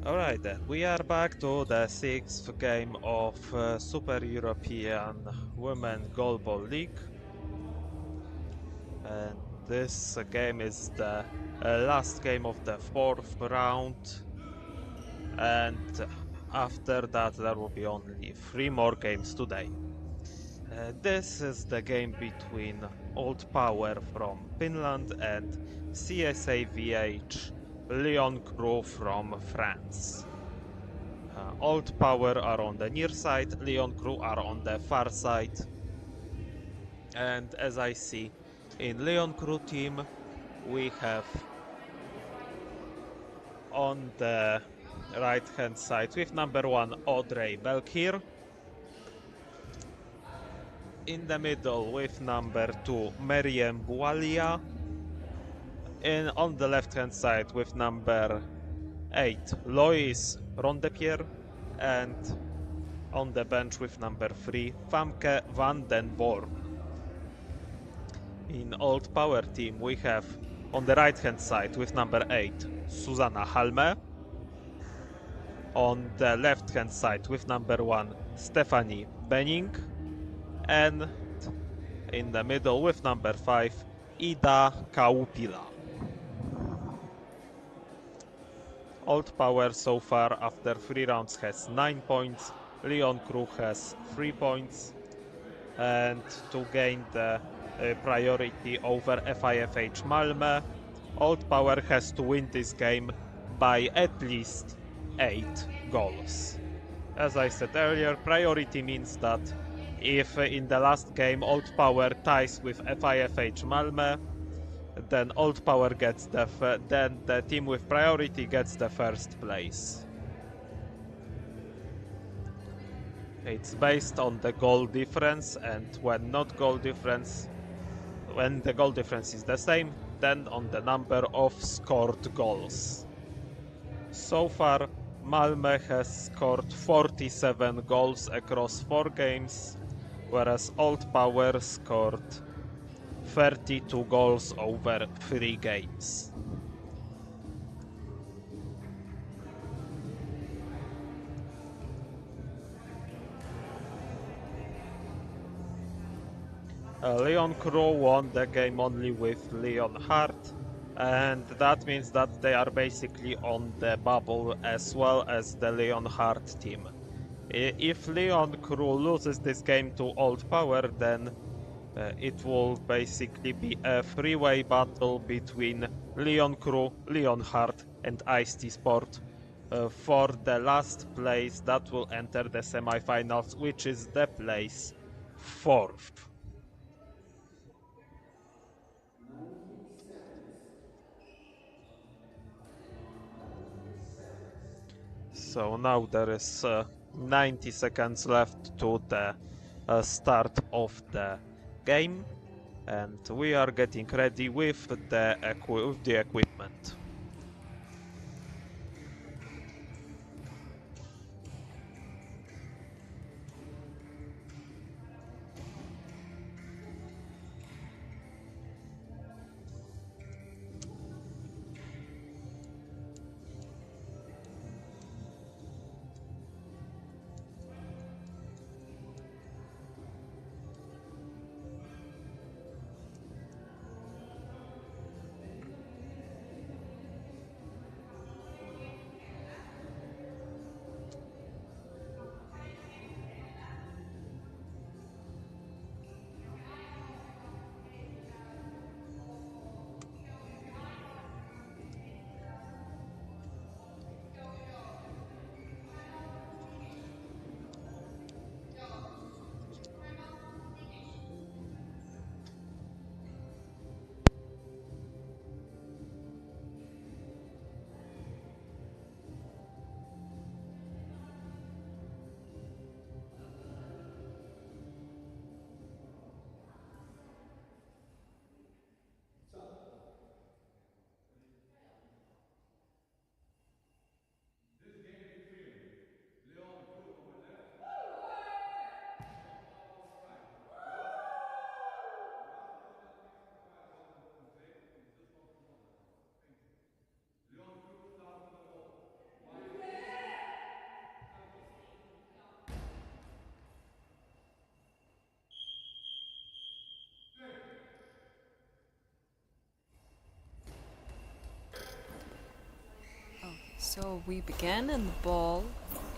Alright then, we are back to the sixth game of Super European Women Goalball League. And this game is the last game of the fourth round. And after that there will be only 3 more games today. This is the game between Old Power from Finland and CSAVH Lyon crew from France. Old Power are on the near side, Lyon crew are on the far side. And as I see, in Lyon crew team, we have on the right hand side with number 1 Audrey Belkir. In the middle with number 2 Meriem Boualia. And on the left hand side with number 8 Lois Rondepierre. And on the bench with number 3 Famke van den Born. In Old Power team we have on the right hand side with number 8 Susanna Halme. On the left hand side with number 1 Stephanie Benning. And in the middle with number 5 Ida Kaupila. Old Power so far after 3 rounds has 9 points, Lyon crew has 3 points, and to gain the priority over FIFH Malmo, Old Power has to win this game by at least 8 goals. As I said earlier, priority means that if in the last game Old Power ties with FIFH Malmo, then Old Power gets then the team with priority gets the first place. It's based on the goal difference, and when the goal difference is the same, then on the number of scored goals. So far, Malmo has scored 47 goals across 4 games, whereas Old Power scored 32 goals over 3 games. Lyon crew won the game only with Lyon Heart, and that means that they are basically on the bubble as well as the Lyon Heart team. If Lyon crew loses this game to Old Power, then it will basically be a three-way battle between Lyon crew, Lyon Heart and Aisti Sport for the last place that will enter the semi-finals, which is the place 4th. So now there is 90 seconds left to the start of the game, and we are getting ready with the equipment. So we begin, and the ball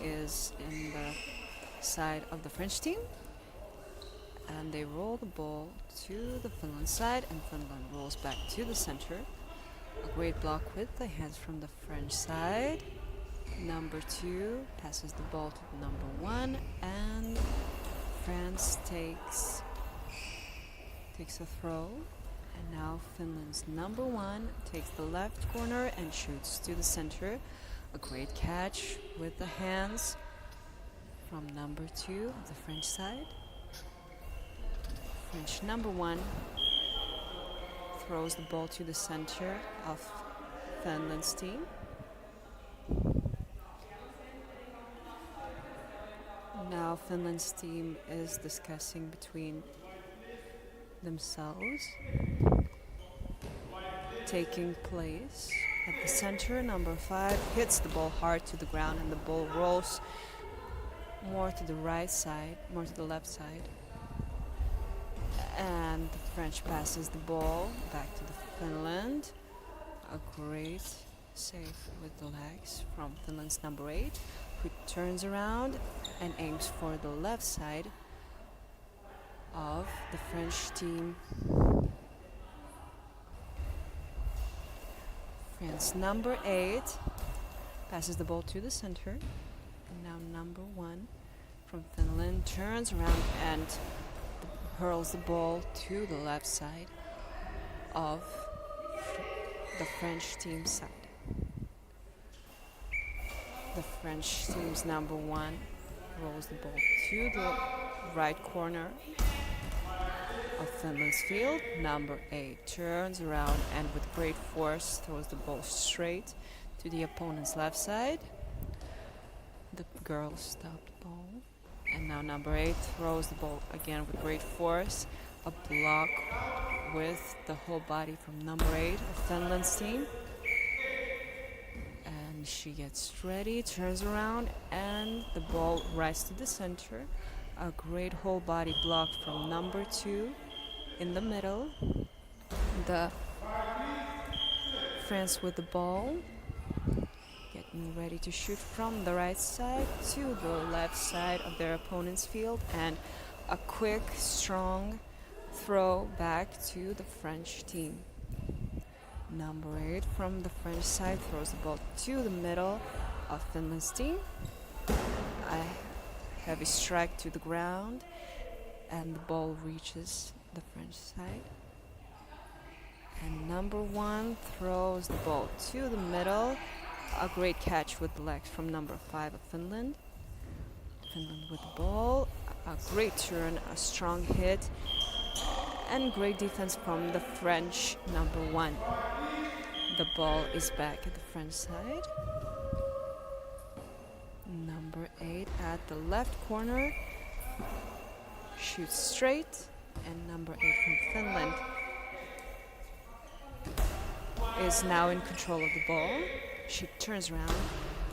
is in the side of the French team. And they roll the ball to the Finland side, and Finland rolls back to the center. A great block with the hands from the French side. Number 2 passes the ball to number 1, and France takes a throw. And now Finland's number 1 takes the left corner and shoots to the center. A great catch with the hands from number 2 of the French side. French number 1 throws the ball to the center of Finland's team. Now Finland's team is discussing between themselves. Taking place at the center, number 5 hits the ball hard to the ground, and the ball rolls more to the right side, more to the left side. And the French passes the ball back to the Finland. A great save with the legs from Finland's number 8, who turns around and aims for the left side of the French team. France number 8 passes the ball to the center. And now number 1 from Finland turns around and hurls the ball to the left side of the French team side. The French team's number 1 rolls the ball to the right corner of Finland's field. Number 8 turns around and with great force throws the ball straight to the opponent's left side. The girls stop the ball. And now number 8 throws the ball again with great force. A block with the whole body from number 8 of Finland's team. And she gets ready, turns around, and the ball rises to the center. A great whole body block from number 2 in the middle. The France with the ball, getting ready to shoot from the right side to the left side of their opponent's field, and a quick, strong throw back to the French team. Number 8 from the French side throws the ball to the middle of Finland's team. A heavy strike to the ground, and the ball reaches the French side. And number 1 throws the ball to the middle. A great catch with the legs from number 5 of Finland. Finland with the ball. A great turn, a strong hit, and great defense from the French number 1. The ball is back at the French side. Number 8 at the left corner shoots straight, and number 8 from Finland is now in control of the ball. She turns around,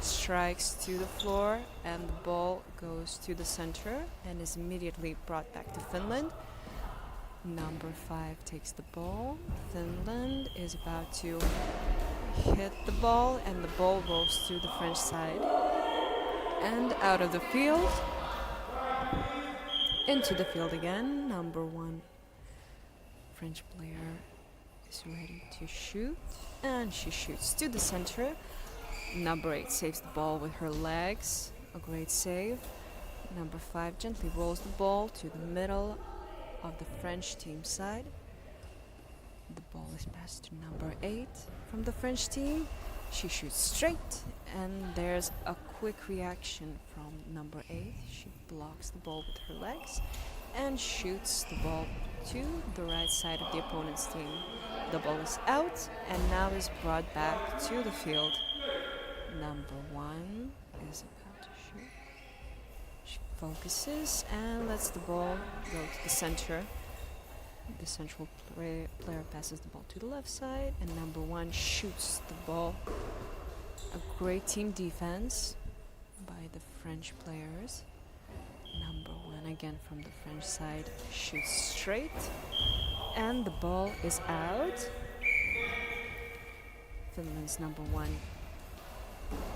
strikes to the floor, and the ball goes to the center and is immediately brought back to Finland. Number 5 takes the ball. Finland is about to hit the ball, and the ball rolls to the French side and out of the field. Into the field again. Number 1 French player is ready to shoot, and she shoots to the center. Number 8 saves the ball with her legs. A great save. Number 5 gently rolls the ball to the middle of the French team side. The ball is passed to number 8 from the French team. She shoots straight, and there's a quick reaction from number 8. She blocks the ball with her legs and shoots the ball to the right side of the opponent's team. The ball is out and now is brought back to the field. Number 1 is about to shoot. She focuses and lets the ball go to the center. The central player passes the ball to the left side, and number 1 shoots the ball. A great team defense by the French players. Number 1 again from the French side shoots straight, and the ball is out. Finland's number 1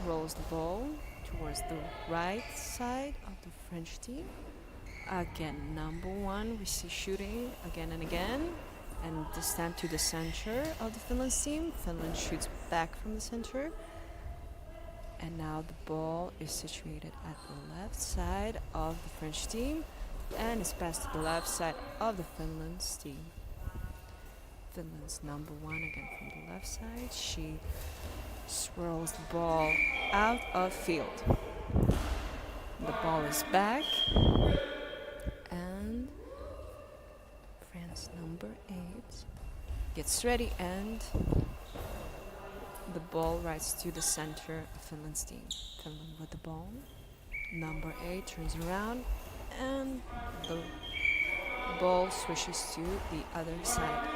rolls the ball towards the right side of the French team. Again, number 1, we see shooting again and again. And this time to the center of the Finland team. Finland shoots back from the center. And now the ball is situated at the left side of the French team. And it's passed to the left side of the Finland's team. Finland's number 1 again from the left side. She swirls the ball out of field. The ball is back. And France number 8 gets ready, and the ball rides to the center of Finland's team. Finland with the ball. Number 8 turns around, and the ball swishes to the other side.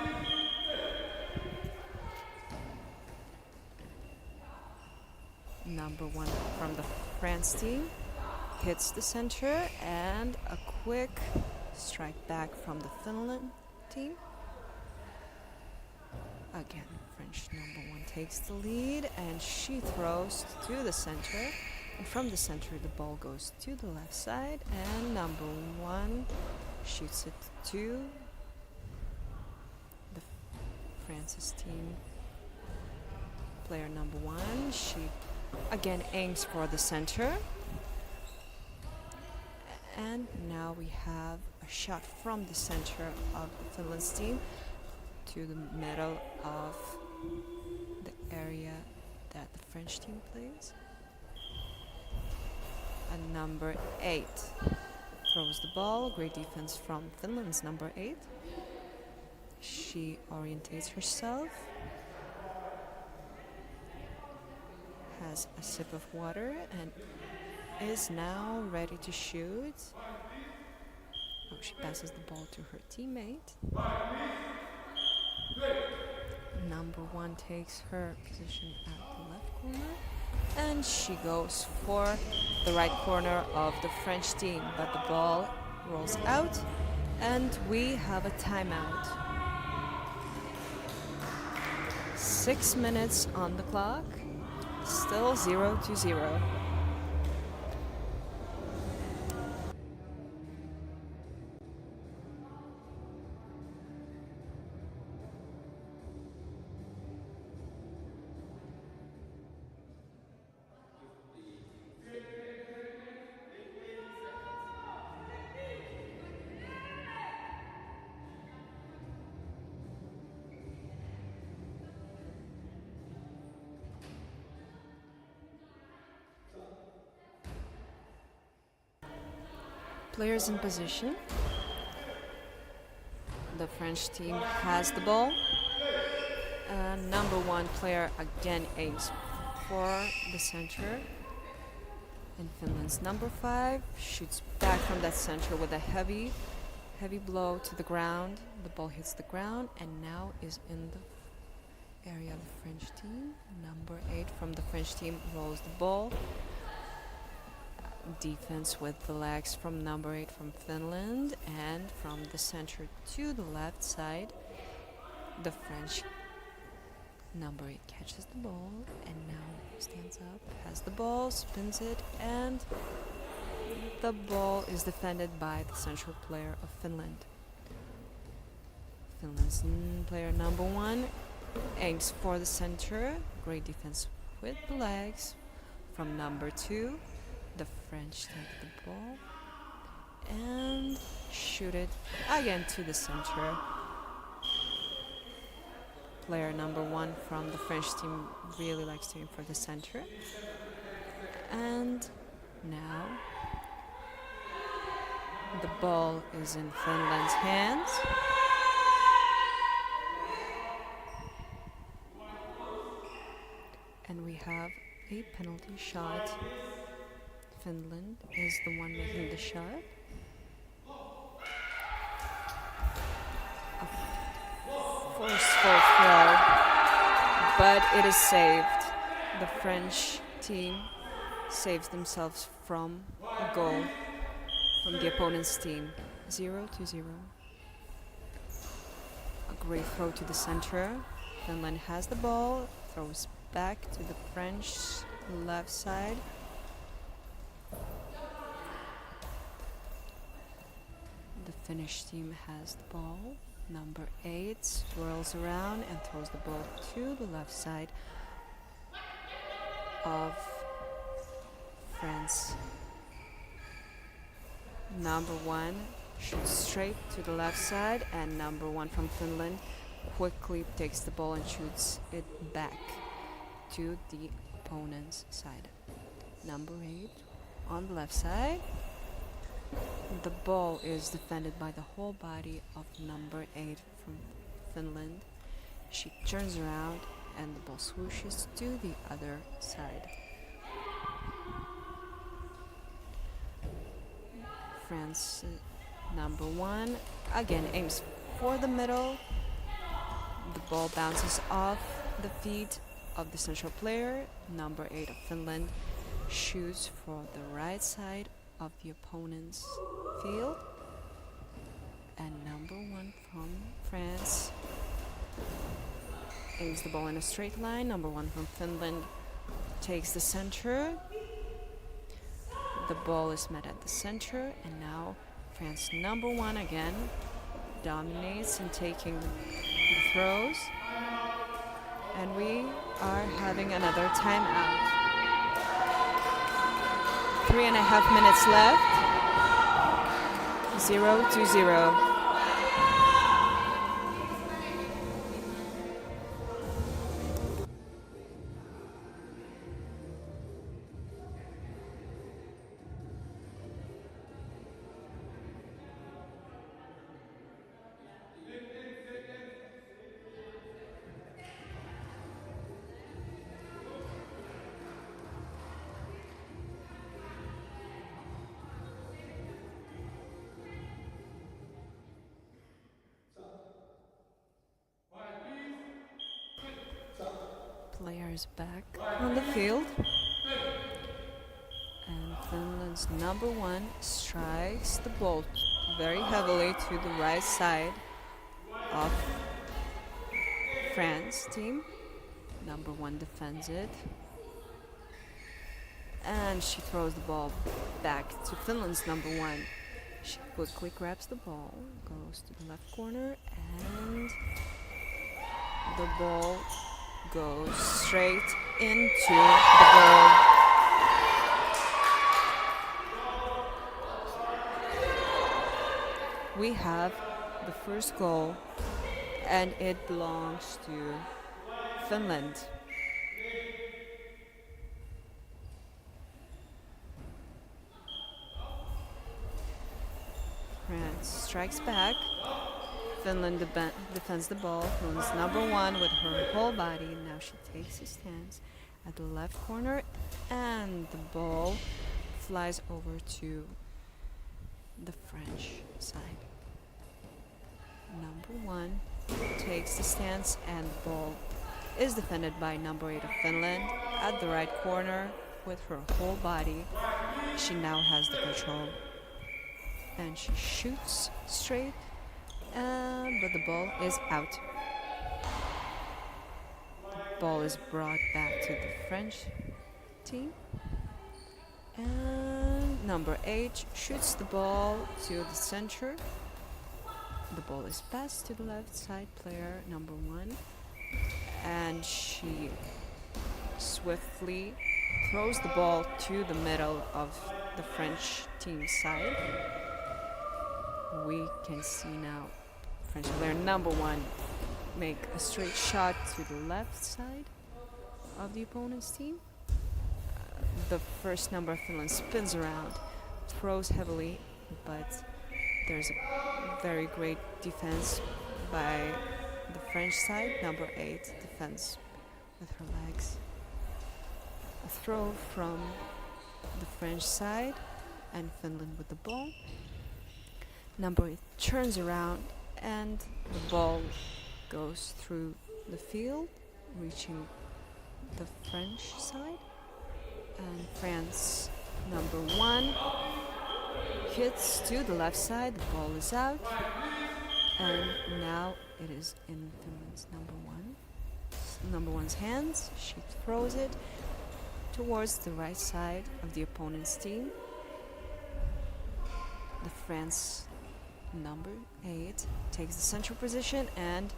Number 1 from the France team hits the center, and a quick strike back from the Finland team. Again, French number 1 takes the lead, and she throws to the center. And from the center, the ball goes to the left side, and number 1 shoots it to the France's team. Player number 1, she again aims for the center. And now we have a shot from the center of the Finland's team to the middle of the area that the French team plays. And number 8 throws the ball. Great defense from Finland's number 8. She orientates herself, has a sip of water, and is now ready to shoot. Oh, she passes the ball to her teammate. Number 1 takes her position at the left corner, and she goes for the right corner of the French team, but the ball rolls out, and we have a timeout. 6 minutes on the clock, still 0-0. Players in position. The French team has the ball. Number 1 player again aims for the center. And Finland's number 5 shoots back from that center with a heavy blow to the ground. The ball hits the ground and now is in the area of the French team. Number 8 from the French team rolls the ball. Defense with the legs from number 8 from Finland, and from the center to the left side, the French number 8 catches the ball and now stands up, has the ball, spins it, and the ball is defended by the central player of Finland. Finland's player number 1 aims for the center. Great defense with the legs from number 2. The French take the ball and shoot it again to the center. Player number 1 from the French team really likes to aim for the center. And now the ball is in Finland's hands. And we have a penalty shot. Finland is the one making the shot. A forceful throw, but it is saved. The French team saves themselves from a goal from the opponent's team. 0-0. A great throw to the center. Finland has the ball, throws back to the French left side. The Finnish team has the ball. Number 8 swirls around and throws the ball to the left side of France. Number 1 shoots straight to the left side, and number 1 from Finland quickly takes the ball and shoots it back to the opponent's side. Number 8 on the left side. The ball is defended by the whole body of number 8 from Finland. She turns around and the ball swooshes to the other side. France, number 1, again aims for the middle. The ball bounces off the feet of the central player. Number 8 of Finland shoots for the right side of the opponent's field. And number 1 from France aims the ball in a straight line. Number 1 from Finland takes the center. The ball is met at the center, and now France number 1 again dominates in taking the throws. And we are having another timeout. 3.5 minutes left. 0-0. Players back on the field, and Finland's number 1 strikes the ball very heavily to the right side of France team. Number 1 defends it, and she throws the ball back to Finland's number 1. She quickly grabs the ball, goes to the left corner, and the ball goes straight into the goal. We have the first goal, and it belongs to Finland. France strikes back. Finland defends the ball. Finland's number 1 with her whole body. Now she takes a stance at the left corner, and the ball flies over to the French side. Number 1 takes the stance, and the ball is defended by number 8 of Finland at the right corner with her whole body. She now has the control, and she shoots straight. But the ball is out. The ball is brought back to the French team. And number 8 shoots the ball to the center. The ball is passed to the left side player, number 1. And she swiftly throws the ball to the middle of the French team's side. We can see now French player number 1 make a straight shot to the left side of the opponent's team. The first number of Finland spins around, throws heavily, but there's a very great defense by the French side. Number 8 defends with her legs. A throw from the French side, and Finland with the ball. Number 8 turns around, and the ball goes through the field, reaching the French side. And France, number 1, hits to the left side. The ball is out, and now it is in Finland's number 1's hands. She throws it towards the right side of the opponent's team. The France number 8 takes the central position and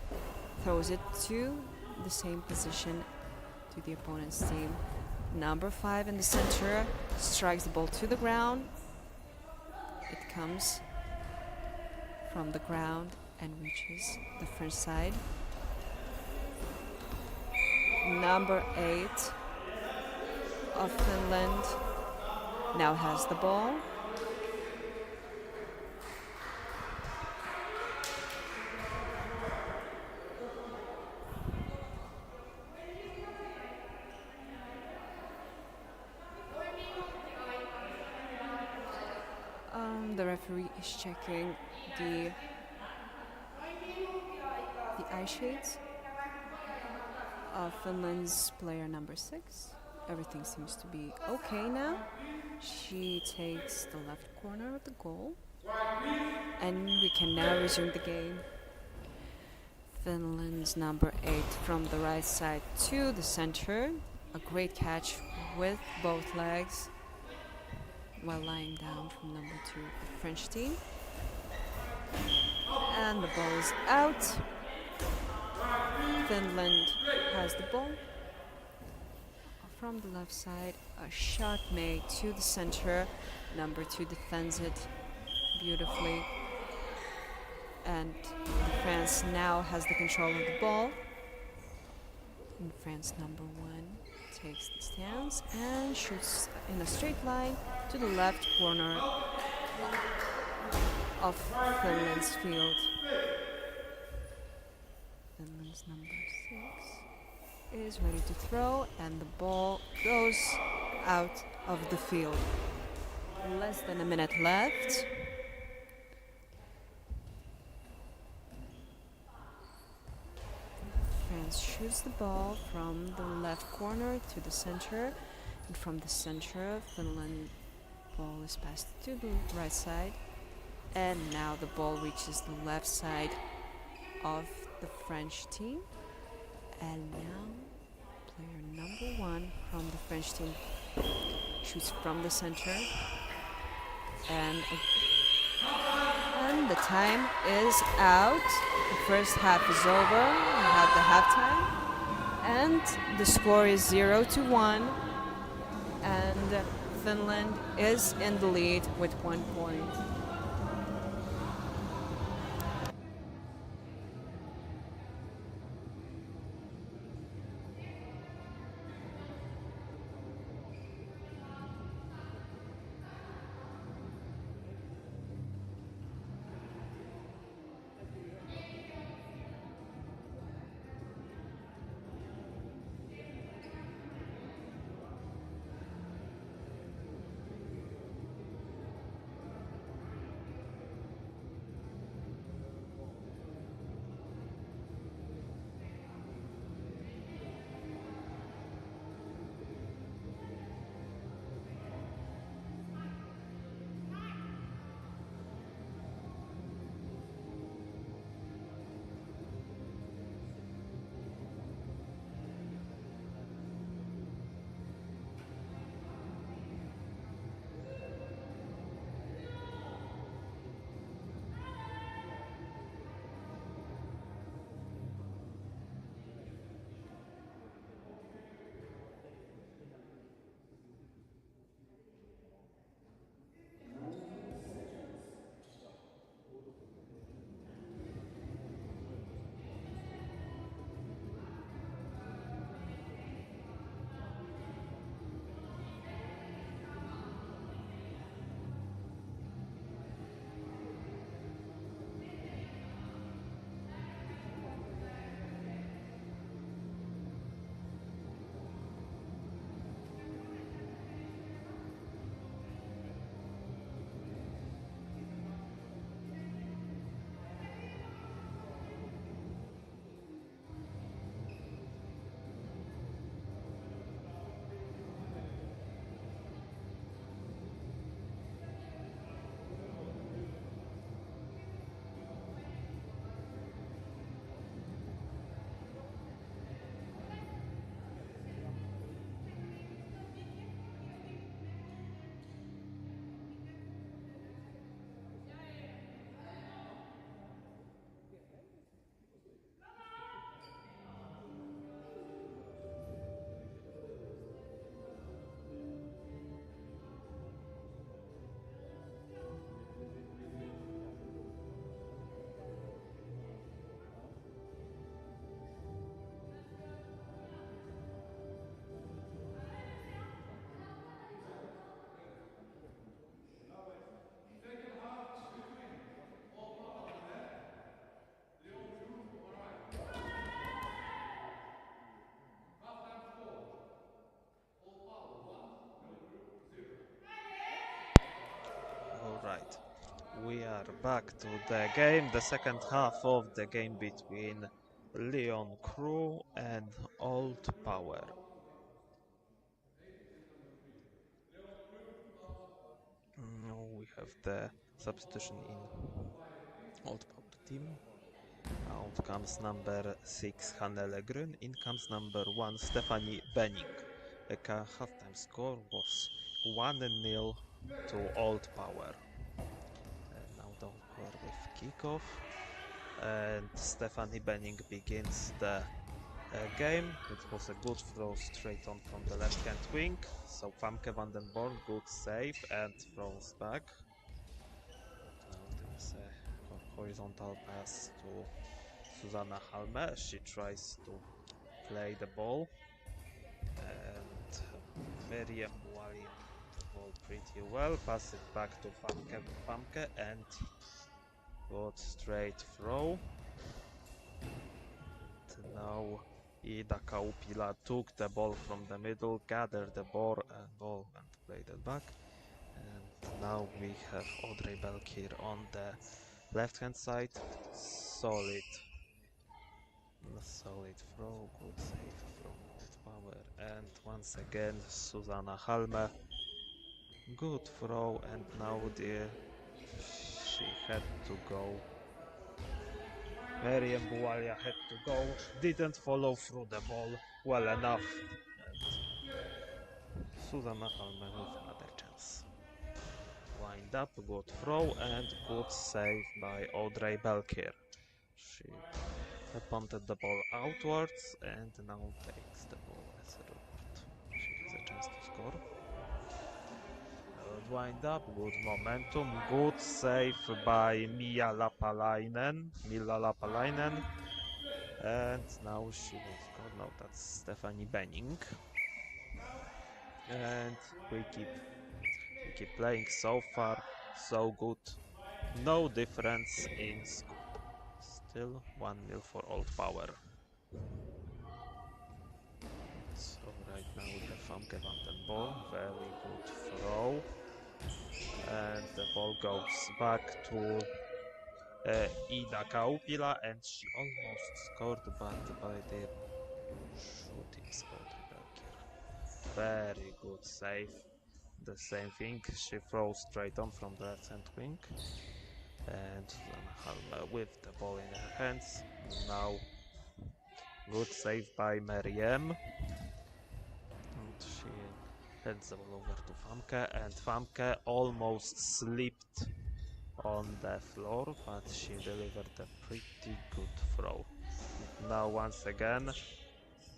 throws it to the same position to the opponent's team. Number 5 in the center strikes the ball to the ground. It comes from the ground and reaches the French side. Number 8 of Finland now has the ball. The referee is checking the eye shades of Finland's player number 6. Everything seems to be okay now. She takes the left corner of the goal, and we can now resume the game. Finland's number 8 from the right side to the center. A great catch with both legs while lying down from number 2 of the French team. And the ball is out. Finland has the ball. From the left side, a shot made to the center. Number 2 defends it beautifully. And France now has the control of the ball. And France number 1 takes the stance and shoots in a straight line to the left corner of Finland's field. Finland's number 6 is ready to throw, and the ball goes out of the field. Less than a minute left. France shoots the ball from the left corner to the center, and from the center, Finland ball is passed to the right side, and now the ball reaches the left side of the French team, and now player number 1 from the French team shoots from the center, and the time is out. The first half is over. We have the halftime, and the score is 0-1, and Finland is in the lead with 1 point. Alright, we are back to the game, the second half of the game between Lyon Crew and Old Power. Now we have the substitution in Old Power team. Out comes number 6 Hannele Grün, in comes number 1 Stephanie Benning. The halftime score was 1-0 to Old Power. Now the Old Power with kickoff, and Stephanie Benning begins the game. It was a good throw straight on from the left hand wing, so Famke van den Born, good save and throws back. But now there is a horizontal pass to Susanna Halme. She tries to play the ball, and Miriam Buali read the ball pretty well, pass it back to Famke and got straight throw. And now Ida Kaupila took the ball from the middle, gathered the ball and played it back. And now we have Audrey Belkir on the left hand side. Solid throw, good save from Old Power. And once again Susanna Halme. Good throw, and now she had to go. Miriam Bualia had to go, didn't follow through the ball well enough, and Susanna Halme with another chance. Wind up, good throw and good save by Audrey Belkir. She punted the ball outwards and now takes the ball as a reward. She has a chance to score. Good wind up, good momentum, good save by Milla Lapalainen, and now she will score. No, that's Stephanie Benning. And we keep playing. So far so good, no difference in score, still 1-0 for Old Power. So right now we have Famke van den Born, very good throw, and the ball goes back to Ida Kaupila, and she almost scored, but by the shooting Audrey Belkir. Very good save. The same thing, she throws straight on from the left hand wing, and Susanna Halme with the ball in her hands. Now good save by Meriem, and she hands the ball over to Famke, and Famke almost slipped on the floor, but she delivered a pretty good throw. Now once again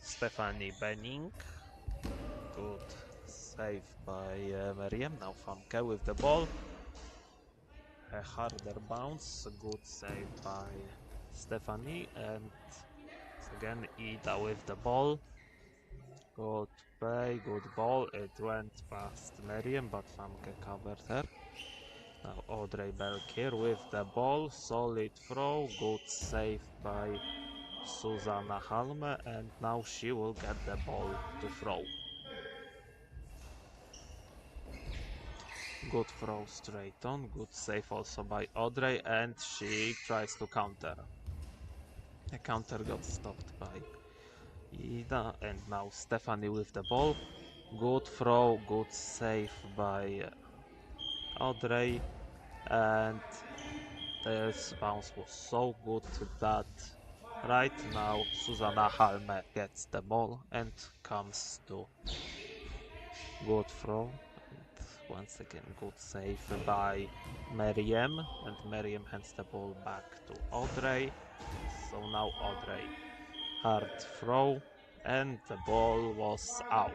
Stephanie Benning, good save by Meriem. Now Famke with the ball, a harder bounce, good save by Stephanie, and again Ida with the ball. Good play, good ball. It went past Meriem, but Famke covered her. Now Audrey Belkir with the ball, solid throw, good save by Susanna Halme, and now she will get the ball to throw. Good throw straight on, good save also by Audrey, and she tries to counter. The counter got stopped by Ida, and now Stephanie with the ball. Good throw, good save by Audrey, and this bounce was so good that right now Susanna Halme gets the ball and comes to good throw. Once again, good save by Meriem, and Meriem hands the ball back to Audrey. So now Audrey, hard throw, and the ball was out,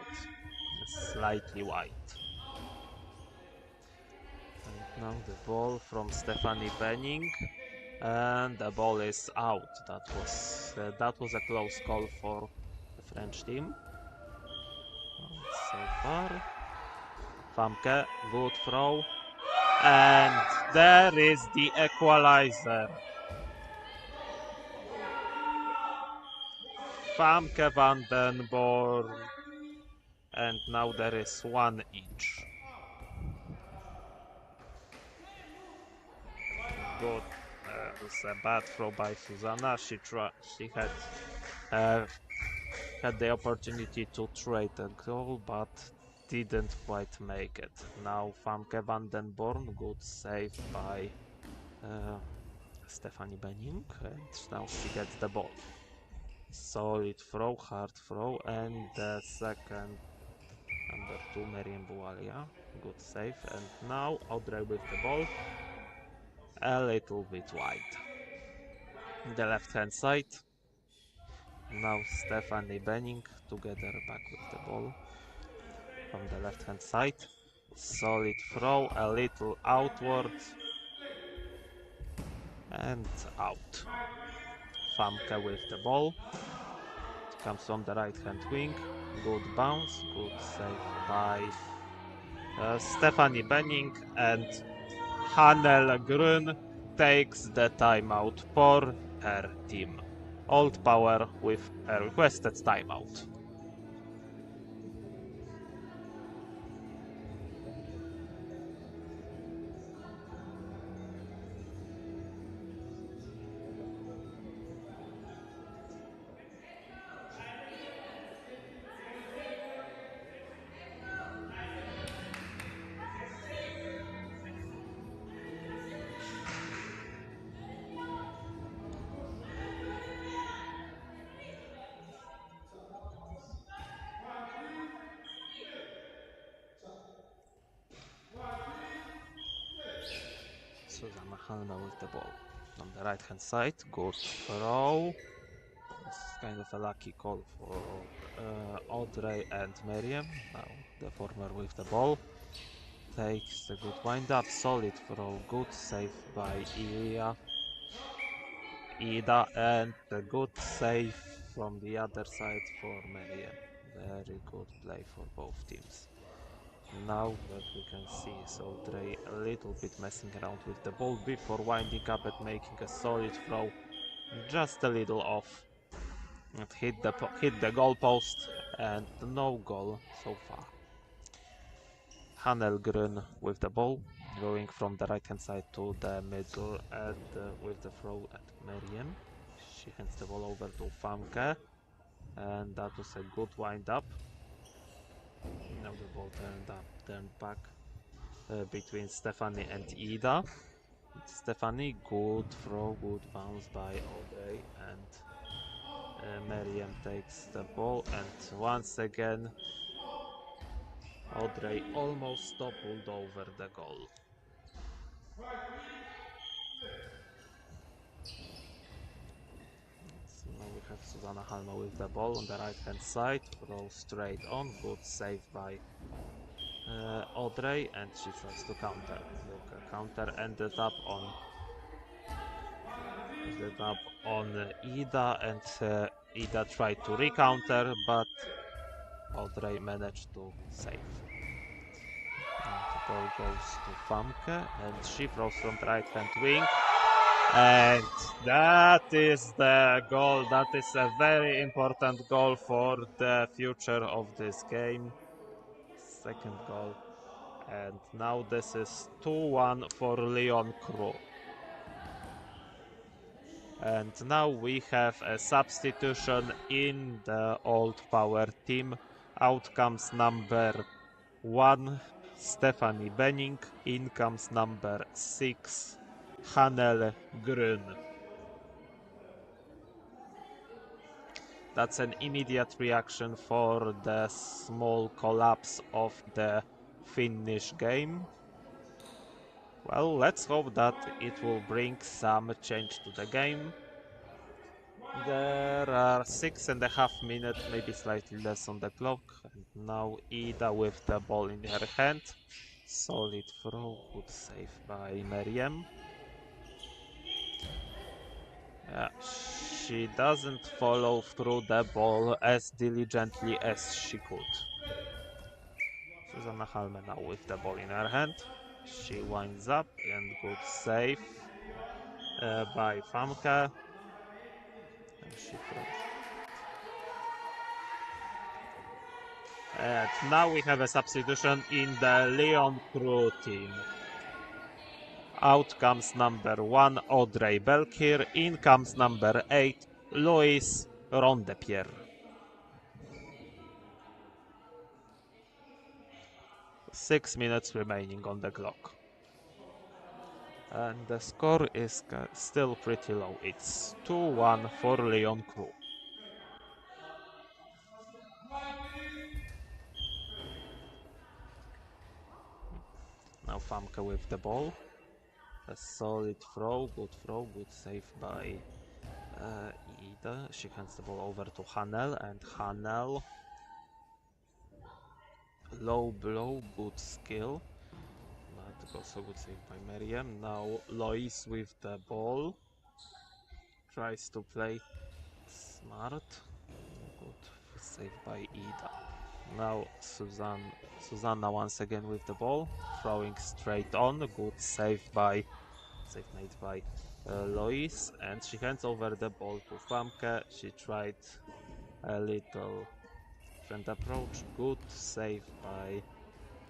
slightly wide. And now the ball from Stephanie Benning, and the ball is out. That was a close call for the French team. So far, Famke, good throw, and there is the equalizer. Famke van den Born, and now there is one each. good. It was a bad throw by Susanna. She uh, had the opportunity to trade a goal, but didn't quite make it. Now Famke van den Born, good save by Stephanie Benning, and now she gets the ball. Solid throw, hard throw, and the second, number 2, Meriam Bualia, good save, and now Audrey with the ball, a little bit wide. The left hand side, now Stephanie Benning together back with the ball from the left hand side. Solid throw, a little outward and out. Famke with the ball. It comes from the right hand wing. Good bounce, good save by Stephanie Benning, and Hannel Grün takes the timeout for her team. Old Power with a requested timeout. Susanna Halme with the ball on the right hand side. Good throw. This is kind of a lucky call for Audrey and Miriam. Now the former with the ball takes a good wind up, solid throw, good save by Ida, and a good save from the other side for Miriam. Very good play for both teams. Now that we can see is Audrey a little bit messing around with the ball before winding up and making a solid throw, just a little off. It hit the goal post, and no goal so far. Hanelgrün with the ball, going from the right hand side to the middle with the throw at Meriem. She hands the ball over to Famke, and that was a good wind up. Now the ball turned back between Stephanie and Ida. Stephanie, good throw, good bounce by Audrey, and Meriem takes the ball, and once again Audrey almost toppled over the goal. So now we have Susanna Halmo with the ball on the right hand side, throw straight on, good save by Audrey, and she tries to counter. Look, a counter ended up on Ida, and Ida tried to recounter, but Audrey managed to save. And the ball goes to Famke, and she throws from the right hand wing. And that is the goal. That is a very important goal for the future of this game. Second goal. And now this is 2-1 for Lyon Crew. And now we have a substitution in the Old Power team. Out comes number 1, Stephanie Benning. In comes number 6, Hannel Grün. That's an immediate reaction for the small collapse of the Finnish game. Well, let's hope that it will bring some change to the game. There are 6.5 minutes, maybe slightly less on the clock. And now Ida with the ball in her hand. Solid throw, good save by Meriem. She doesn't follow through the ball as diligently as she could. Susanna Halme now with the ball in her hand. She winds up, and good save by Famke. And she throws. And now we have a substitution in the Lyon Crew team. Out comes number 1, Audrey Belkir. In comes number 8, Louis Rondepierre. 6 minutes remaining on the clock. And the score is still pretty low. It's 2-1 for Lyon Crew. Now Famke with the ball. A solid throw, good save by Ida. She hands the ball over to Hanel, and Hanel, low blow, good skill, but also good save by Miriam. Now Lois with the ball, tries to play smart, good save by Ida. Now Susanna once again with the ball, throwing straight on, good save made by Lois, and she hands over the ball to Famke. She tried a little different approach, good save by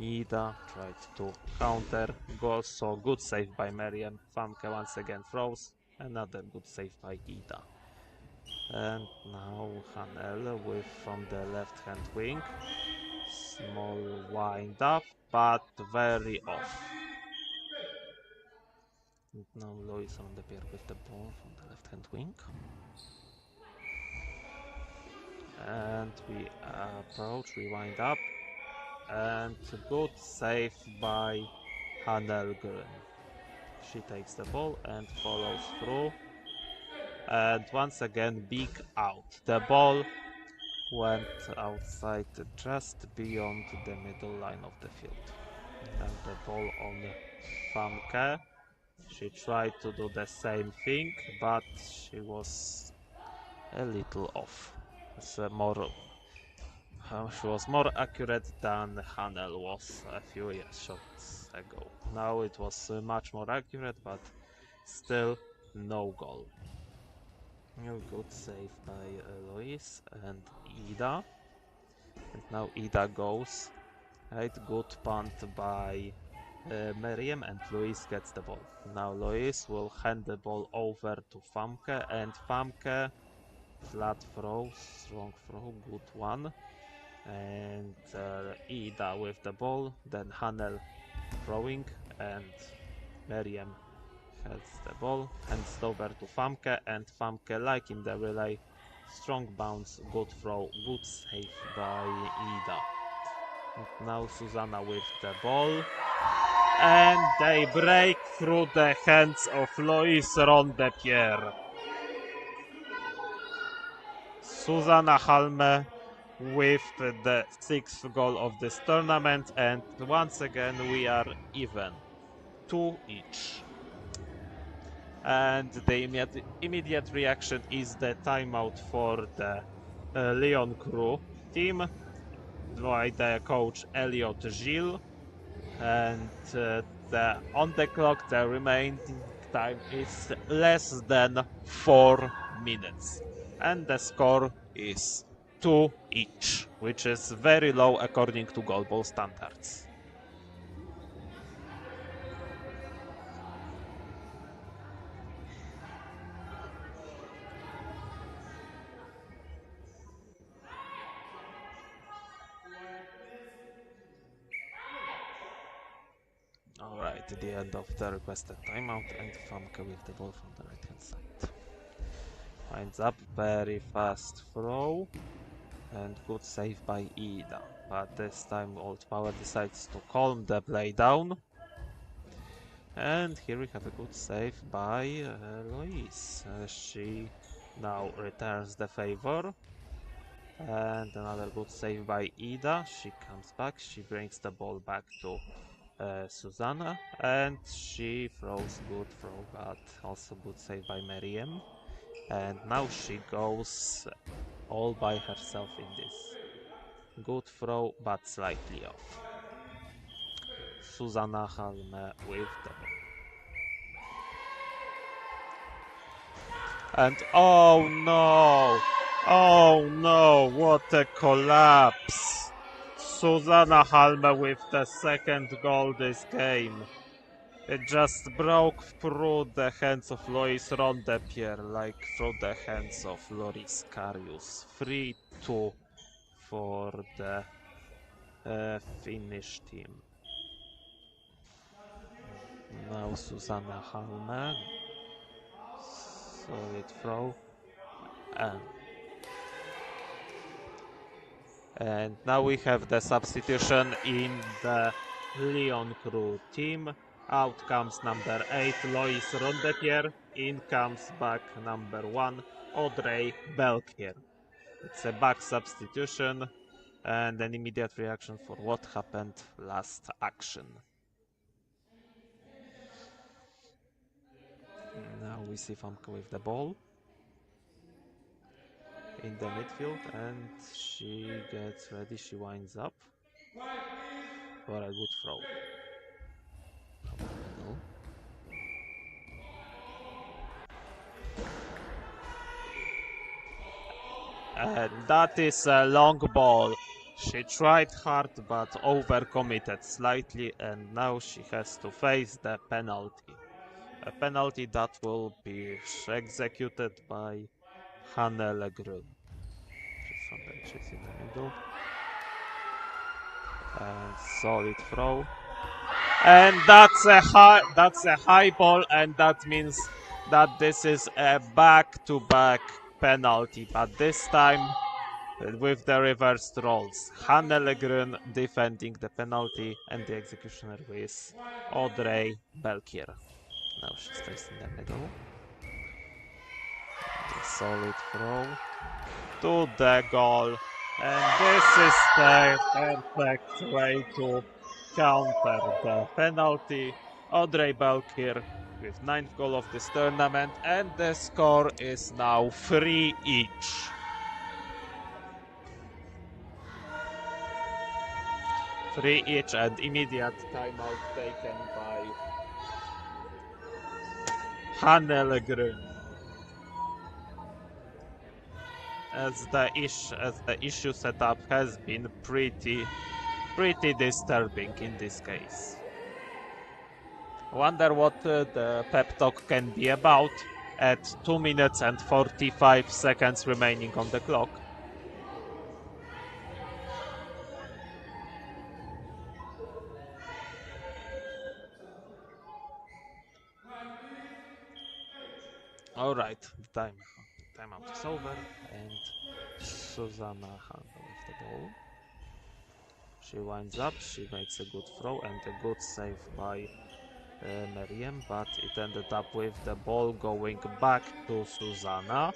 Ida, tried to counter, also good save by Miriam. Famke once again throws, another good save by Ida. And now Hanel with from the left hand wing, small wind up, but very off. And now Lois on the pair with the ball from the left hand wing. And we approach, we wind up, and good save by Hanelgren. She takes the ball and follows through, and once again big out. The ball went outside just beyond the middle line of the field. And the ball on Famke. She tried to do the same thing, but she was a little off. It's she was more accurate than Hanel was a few shots ago. Now it was much more accurate, but still no goal. Good save by Lois and Ida. And now Ida goes. Right, good punt by Miriam, and Lois gets the ball. Now Lois will hand the ball over to Famke, and Famke, flat throw, strong throw, good one. And Ida with the ball, then Hanel throwing, and Miriam has the ball, hands over to Famke, and Famke, like in the relay, strong bounce, good throw, good save by Ida. And now Susanna with the ball, and they break through the hands of Lois Rondepierre. Susanna Halme with the 6th goal of this tournament, and once again we are even, 2 each. And the immediate reaction is the timeout for the Lyon Crew team by the coach Elliot Gilles, and on the clock the remaining time is less than 4 minutes, and the score is 2 each, which is very low according to goalball standards. Alright, the end of the requested timeout, and Famke with the ball from the right hand side. Winds up, very fast throw, and good save by Ida. But this time Old Power decides to calm the play down. And here we have a good save by Lois. She now returns the favor. And another good save by Ida. She comes back, she brings the ball back to Susanna, and she throws good throw, but also good save by Miriam. And now she goes all by herself in this. Good throw, but slightly off. Susanna Halme with the ball. And oh no, what a collapse. Susanna Halme with the 2nd goal this game. It just broke through the hands of Lois Rondepierre, like through the hands of Loris Karius. 3-2 for the Finnish team. Now Susanna Halme. Solid throw. And now we have the substitution in the Lyon crew team. Out comes number 8, Lois Rondepierre. In comes back number 1, Audrey Belkier. It's a back substitution and an immediate reaction for what happened last action. Now we see Famke with the ball in the midfield and she gets ready, she winds up for a good throw from the middle. And that is a long ball. She tried hard but overcommitted slightly and now she has to face the penalty. A penalty that will be executed by Hanne Legrun. From benches in the middle. And solid throw. And that's a high ball and that means that this is a back-to-back penalty. But this time with the reversed roles. Hanne Legrun defending the penalty and the executioner is Audrey Belkier. Now she's facing the middle. A solid throw to the goal. And this is the perfect way to counter the penalty. Audrey Belkier with 9th goal of this tournament and the score is now 3 each. 3 each and immediate timeout taken by Hanne Legrun. As the issue setup has been pretty disturbing in this case. Wonder what the pep talk can be about at 2 minutes and 45 seconds remaining on the clock. Alright, timeout is over and Susanna Hansa with the ball. She winds up, she makes a good throw and a good save by Meriem, but it ended up with the ball going back to Susanna.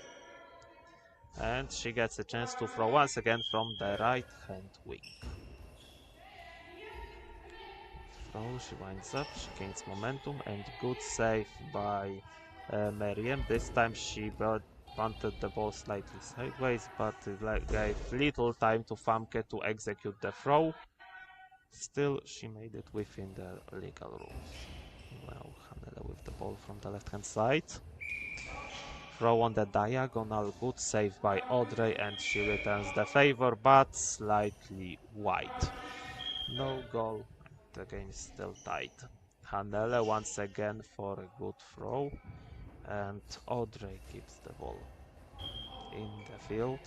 And she gets a chance to throw once again from the right hand wing. Throw, she winds up, she gains momentum and good save by Meriem. This time she punted the ball slightly sideways, but gave little time to Famke to execute the throw. Still, she made it within the legal rules. Well, Hanela with the ball from the left hand side. Throw on the diagonal, good save by Audrey and she returns the favor but slightly wide. No goal, the game is still tied. Hanele once again for a good throw and Audrey keeps the ball in the field.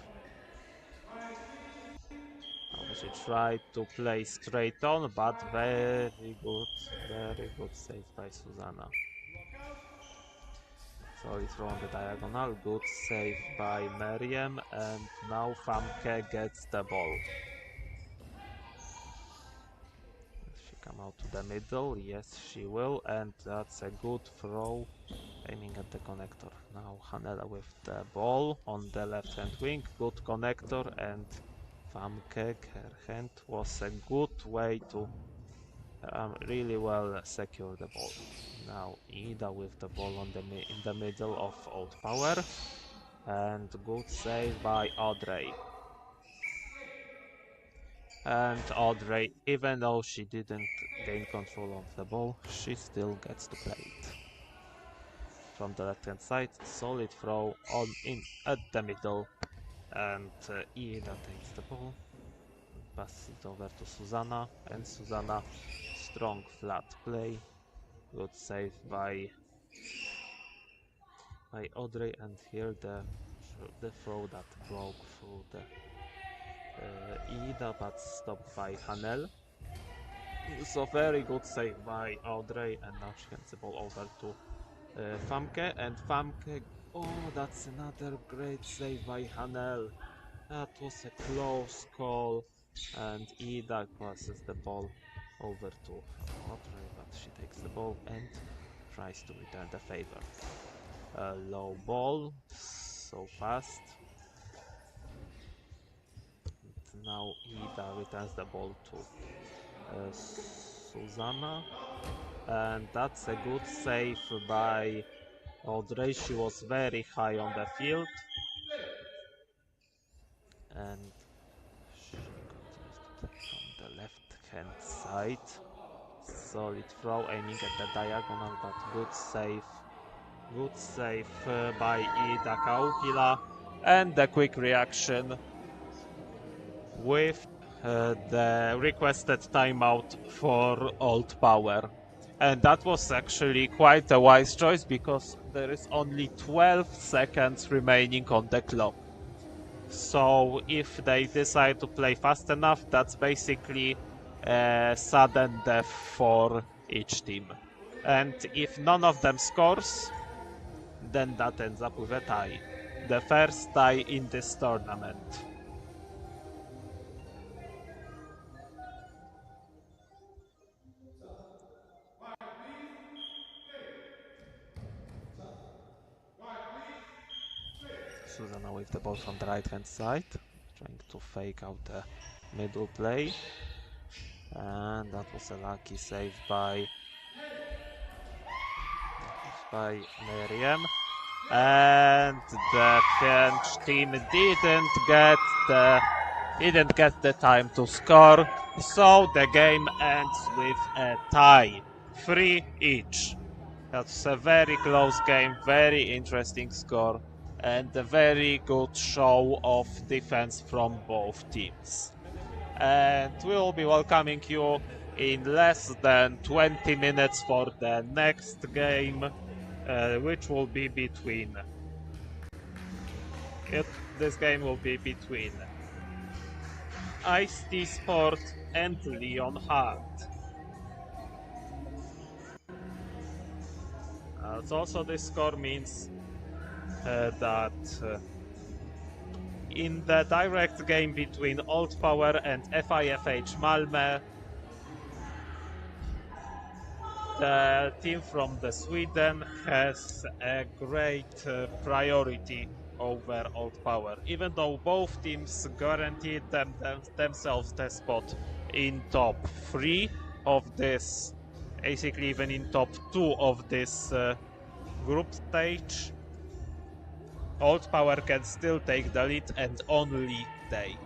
She tried to play straight on, but very good save by Susanna. Solid throw on the diagonal, good save by Meriem, and now Famke gets the ball. She come out to the middle, yes she will, and that's a good throw, aiming at the connector. Now Hanela with the ball on the left hand wing, good connector, and Famke, her hand was a good way to really well secure the ball. Now Ida with the ball on in the middle of Old Power. And good save by Audrey. And Audrey, even though she didn't gain control of the ball, she still gets to play it. From the left hand side, solid throw at the middle. And Ida takes the ball, passes it over to Susanna, and Susanna, strong flat play, Good save by Audrey, and here the throw that broke through the Ida, but stopped by Hanel. So very good save by Audrey, and now she hands the ball over to Famke, and Famke, oh, that's another great save by Hanel. That was a close call, and Ida passes the ball over to Audrey, but she takes the ball and tries to return the favor. A low ball, so fast. And now Ida returns the ball to Susanna, and that's a good save by Audrey. She was very high on the field, and she continues to take from the left hand side. Solid throw, aiming at the diagonal, but good save. Good save by Ida Kauhila, and the quick reaction with the requested timeout for Old Power. And that was actually quite a wise choice because there is only 12 seconds remaining on the clock. So if they decide to play fast enough, that's basically a sudden death for each team. And if none of them scores, then that ends up with a tie. The first tie in this tournament. Susanna with the ball from the right hand side, trying to fake out a middle play. And that was a lucky save by Miriam. And the French team didn't get the time to score, so the game ends with a tie, 3 each. That's a very close game, very interesting score, and a very good show of defense from both teams. And we will be welcoming you in less than 20 minutes for the next game, which will be between. This game will be between Aisti Sport and Lyon Heart. So also this score means that in the direct game between Old Power and FIFH Malmo, the team from the Sweden has a great priority over Old Power, even though both teams guaranteed themselves the spot in top 3 of this, basically even in top 2 of this group stage. Old Power can still take the lead, and only they.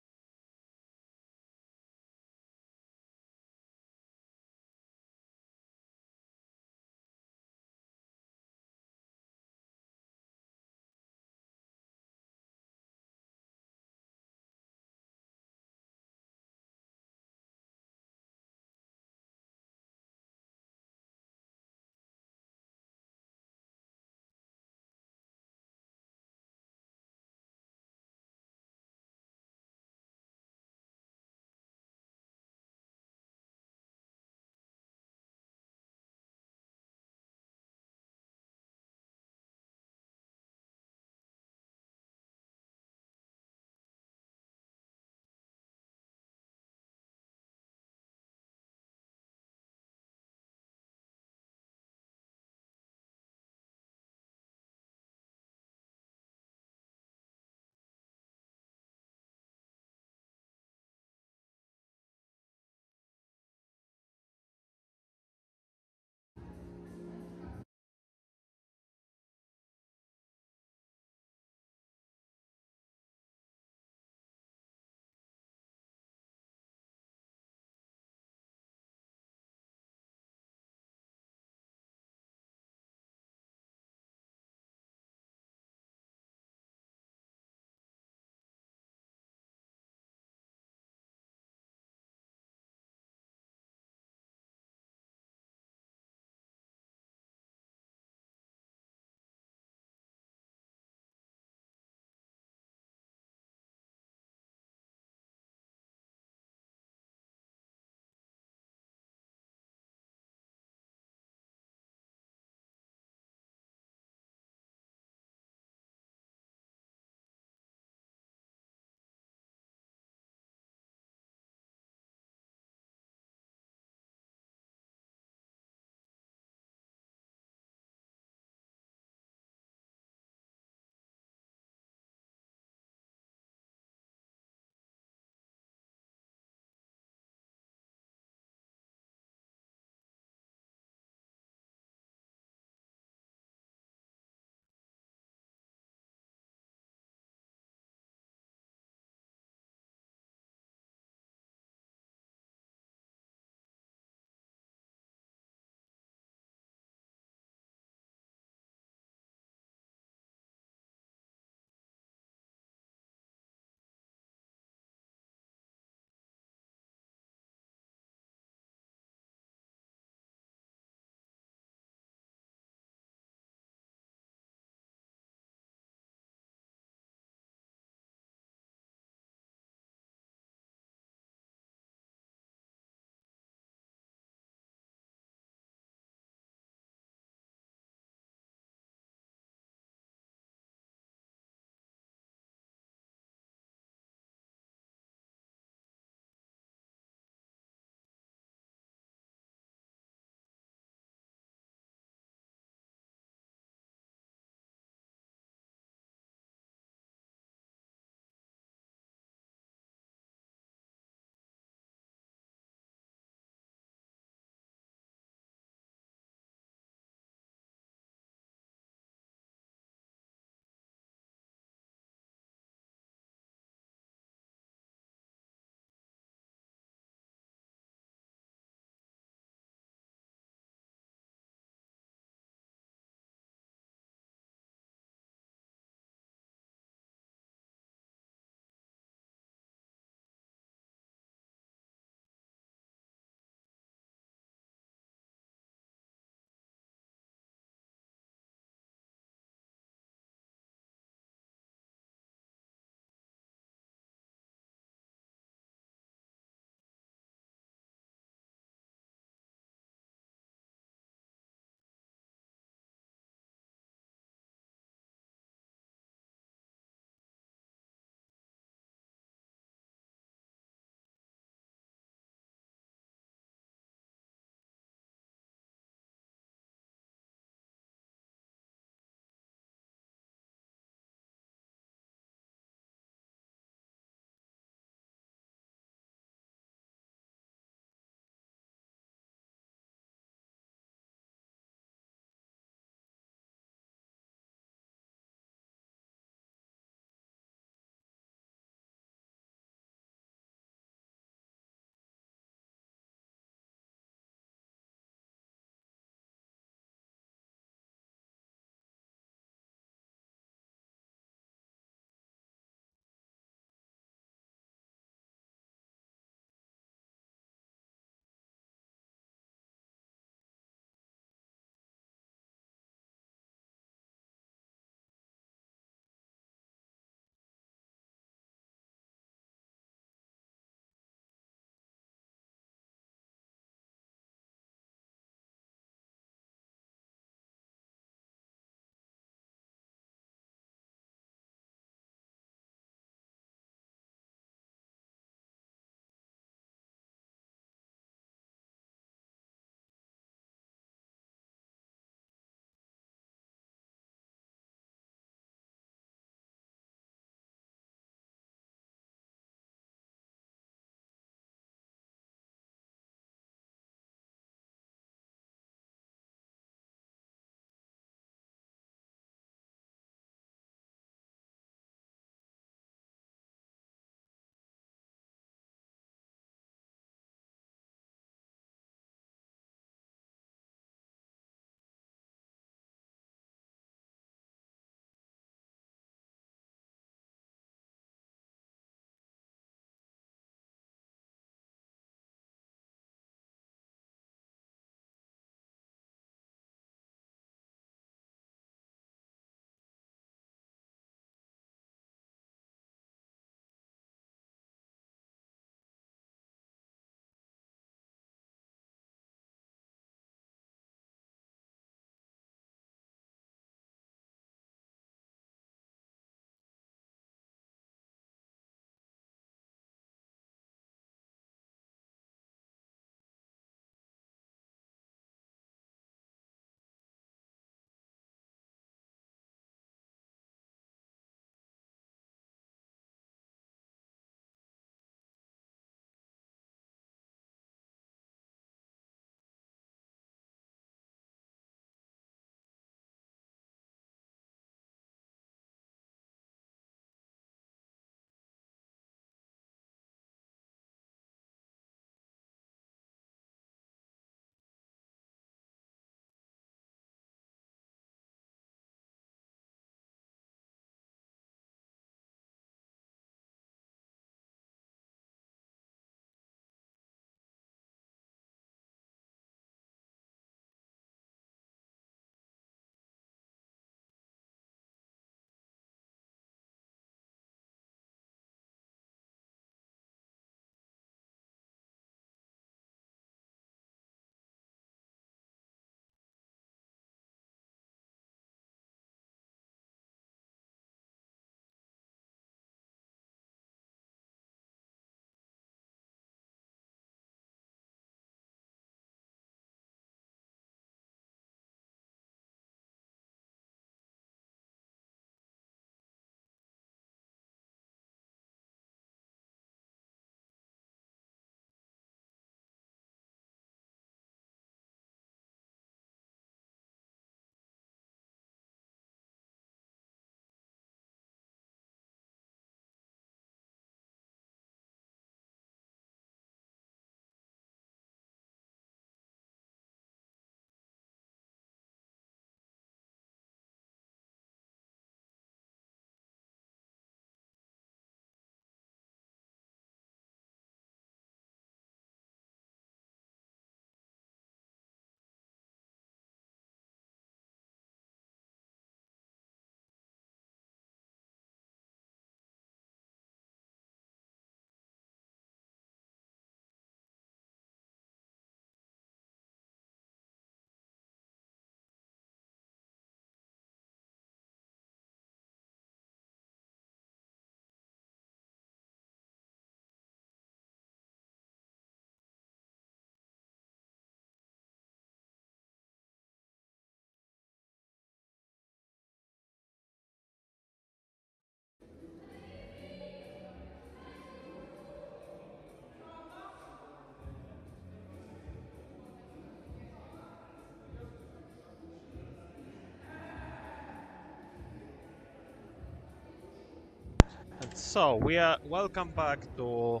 So we are welcome back to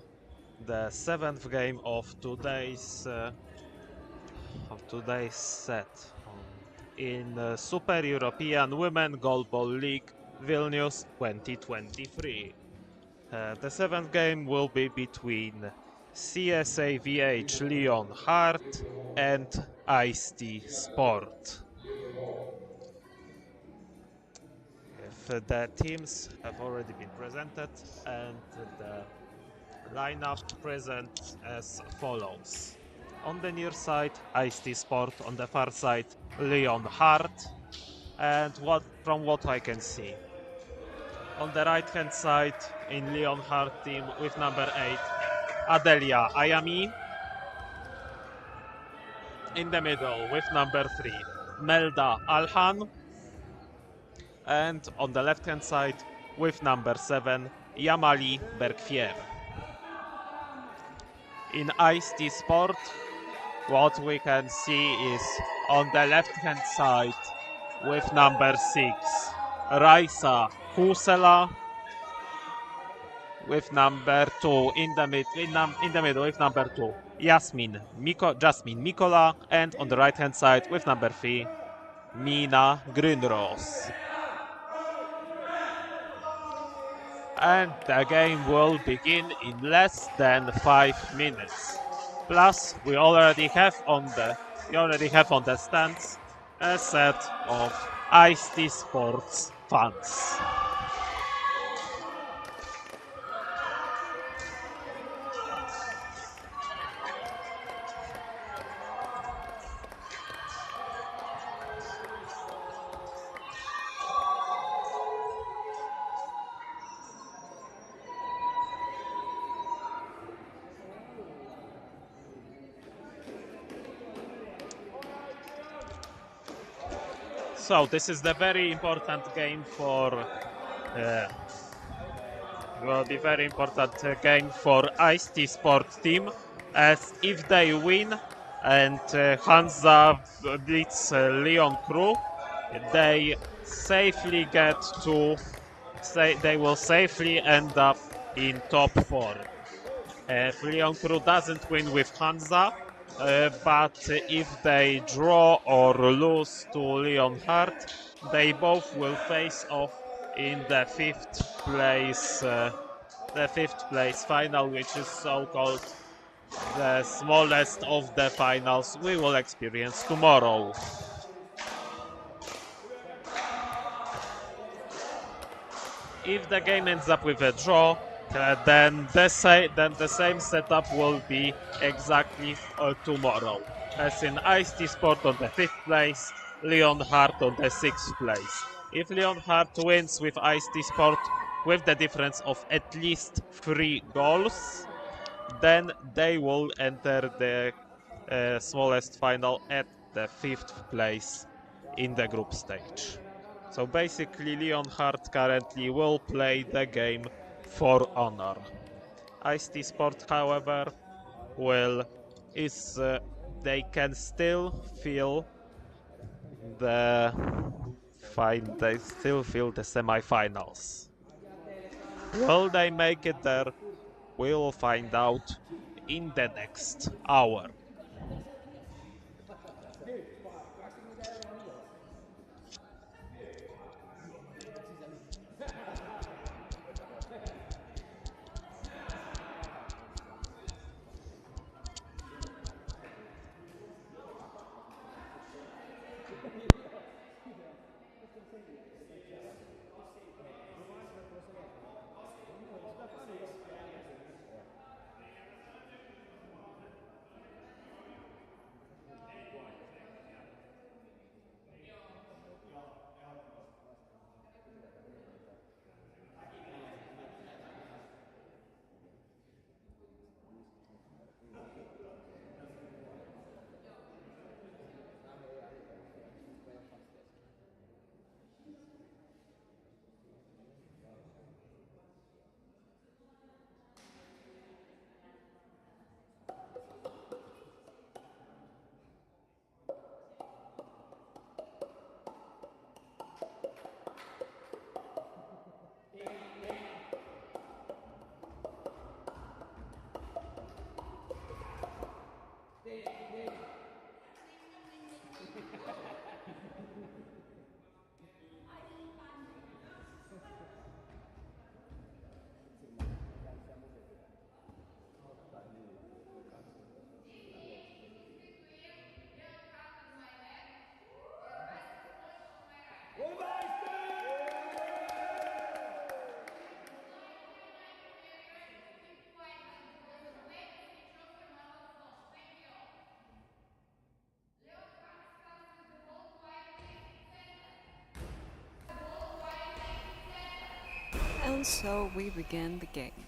the seventh game of today's set in Super European Women Goalball League Vilnius 2023. The seventh game will be between CSAVH Lyon Heart and Aisti Sport. If the teams have already been presented and the lineup presents as follows. On the near side, Aisti Sport. On the far side, Lyon Heart. And from what I can see, on the right hand side, in Lyon Heart team with number 8, Adelia Ayami. In the middle with number 3, Melda Alhan. And on the left hand side with number 7, Yamali Berkfier. In Aisti Sport, what we can see is on the left hand side with number 6, Raisa Kusela. With number 2 in the middle with number 2, Jasmine Mikola, and on the right hand side with number 3, Mina Grünros. And the game will begin in less than 5 minutes. Plus, we already have on the stands a set of Aisti Sports fans. So this is the very important game will be very important game for Aisti Sport team, as if they win and Hansa beats Lyon Crew, they safely they will safely end up in top 4. If Lyon Crew doesn't win with Hansa, but if they draw or lose to Lyon Heart, they both will face off in the fifth place final, which is so-called the smallest of the finals we will experience tomorrow. If the game ends up with a draw, then the same setup will be exactly tomorrow. As in Aisti Sport on the 5th place, Lyon Heart on the 6th place. If Lyon Heart wins with Aisti Sport with the difference of at least 3 goals, then they will enter the smallest final at the 5th place in the group stage. So basically, Lyon Heart currently will play the game for honor. Aisti Sport, however, they can still feel they still feel the semifinals. Will they make it there? We'll find out in the next hour. And so we begin the game.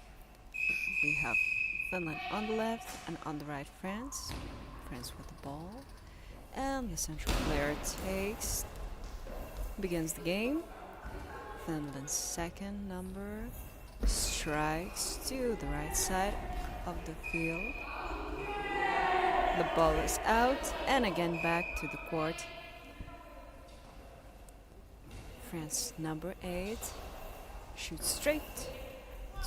We have Finland on the left and on the right France. France with the ball. And the central player begins the game. Finland's second number strikes to the right side of the field. The ball is out and again back to the court. France number 8 shoots straight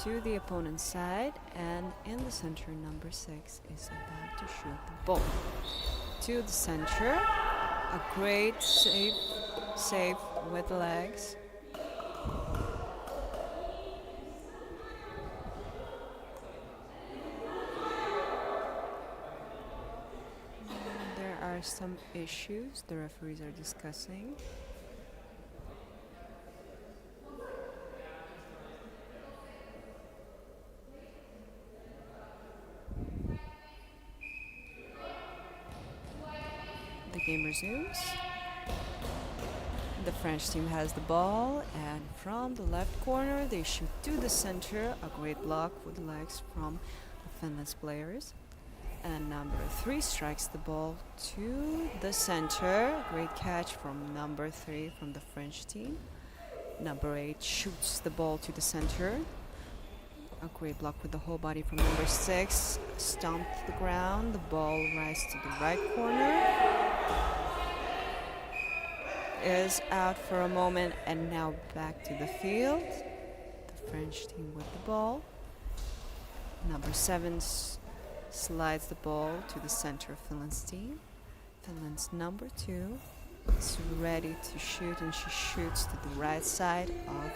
to the opponent's side, and in the center number 6 is about to shoot the ball to the center. A great save with legs. There are some issues the referees are discussing. The game resumes. The French team has the ball, and from the left corner they shoot to the center. A great block with legs from the Finland's players. And number 3 strikes the ball to the center. Great catch from number 3 from the French team. Number 8 shoots the ball to the center. A great block with the whole body from number 6. Stomped to the ground. The ball rises to the right corner. Is out for a moment and now back to the field. The French team with the ball. Number 7 slides the ball to the center of Finland's team. Finland's number 2 is ready to shoot, and she shoots to the right side of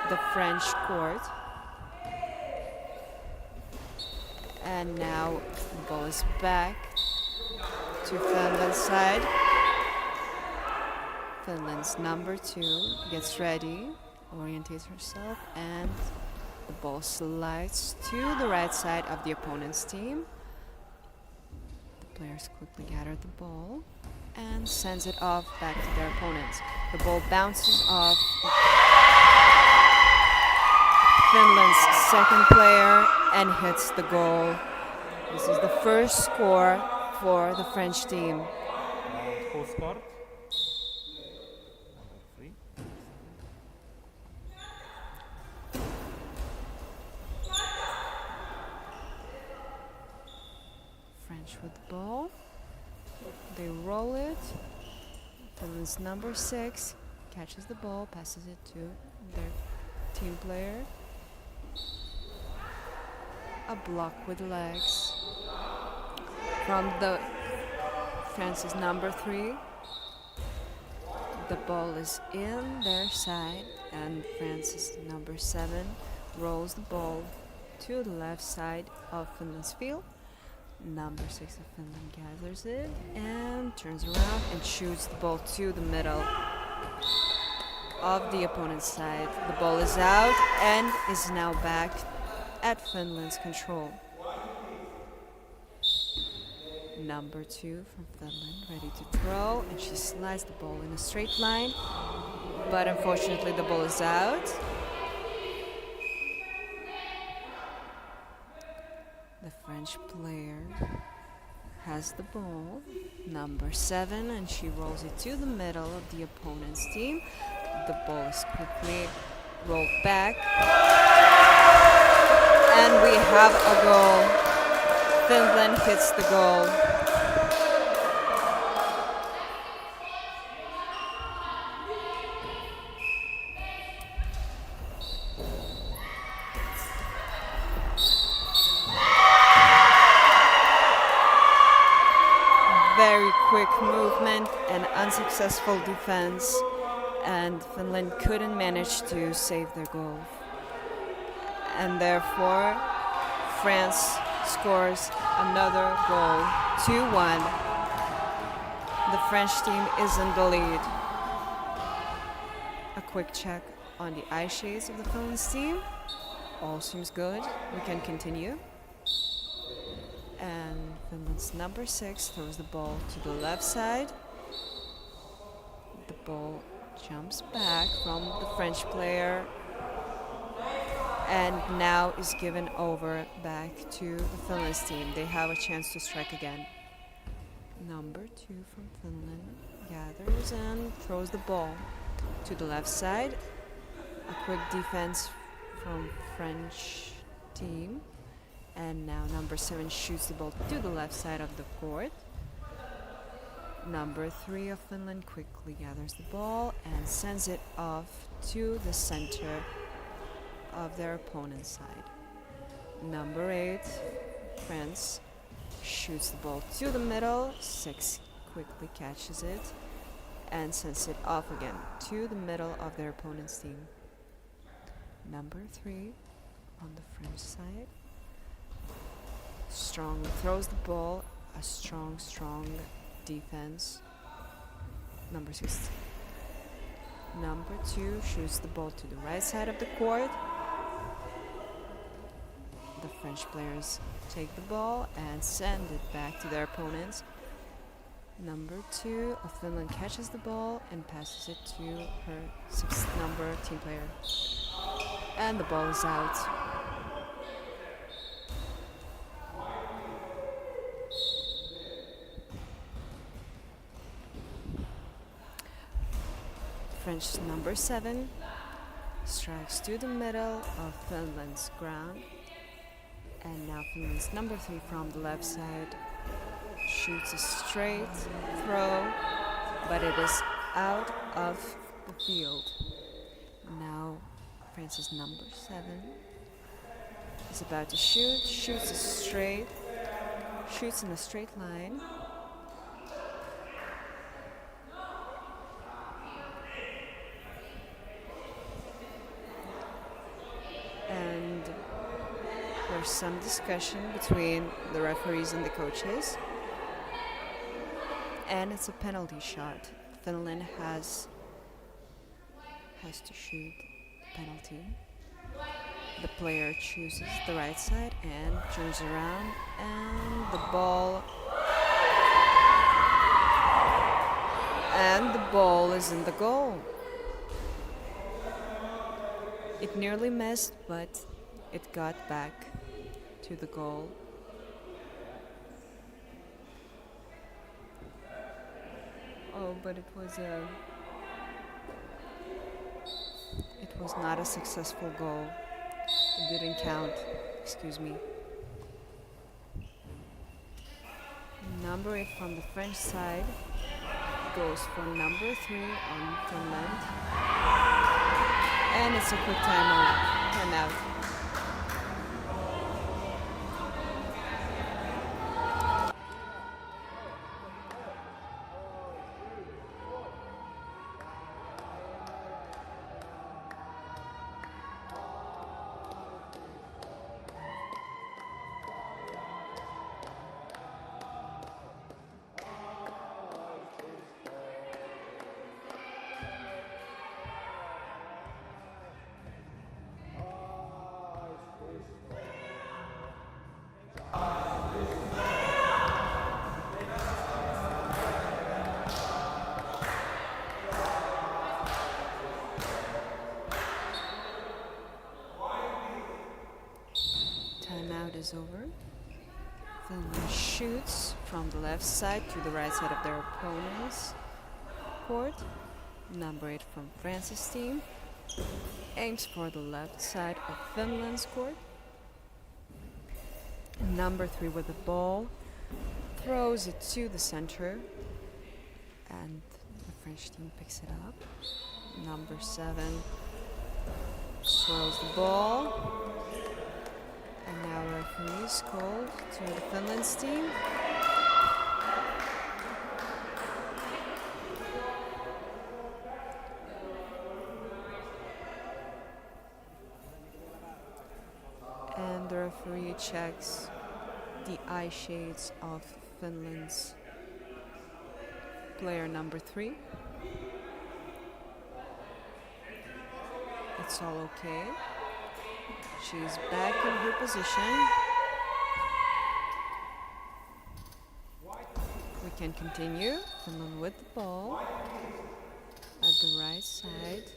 the French court. And now the ball is back to Finland's side. Finland's number 2 gets ready, orientates herself, and the ball slides to the right side of the opponent's team. The players quickly gather the ball and sends it off back to their opponents. The ball bounces off Finland's second player and hits the goal. This is the first score for the French team. Who scored? French with the ball. They roll it. Finland's number 6 catches the ball, passes it to their team player. A block with legs from the France's number 3. The ball is in their side, and France's number 7 rolls the ball to the left side of Finland's field. Number 6 of Finland gathers it and turns around and shoots the ball to the middle of the opponent's side. The ball is out and is now back at Finland's control. Number 2 from Finland ready to throw, and she slides the ball in a straight line, but unfortunately the ball is out. The French player has the ball, number 7, and she rolls it to the middle of the opponent's team. The ball is quickly rolled back, and we have a goal. Finland hits the goal. Very quick movement and unsuccessful defense, and Finland couldn't manage to save their goal. And therefore, France scores another goal, 2-1. The French team is in the lead. A quick check on the eye shades of the Finland team. All seems good. We can continue. And Finland's number 6 throws the ball to the left side. The ball jumps back from the French player. And now is given over back to the Finland's team. They have a chance to strike again. Number 2 from Finland gathers and throws the ball to the left side. A quick defense from French team. And now number 7 shoots the ball to the left side of the court. Number 3 of Finland quickly gathers the ball and sends it off to the center of their opponent's side. Number 8, France, shoots the ball to the middle. 6 quickly catches it and sends it off again to the middle of their opponent's team. Number 3 on the French side strongly throws the ball. A strong defense. Number 6. Number 2 shoots the ball to the right side of the court. The French players take the ball and send it back to their opponents. Number 2 of Finland catches the ball and passes it to her 6th number team player. And the ball is out. French number 7 strikes to the middle of Finland's ground. And now Finland's number 3 from the left side shoots a straight throw, but it is out of the field. Now France's number 7 is about to shoot, shoots in a straight line. And there's some discussion between the referees and the coaches. And it's a penalty shot. Finland has to shoot the penalty. The player chooses the right side and turns around, and the ball is in the goal. It nearly missed, but it got back to the goal. Oh, but it was not a successful goal. It didn't count. Excuse me. Number 8 from the French side goes for number 3 on Finland. And it's a quick timeout. Is over. Finland shoots from the left side to the right side of their opponent's court. Number 8 from France's team aims for the left side of Finland's court. Number 3 with the ball throws it to the center, and the French team picks it up. Number 7 throws the ball. And now a referee is called to the Finland's team. And the referee checks the eye shades of Finland's player number 3. It's all okay. She's back in her position. We can continue. Finland with the ball at the right side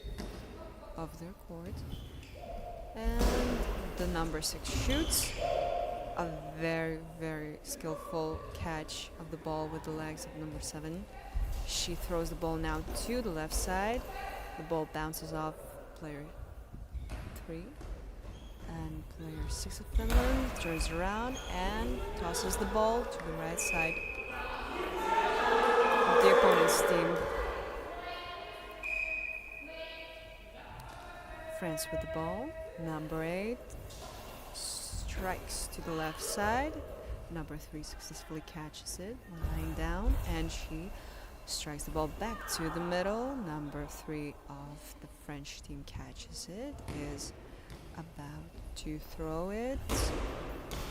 of their court. And the number 6 shoots. A very, very skillful catch of the ball with the legs of number 7. She throws the ball now to the left side. The ball bounces off player 3. And player 6 of Finland turns around and tosses the ball to the right side of the opponent's team. France with the ball. Number 8 strikes to the left side. Number 3 successfully catches it, lying down, and she strikes the ball back to the middle. Number 3 of the French team catches it, is about to throw it,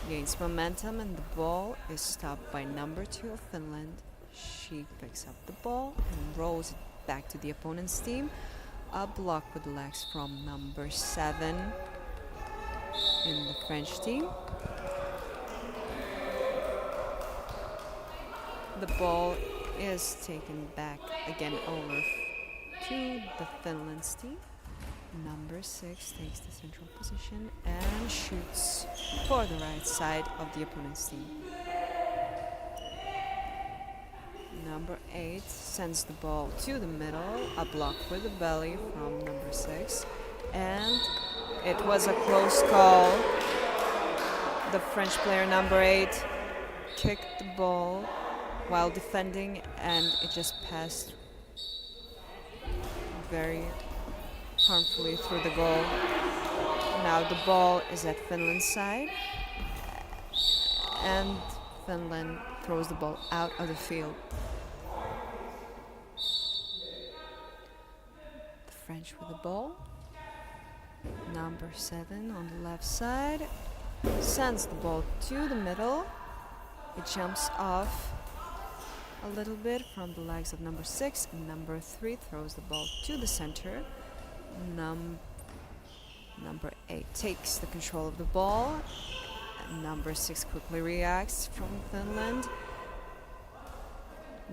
gains momentum, and the ball is stopped by number 2 of Finland. She picks up the ball and rolls it back to the opponent's team. A block with legs from number 7 in the French team. The ball is taken back again over to the Finland's team. Number 6 takes the central position and shoots for the right side of the opponent's team. Number 8 sends the ball to the middle, a block with the belly from number 6, and it was a close call. The French player number 8 kicked the ball while defending, and it just passed very harmfully through the goal. Now the ball is at Finland's side, and Finland throws the ball out of the field. The French with the ball. Number 7 on the left side sends the ball to the middle. It jumps off a little bit from the legs of number 6, and number 3 throws the ball to the center. Number 8 takes the control of the ball, and number 6 quickly reacts from Finland.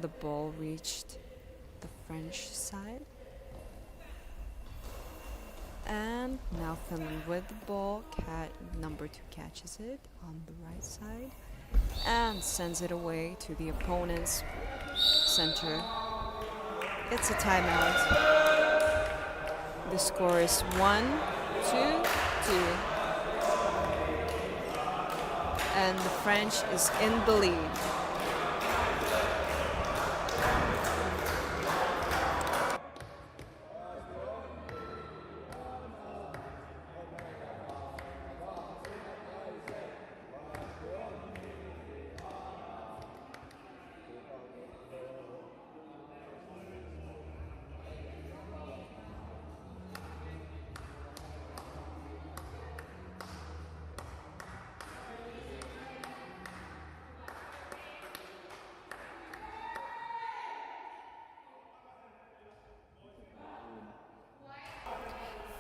The ball reached the French side, and now Finland with the ball. Number 2 catches it on the right side and sends it away to the opponent's center. It's a timeout. The score is 1-2-2, and the French is in the lead.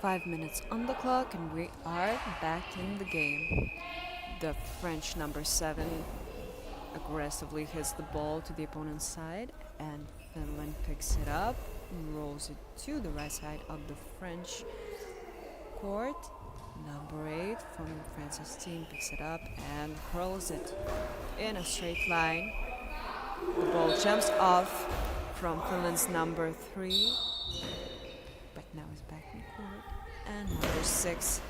Five minutes on the clock, and we are back in the game. The French number 7 aggressively hits the ball to the opponent's side, and Finland picks it up and rolls it to the right side of the French court. Number 8 from France's team picks it up and hurls it in a straight line. The ball jumps off from Finland's number 3, but now is back in court, and number 6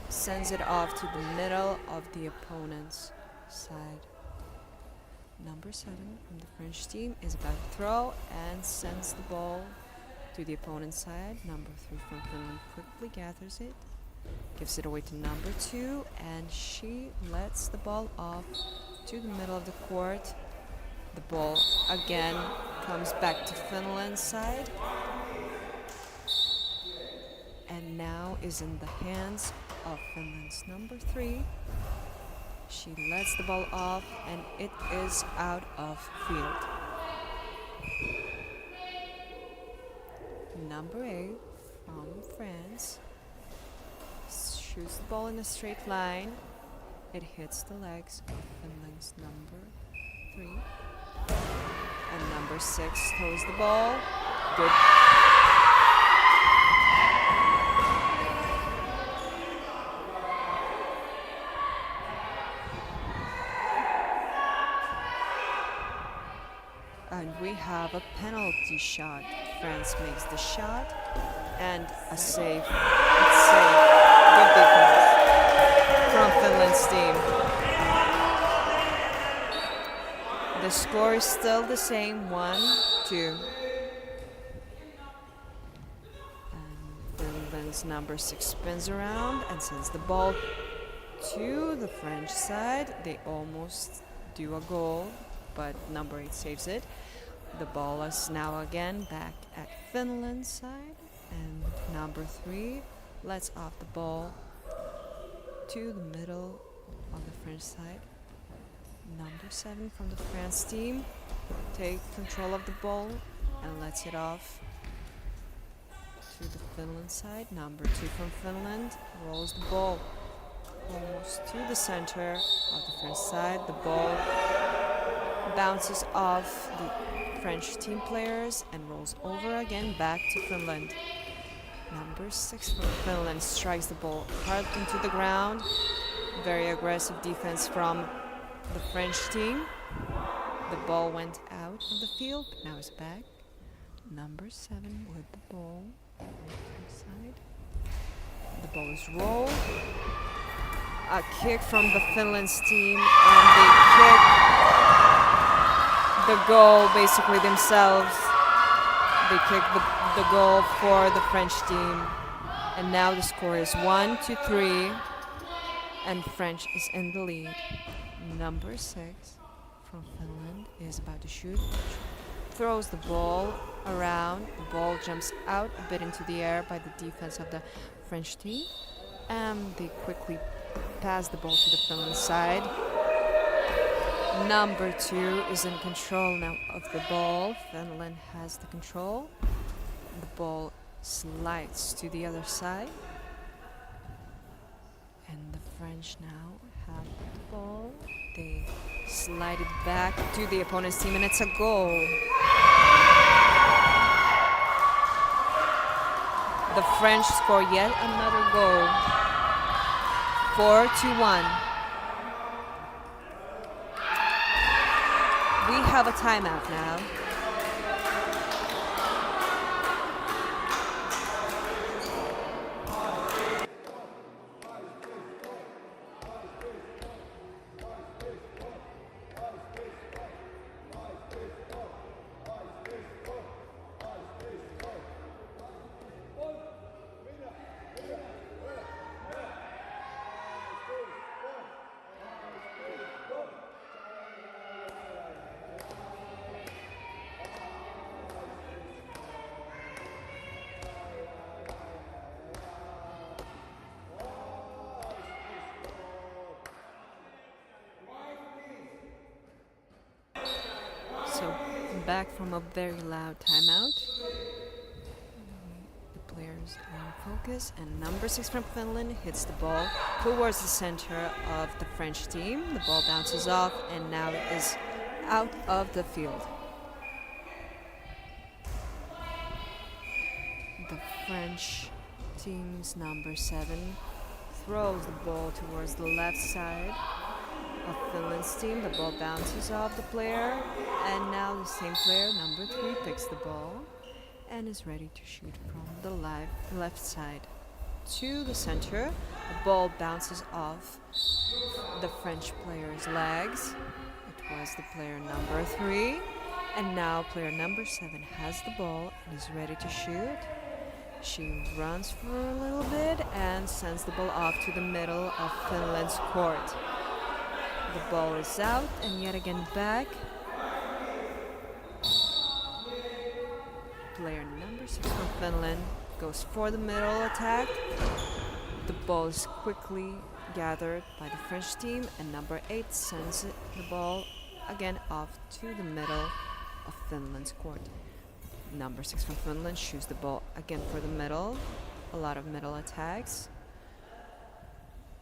sends it off to the middle of the opponent's side. Number 7 from the French team is about to throw and sends the ball to the opponent's side. Number 3 from Finland quickly gathers it, gives it away to number 2, and she lets the ball off to the middle of the court. The ball again comes back to Finland's side, and now is in the hands of Finland's number 3. She lets the ball off, and it is out of field. Number 8 from France shoots the ball in a straight line. It hits the legs of Finland's number 3. And number 6 throws the ball. Good. And we have a penalty shot. France makes the shot and a save. It's safe. Good defense from Finland's team. The score is still the same, 1-2. And Finland's number 6 spins around and sends the ball to the French side. They almost do a goal, but number 8 saves it. The ball is now again back at Finland's side, and number 3 lets off the ball to the middle of the French side. Number 7 from the France team takes control of the ball and lets it off to the Finland side. Number 2 from Finland rolls the ball almost to the center of the French side. The ball bounces off the French team players and rolls over again back to Finland. Number 6 from Finland strikes the ball hard into the ground. Very aggressive defense from the French team. The ball went out of the field, but now it's back. Number 7 with the ball on the French side. The ball is rolled. A kick from the Finland's team, and they kick the goal basically themselves. They kick the goal for the French team, and now the score is 1-3, and French is in the lead. Number 6 from Finland is about to shoot, throws the ball around. The ball jumps out a bit into the air by the defense of the French team, and they quickly pass the ball to the Finland side. Number 2 is in control now of the ball. Finland has the control. The ball slides to the other side. And the French now have the ball. They slide it back to the opponent's team, and it's a goal. The French score yet another goal. 4-1. We have a timeout now. So, back from a very loud timeout. The players are in focus, and number 6 from Finland hits the ball towards the center of the French team. The ball bounces off and now is out of the field. The French team's number 7 throws the ball towards the left side of Finland's team. The ball bounces off the player, and now the same player, number 3, picks the ball and is ready to shoot from the left side to the center. The ball bounces off the French player's legs. It was the player number 3, and now player number 7 has the ball and is ready to shoot. She runs for a little bit and sends the ball off to the middle of Finland's court. The ball is out and yet again back. Player number 6 from Finland goes for the middle attack. The ball is quickly gathered by the French team, and number 8 sends the ball again off to the middle of Finland's court. Number 6 from Finland shoots the ball again for the middle. A lot of middle attacks.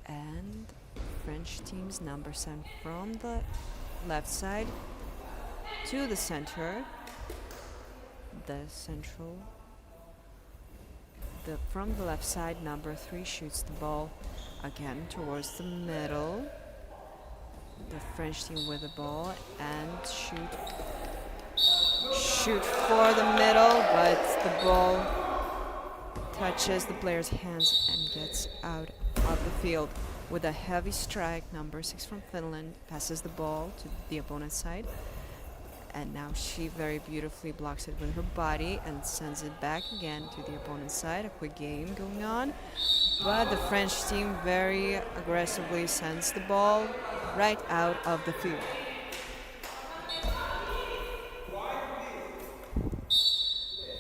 And French team's number 7 from the left side to the center. From the left side, number 3 shoots the ball again towards the middle. The French team with the ball and shoot shoot for the middle, but the ball touches the player's hands and gets out of the field. With a heavy strike, number 6 from Finland passes the ball to the opponent's side. And now she very beautifully blocks it with her body and sends it back again to the opponent's side. A quick game going on. But the French team very aggressively sends the ball right out of the field.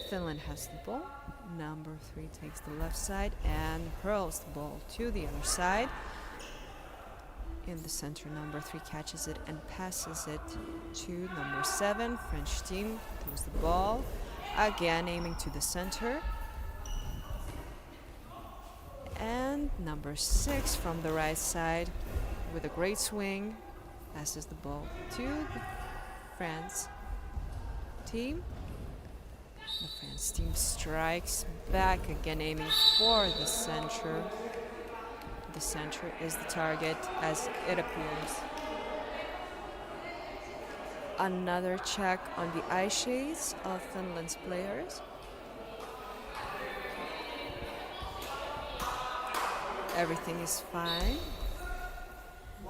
Finland has the ball. Number 3 takes the left side and hurls the ball to the other side. In the center, number 3 catches it and passes it to number 7. French team throws the ball, again aiming to the center. And number 6 from the right side with a great swing passes the ball to the France team. The France team strikes back, again aiming for the center. The center is the target as it appears. Another check on the eye shades of Finland's players. Everything is fine.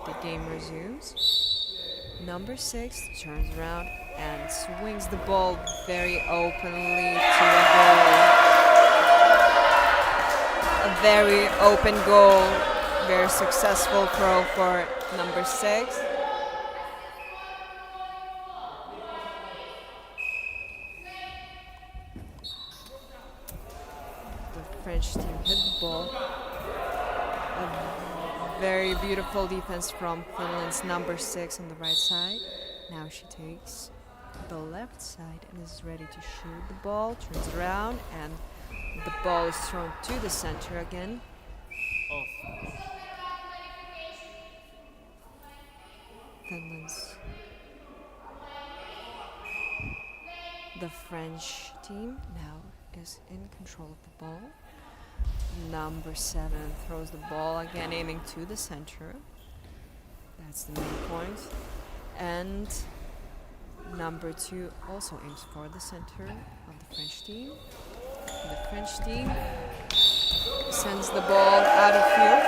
The game resumes. Number 6 turns around and swings the ball very openly to a goal. A very open goal. Very successful throw for number 6. The French team hit the ball. A very beautiful defense from Finland's number 6 on the right side. Now she takes the left side and is ready to shoot the ball. Turns around and the ball is thrown to the center again. The French team now is in control of the ball. Number 7 throws the ball again, aiming to the center. That's the main point. And number 2 also aims for the center of the French team. The French team sends the ball out of field.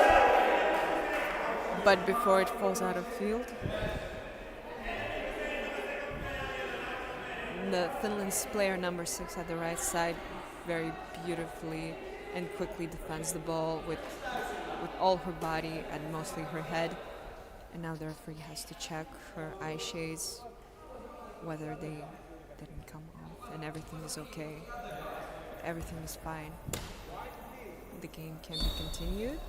But before it falls out of field, the Finland's player number 6 at the right side very beautifully and quickly defends the ball with all her body and mostly her head. And now the referee has to check her eye shades, whether they didn't come off, and everything is okay. Everything is fine. The game can be continued.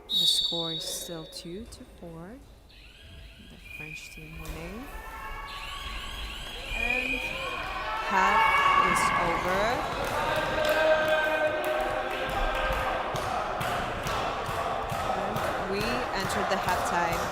The score is still 2-4. The French team winning. And half is over. And we entered the halftime.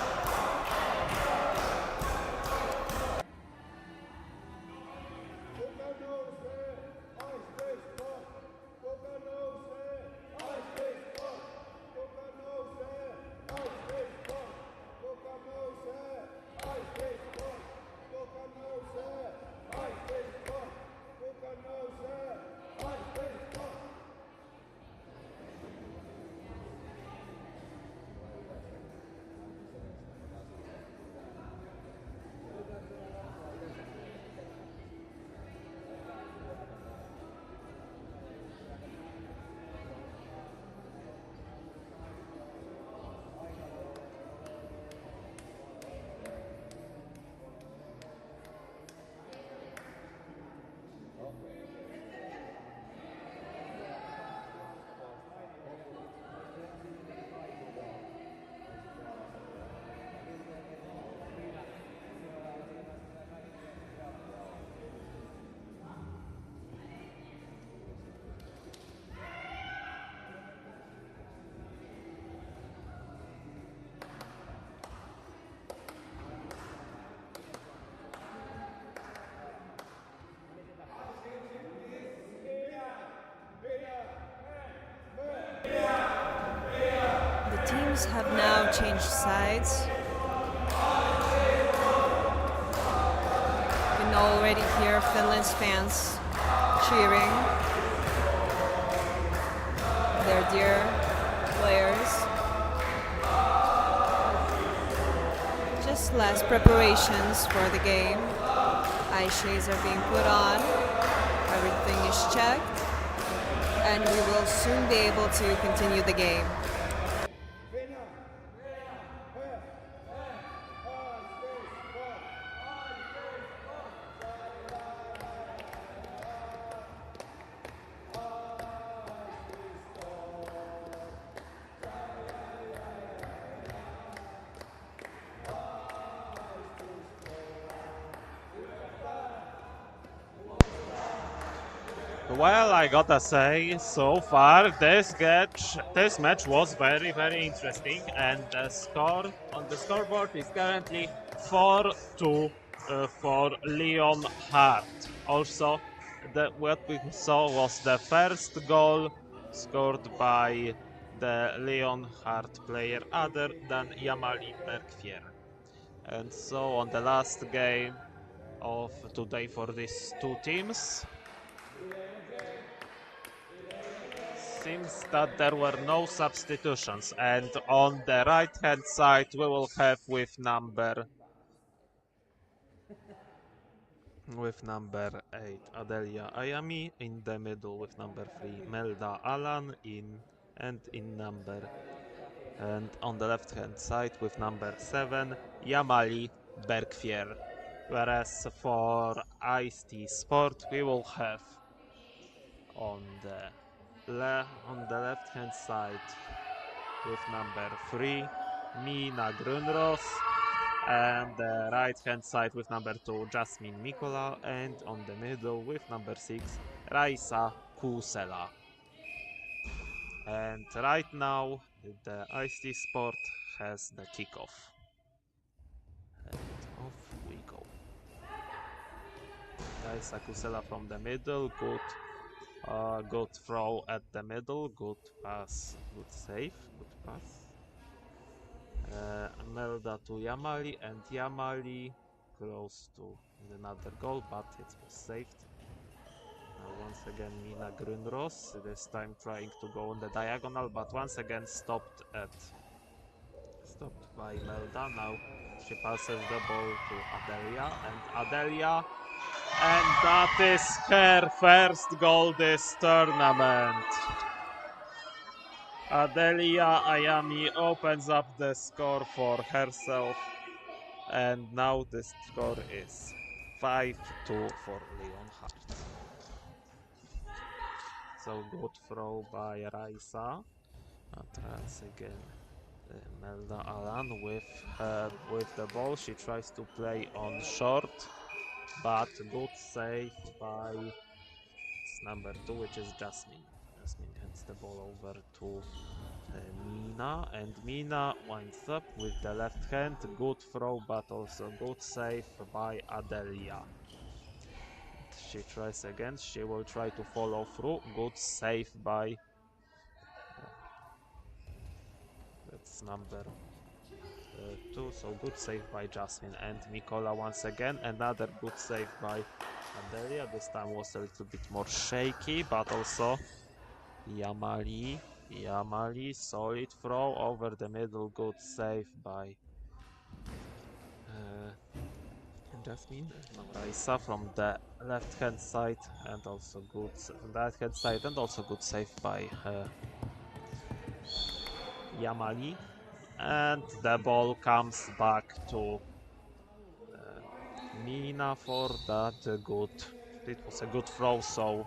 Have now changed sides. You can already already hear Finland's fans cheering their dear players. Just last preparations for the game. Ice shades are being put on. Everything is checked. And we will soon be able to continue the game. Well, I gotta say, so far this match was very, very interesting, and the score on the scoreboard is currently 4-2 for Lyon Heart. Also, what we saw was the first goal scored by the Lyon Heart player other than Yamali Berkfier. And so on the last game of today for these two teams, seems that there were no substitutions, and on the right hand side we will have with number 8 Adelia Ayami, in the middle with number 3 Melda Alan, and on the left hand side with number 7 Yamali Berkfier. Whereas for Aisti Sport we will have on the left hand side with number 3 Mina Grunros, and the right hand side with number 2 Jasmine Mikola, and on the middle with number 6 Raisa Kusela. And right now the ICT Sport has the kickoff. And off we go. Raisa Kusela from the middle, good throw at the middle, good pass, good save, good pass. Melda to Yamali, and Yamali close to another goal, but it was saved. Now once again Mina Grunros, this time trying to go on the diagonal, but once again stopped by Melda. Now she passes the ball to Adelia, and that is her first goal this tournament. Adelia Ayami opens up the score for herself, and now the score is 5-2 for Lyon Heart. So good throw by Raisa. Once again Melda Alan with the ball. She tries to play on short, but good save by number 2, which is Jasmine. Jasmine hands the ball over to Mina, and Mina winds up with the left hand. Good throw, but also good save by Adelia. She tries again. She will try to follow through. Good save by that's number 2. So good save by Jasmine, and Mikola once again. Another good save by Adelia. This time was a little bit more shaky, but also Yamali, solid throw over the middle, good save by Jasmine. Now Raisa from the left hand side, and also good from the right hand side, and also good save by Yamali. And the ball comes back to Mina for that good. It was a good throw, so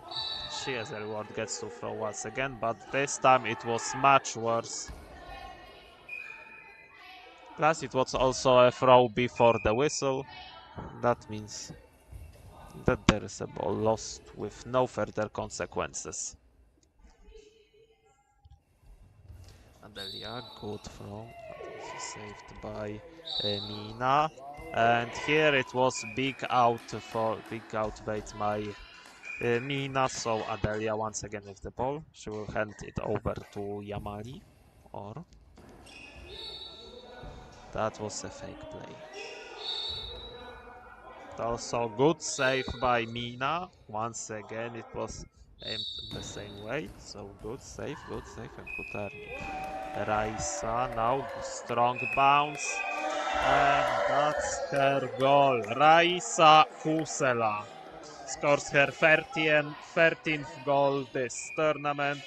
she as a reward gets to throw once again, but this time it was much worse. Plus it was also a throw before the whistle. That means that there is a ball lost with no further consequences. Adelia, good throw, but also saved by Mina. And here it was big out bait by Mina, so Adelia once again with the ball. She will hand it over to Yamali, or that was a fake play. Also good save by Mina. Once again it was aimed the same way. So good save and good turning. Raisa now strong bounce. And that's her goal. Raisa Kusela scores her 13th goal this tournament.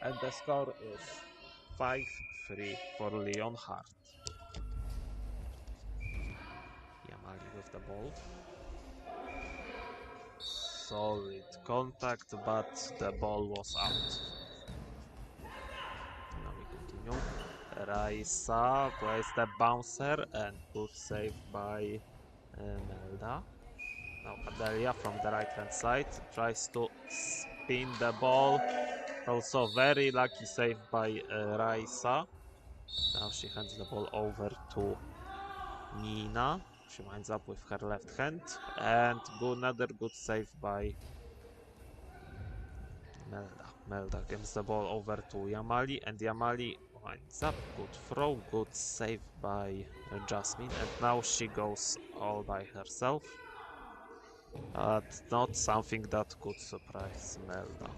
And the score is 5-3 for Leonhardt. Yamali with the ball. Solid contact, but the ball was out. Now we continue. Raisa plays the bouncer and good save by Melda. Now Adelia from the right hand side tries to spin the ball. Also very lucky save by Raisa. Now she hands the ball over to Nina. She winds up with her left hand. And another good save by Melda gives the ball over to Yamali, and Yamali winds up. Good throw, good save by Jasmine, and now she goes all by herself. But not something that could surprise Melda.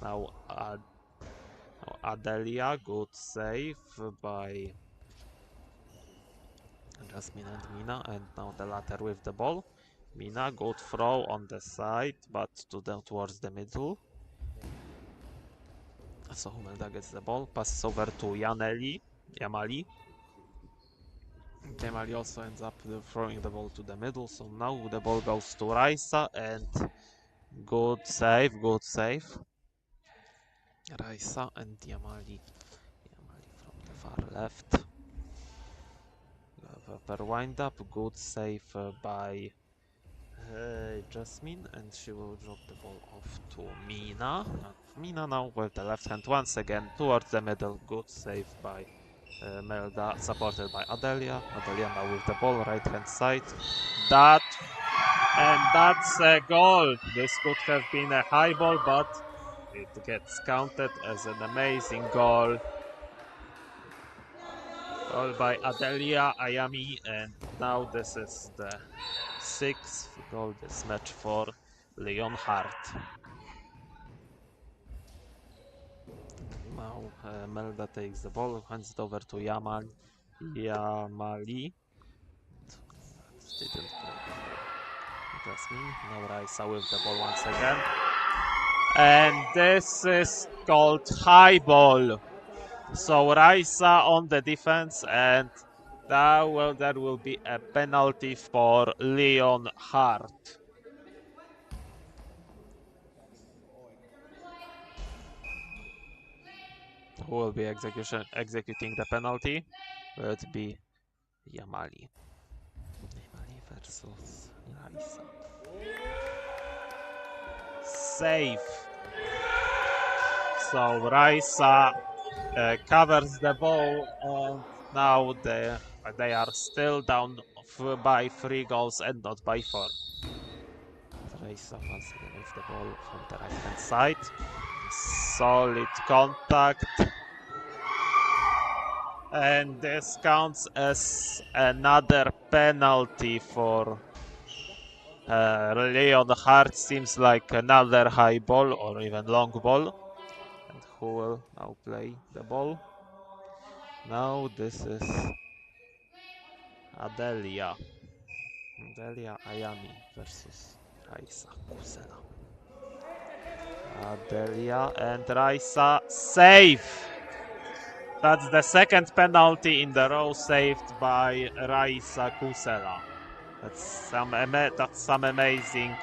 Now Adelia, good save by Jasmine and Mina, and now the latter with the ball. Mina, good throw on the side, but towards the middle. So Melda gets the ball, passes over to Yamali. Yamali also ends up throwing the ball to the middle, so now the ball goes to Raisa, and good save. Raisa and Yamali from the far left. Per wind up, good save by Jasmine, and she will drop the ball off to Mina. Mina now with the left hand once again towards the middle. Good save by Melda, supported by Adelia. Adelia now with the ball, right hand side. That's a goal. This could have been a high ball, but it gets counted as an amazing goal. Goal by Adelia Ayami, and now this is the 6th goal this match for Leonhardt. Now Melda takes the ball, hands it over to Yamali. Didn't play the ball. Jasmine. Now Raisa with the ball once again. And this is called high ball. So Raisa on the defense, and there will be a penalty for Leonhardt. Who will be executing the penalty? Will it be Yamali? Yamali versus Raisa. Save. So Raisa covers the ball, and now they are still down by 3 goals and not by 4. Raisa once again with the ball from the right hand side. Solid contact. And this counts as another penalty for Leonhardt. Seems like another high ball or even long ball. And who will now play the ball? Now this is Adelia Ayami versus Raisa Kusela. Adelia and Raisa save! That's the second penalty in the row saved by Raisa Kusela. That's some amazing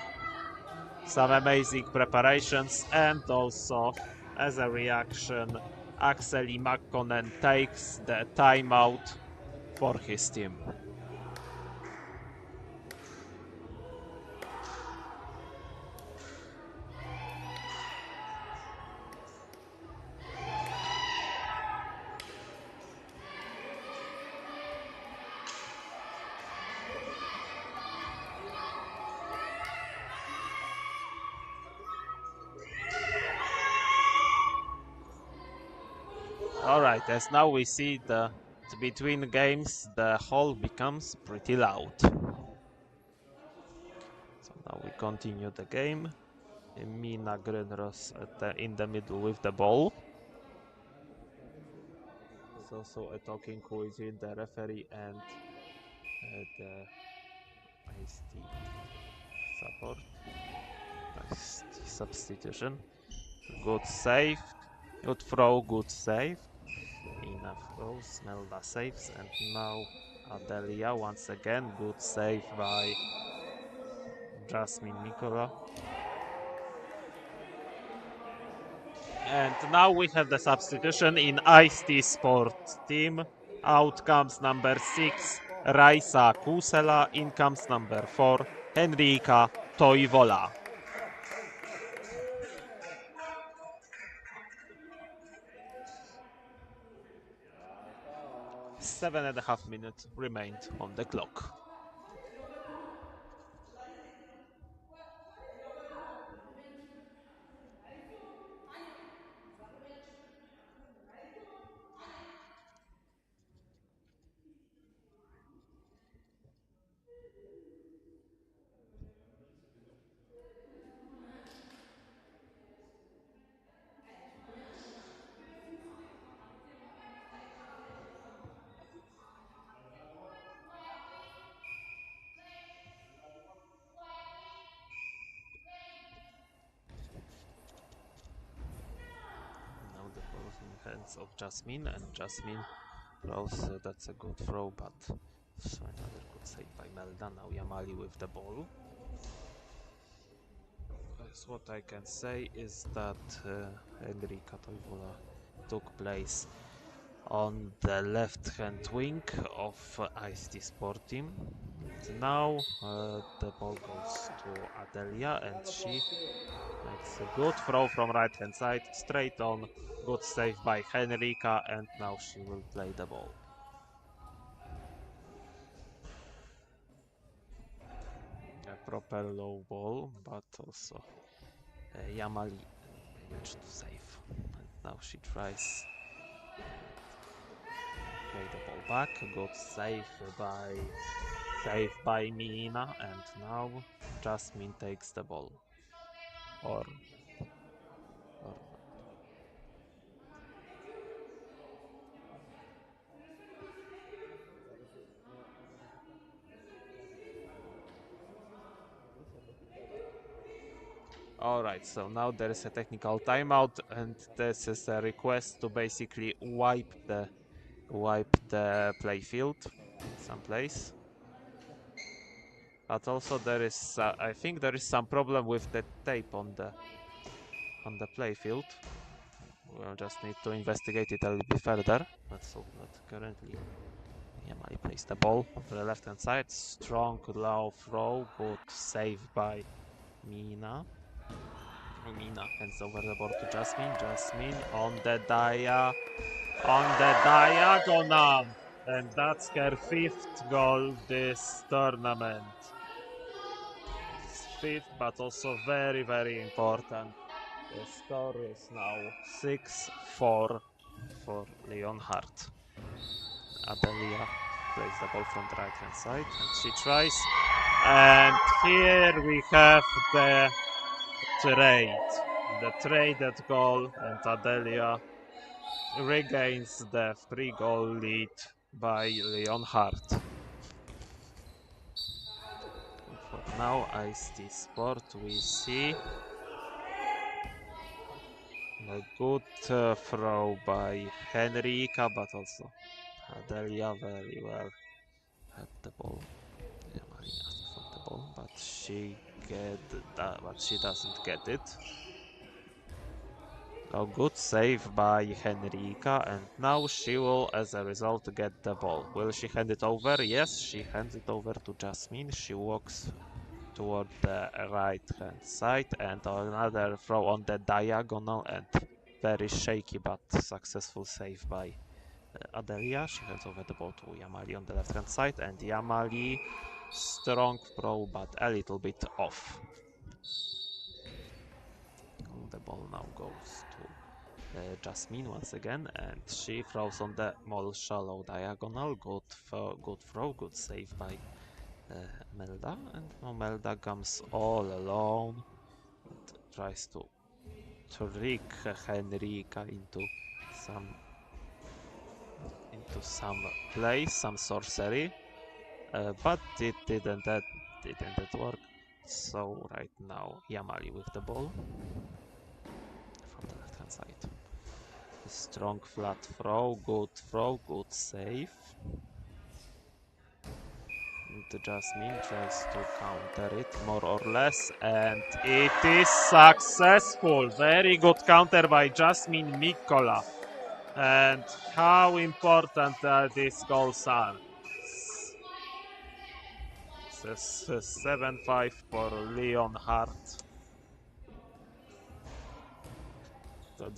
preparations, and also as a reaction, Akseli Makkonen takes the timeout for his team. Alright, as now we see between games, the hall becomes pretty loud. Now we continue the game. Mina Grönros in the middle with the ball. There's also a talking who is with the referee and the Aisti support. Aisti substitution. Good save. Good throw, good save. Enough throws, Smelda saves, and now Adelia once again. Good save by Jasmine Nikola. And now we have the substitution in Aisti Sports team. Out comes number 6, Raisa Kusela. In comes number 4, Henrika Toivola. 7.5 minutes remained on the clock. Now the ball in hands of Jasmine, and Jasmine throws. That's a good throw, but another good save by Melda. Now Yamali with the ball. What I can say is that Henrika Toivola took place on the left-hand wing of Aisti Sport team. And now the ball goes to Adelia, and she makes a good throw from right-hand side, straight on. Good save by Henrika, and now she will play the ball. A proper low ball, but also Yamali managed to save. And now she tries play the ball back. Good save by Mina, and now Jasmine takes the ball. Or Alright, so now there is a technical timeout, and this is a request to basically wipe the play field someplace. But also there is, I think there is some problem with the tape on the play field. We'll just need to investigate it a little bit further. Let's hope that currently Yamali plays the ball on the left hand side. Strong low throw, good save by Mina. Mina hands over the ball to Jasmine. Jasmine on the diagonal, and that's her 5th goal this tournament. 5th, but also very, very important. The score is now 6-4 for Lyon Hart. Adelia plays the ball from the right hand side, and she tries. And here we have the traded goal, and Adelia regains the 3-goal lead by Lyon Hart. For now, Aisti Sport, we see a good throw by Henrika, but also Adelia very well had the ball. Yeah, Marina asked for the ball, but she doesn't get it. A good save by Henrika, and now she will, as a result, get the ball. Will she hand it over? Yes, she hands it over to Jasmine. She walks toward the right-hand side, and another throw on the diagonal, and very shaky but successful save by Adelia. She hands over the ball to Yamali on the left-hand side, and Yamali, strong throw, but a little bit off. The ball now goes to Jasmine once again, and she throws on the more shallow diagonal. Good throw, good save by Melda, and now Melda comes all alone and tries to trick Henrika some some play, some sorcery, but it didn't work. So right now Yamali with the ball from the left hand side. A strong flat throw, good save. And Jasmine tries to counter it more or less, and it is successful. Very good counter by Jasmine Mikola. And how important these goals are. This is 7-5 for Lyon Hart. So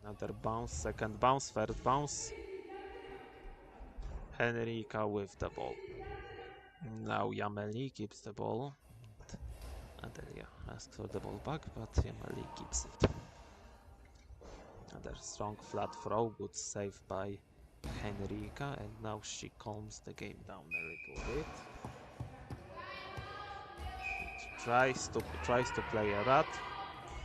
another bounce, second bounce, third bounce. Henrika with the ball. Now Yameli keeps the ball. Adelia asks for the ball back, but Yameli keeps it. Another strong flat throw, good save by Henrika, and now she calms the game down a little bit. Tries to play a rat,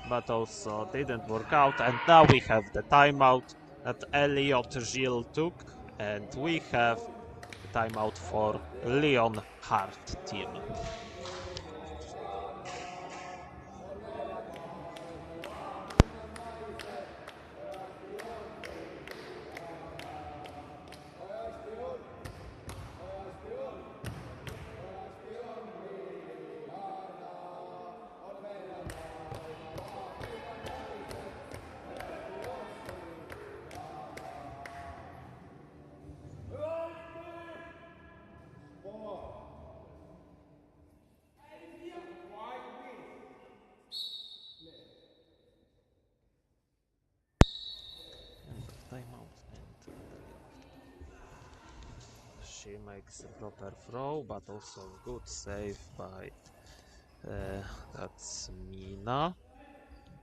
but also didn't work out. And now we have the timeout that Elliot Gilles took, and we have the timeout for Lyon Hart team. End of timeout, and Adelia with the ball. She makes a proper throw, but also good save by that's Mina.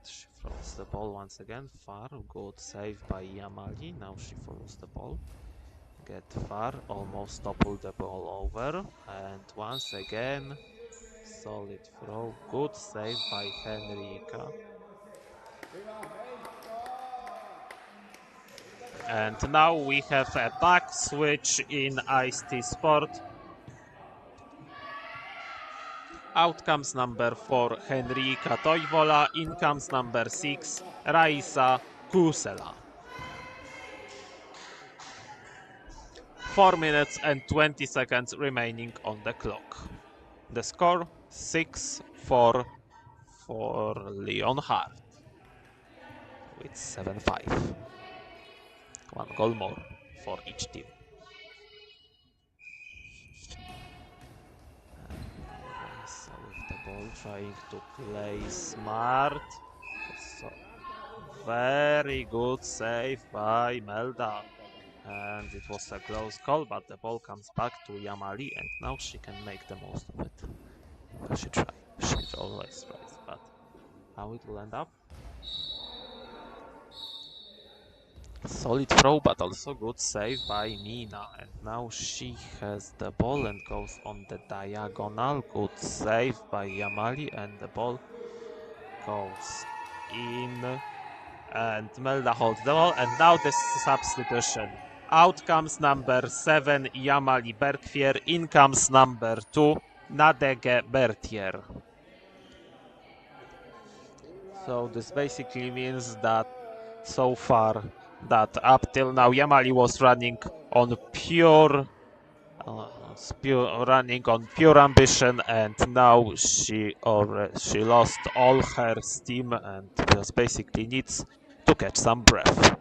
She throws the ball once again far. Good save by Yamali. Now she follows the ball. Get far, almost topple the ball over. And once again, solid throw. Good save by Henrika. And now we have a back switch in Aisti Sport. Out comes number 4, Henrika Toivola. In comes number 6, Raisa Kusela. 4 minutes and 20 seconds remaining on the clock. The score 6-4 for Lyon Hart with 7-5. One goal more for each team. And now Raisa with the ball trying to play smart. So very good save by Melda. And it was a close call, but the ball comes back to Yamali, and now she can make the most of it. She always tries, but how it will end up? Solid throw, but also good save by Mina. And now she has the ball and goes on the diagonal. Good save by Yamali, and the ball goes in. And Melda holds the ball, and now this substitution. Out comes number 7, Yamali Berkvier. In comes number 2, Nadege Bertier. So this basically means that so far, that up till now Yamali was running on pure ambition, and now she lost all her steam and just basically needs to catch some breath.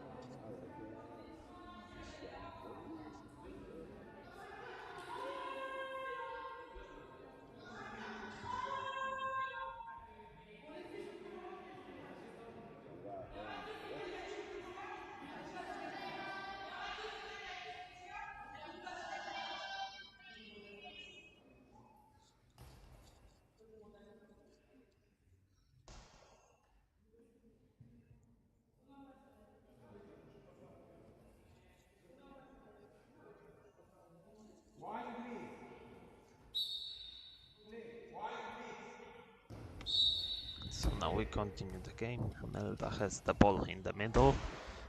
now we continue the game. Melda has the ball in the middle.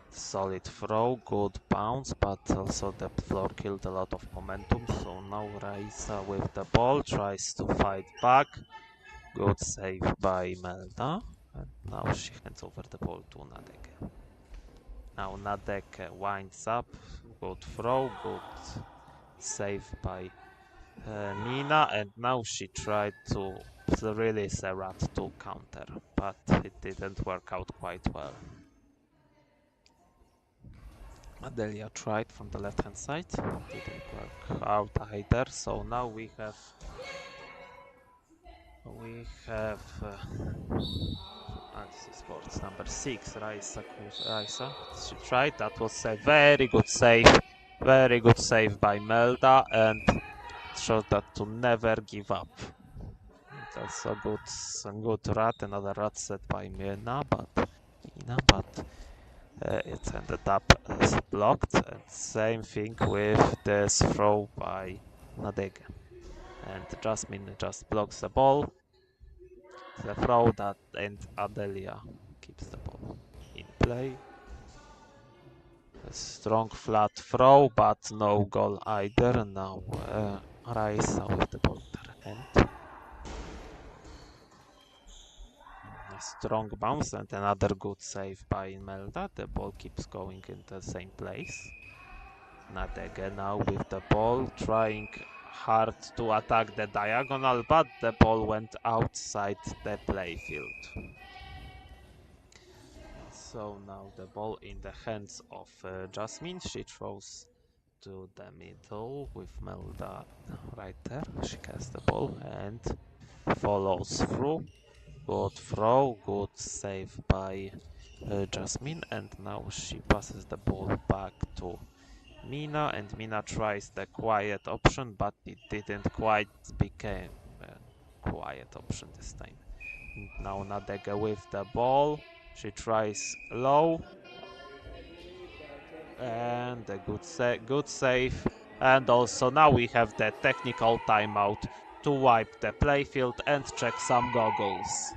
Solid throw, good bounce, but also the floor killed a lot of momentum. So now Raisa with the ball tries to fight back. Good save by Melda. And now she hands over the ball to Nadege. Now Nadege winds up. Good throw, good save by Nina, and now she tried to release a rat to counter, but it didn't work out quite well. Adelia tried from the left hand side, didn't work out either, so now we have Aisti Sports number 6, Raisa. She tried, that was a very good save by Melda, and showed that to never give up. That's a good rat, another rat set by Nina, but it ended up as blocked. And same thing with this throw by Nadege. And Jasmine just blocks the ball. The throw that, and Adelia keeps the ball in play. A strong flat throw, but no goal either. Now Raisa with the ball in her hand. A strong bounce and another good save by Melda. The ball keeps going in the same place. Nadege now with the ball, trying hard to attack the diagonal, but the ball went outside the playfield. So now the ball in the hands of Jasmine. She throws to the middle with Melda right there. She has the ball and follows through. Good throw, good save by Jasmine, and now she passes the ball back to Mina, and Mina tries the quiet option, but it didn't quite become a quiet option this time. Now Nadege with the ball, she tries low, and a good save, and also now we have the technical timeout to wipe the playfield and check some goggles.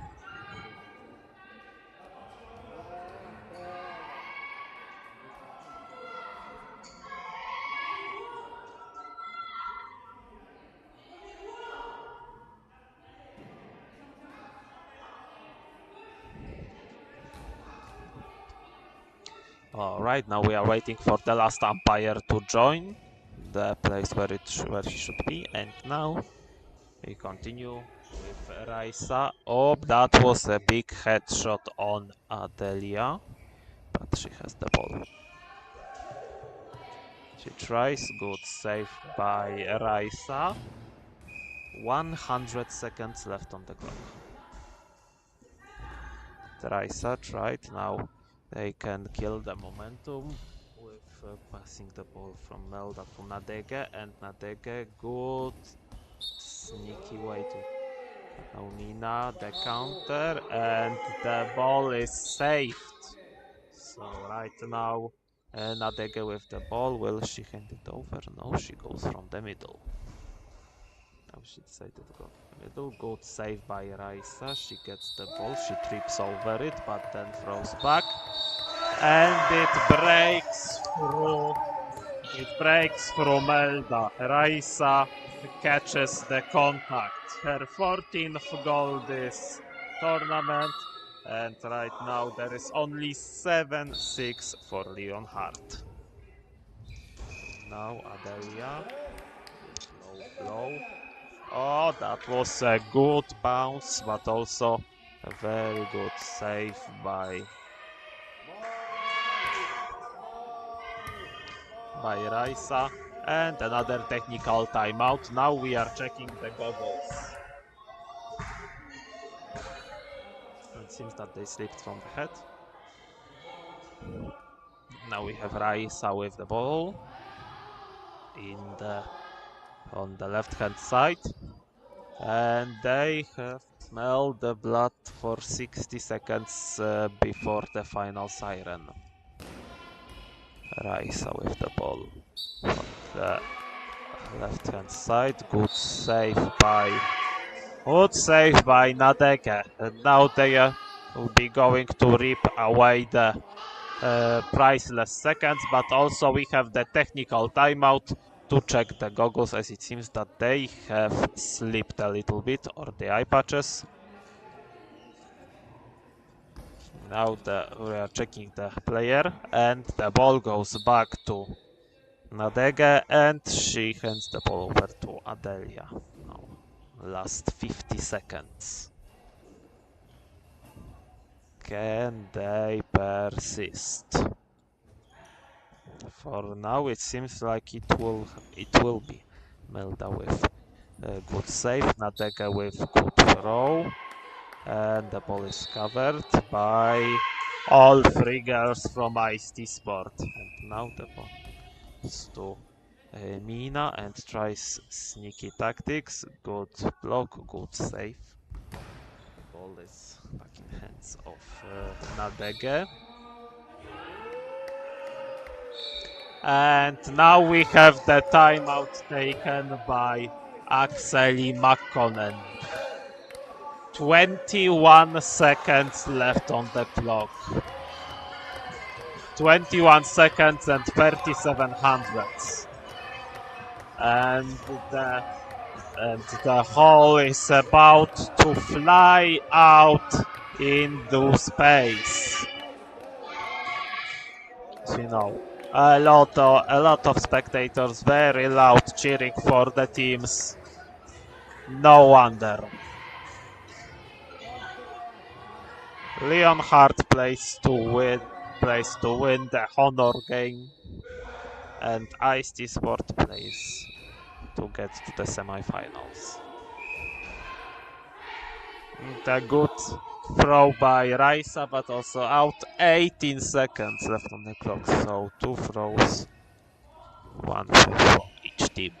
Alright, now we are waiting for the last umpire to join the place where he should be, and now we continue with Raisa. Oh, that was a big headshot on Adelia, but she has the ball. She tries, good save by Raisa. 100 seconds left on the clock. Raisa tried, now they can kill the momentum with passing the ball from Melda to Nadege, and Nadege, good sneaky way to Nina, the counter, and the ball is saved. So right now Nadege with the ball, will she hand it over? No, she goes from the middle. Now she decided to go to the middle. Good save by Raisa. She gets the ball. She trips over it, but then throws back. And it breaks through. It breaks through Melda. Raisa catches the contact. Her 14th goal this tournament. And right now there is only 7-6 for Lyon Hart. Now Adelia. Low blow. Oh, that was a good bounce, but also a very good save by Raisa. And another technical timeout. Now we are checking the goggles. It seems that they slipped from the head. Now we have Raisa with the ball on the left hand side. And they have smelled the blood for 60 seconds before the final siren. Raisa with the ball on the left hand side. Good save by Nadege. And now they will be going to rip away the priceless seconds, but also we have the technical timeout to check the goggles, as it seems that they have slipped a little bit, or the eye patches. Now we are checking the player, and the ball goes back to Nadege, and she hands the ball over to Adelia. Now, last 50 seconds. Can they persist? For now, it seems like it will be Melda with a good save, Nadege with good throw, and the ball is covered by all three girls from Aisti Sport. And now the ball is to Mina and tries sneaky tactics. Good block, good save. Ball is back in hands of Nadege. And now we have the timeout taken by Akseli Makkonen. 21 seconds left on the clock. 21 seconds and 37 hundredths. And the hole is about to fly out into space. You know, a lot of spectators very loud cheering for the teams. No wonder. Leonhardt plays to win the honor game, and Aisti Sport plays to get to the semifinals. A good throw by Raisa, but also out. 18 seconds left on the clock, so 2 throws, 1 throw for each team.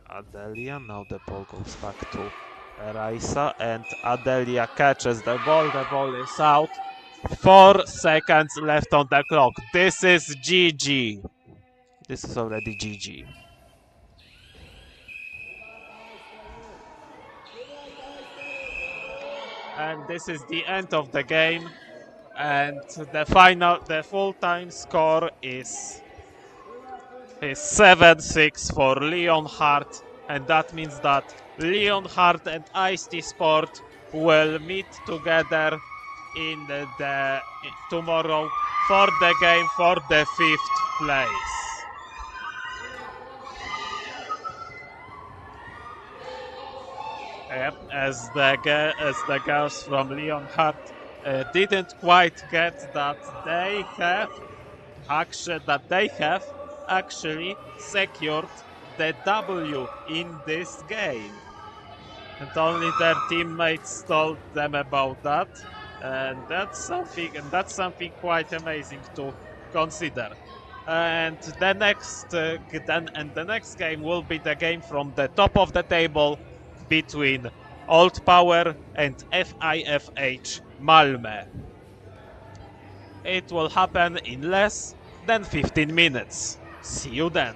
Adelia, now the ball goes back to Raisa, and Adelia catches the ball is out. 4 seconds left on the clock. This is GG. This is already GG. And this is the end of the game. And the full-time score is 7-6 for Leonhardt, and that means that Leonhardt and Aisti Sport will meet together in tomorrow for the game for the 5th place. Yep, as the girls from Leonhardt didn't quite get that they have actually secured the W in this game. And only their teammates told them about that. And that's something quite amazing to consider. And the next game will be the game from the top of the table between Old Power and FIFH Malmo. It will happen in less than 15 minutes. See you then.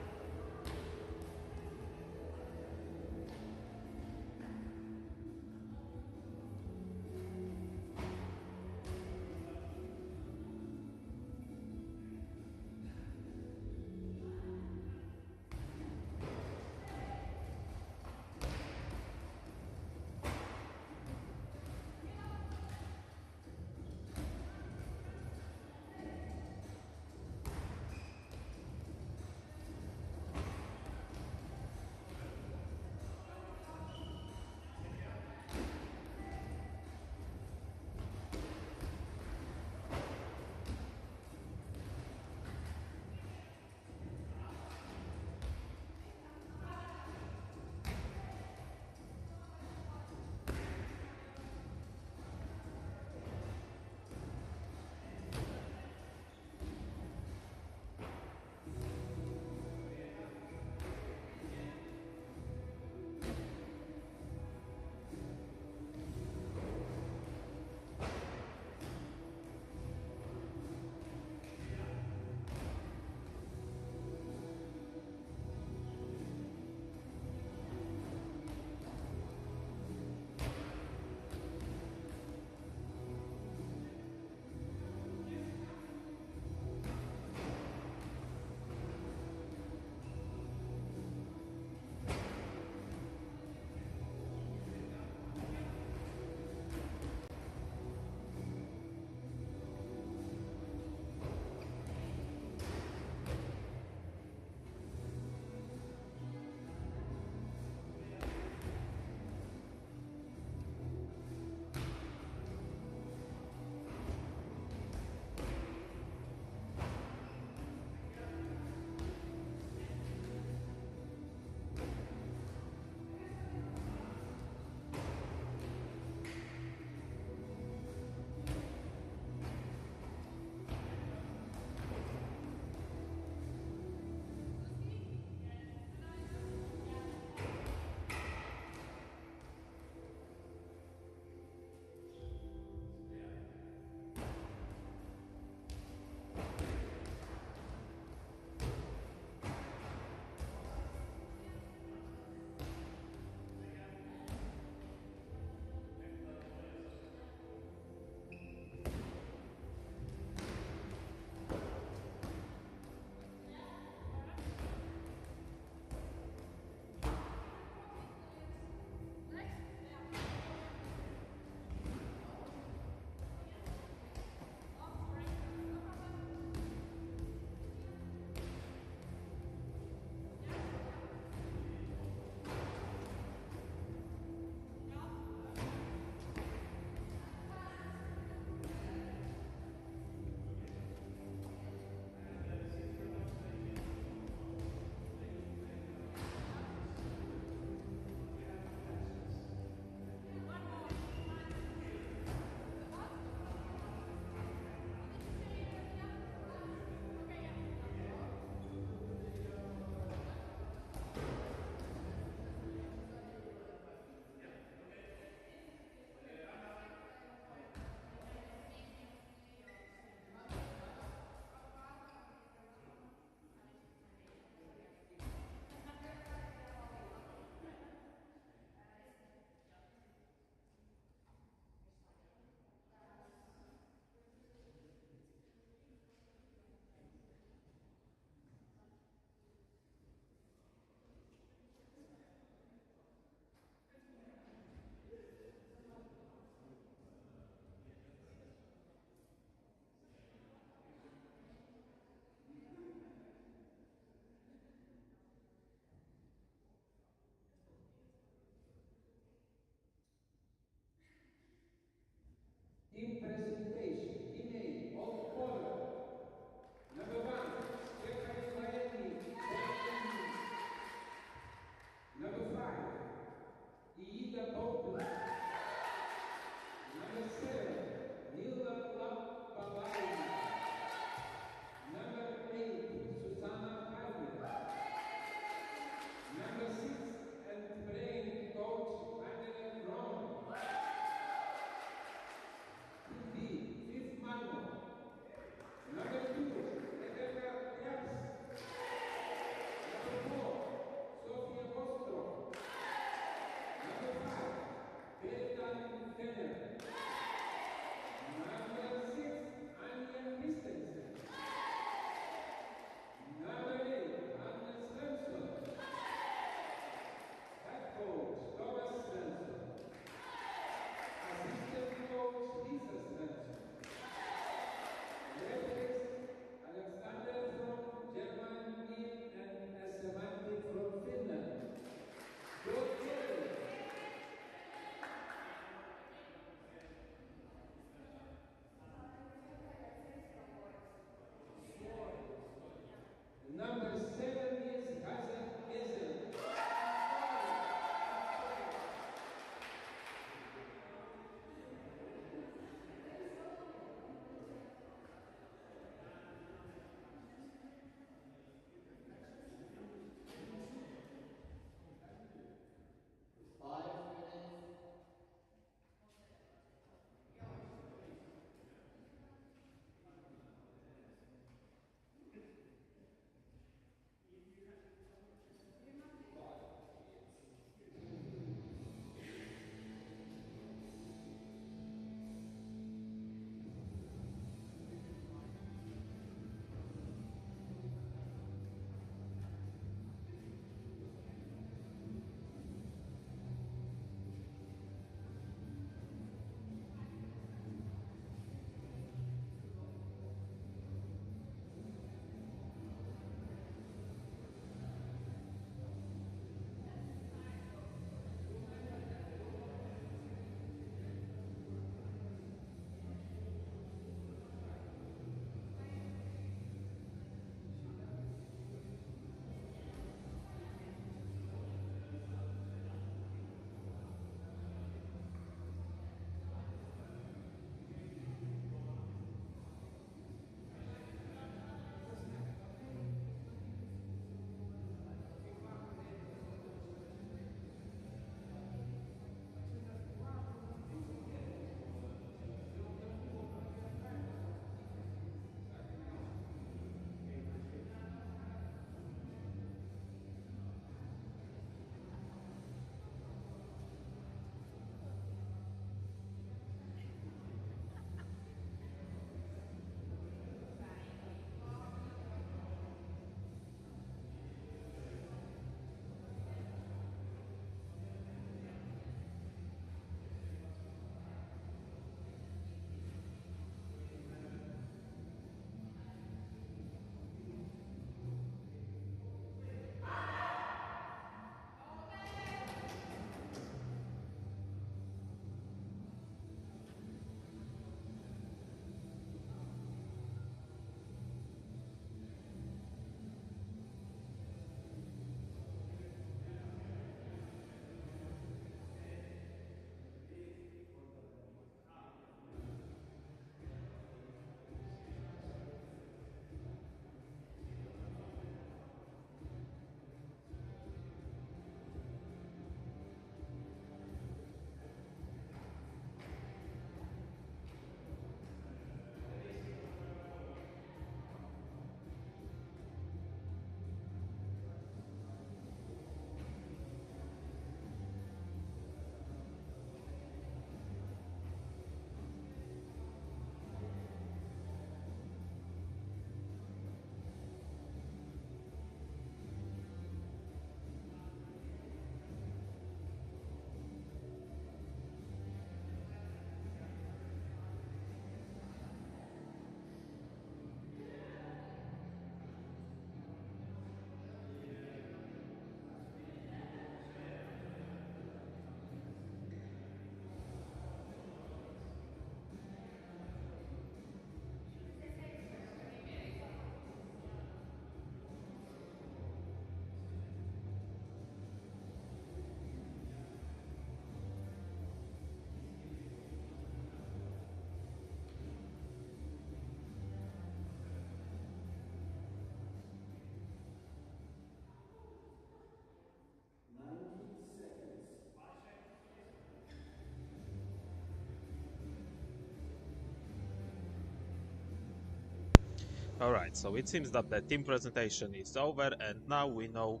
Alright, so it seems that the team presentation is over, and now we know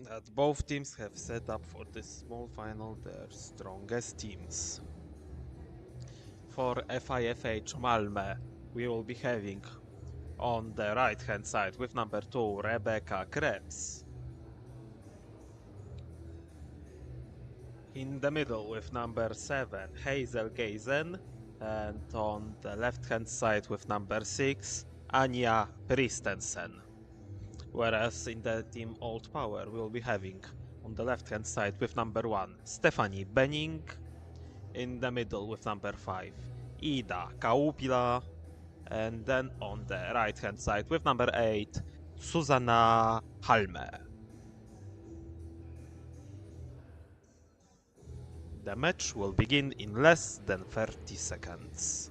that both teams have set up for this small final their strongest teams. For FIFH Malmo, we will be having on the right hand side with number 2 Rebecca Krebs. In the middle with number 7 Hazel Geisen, and on the left hand side with number 6 Anja Christensen. Whereas in the team Old Power we will be having on the left hand side with number 1 Stephanie Benning, in the middle with number 5 Ida Kaupila, and then on the right hand side with number 8 Susanna Halme. The match will begin in less than 30 seconds.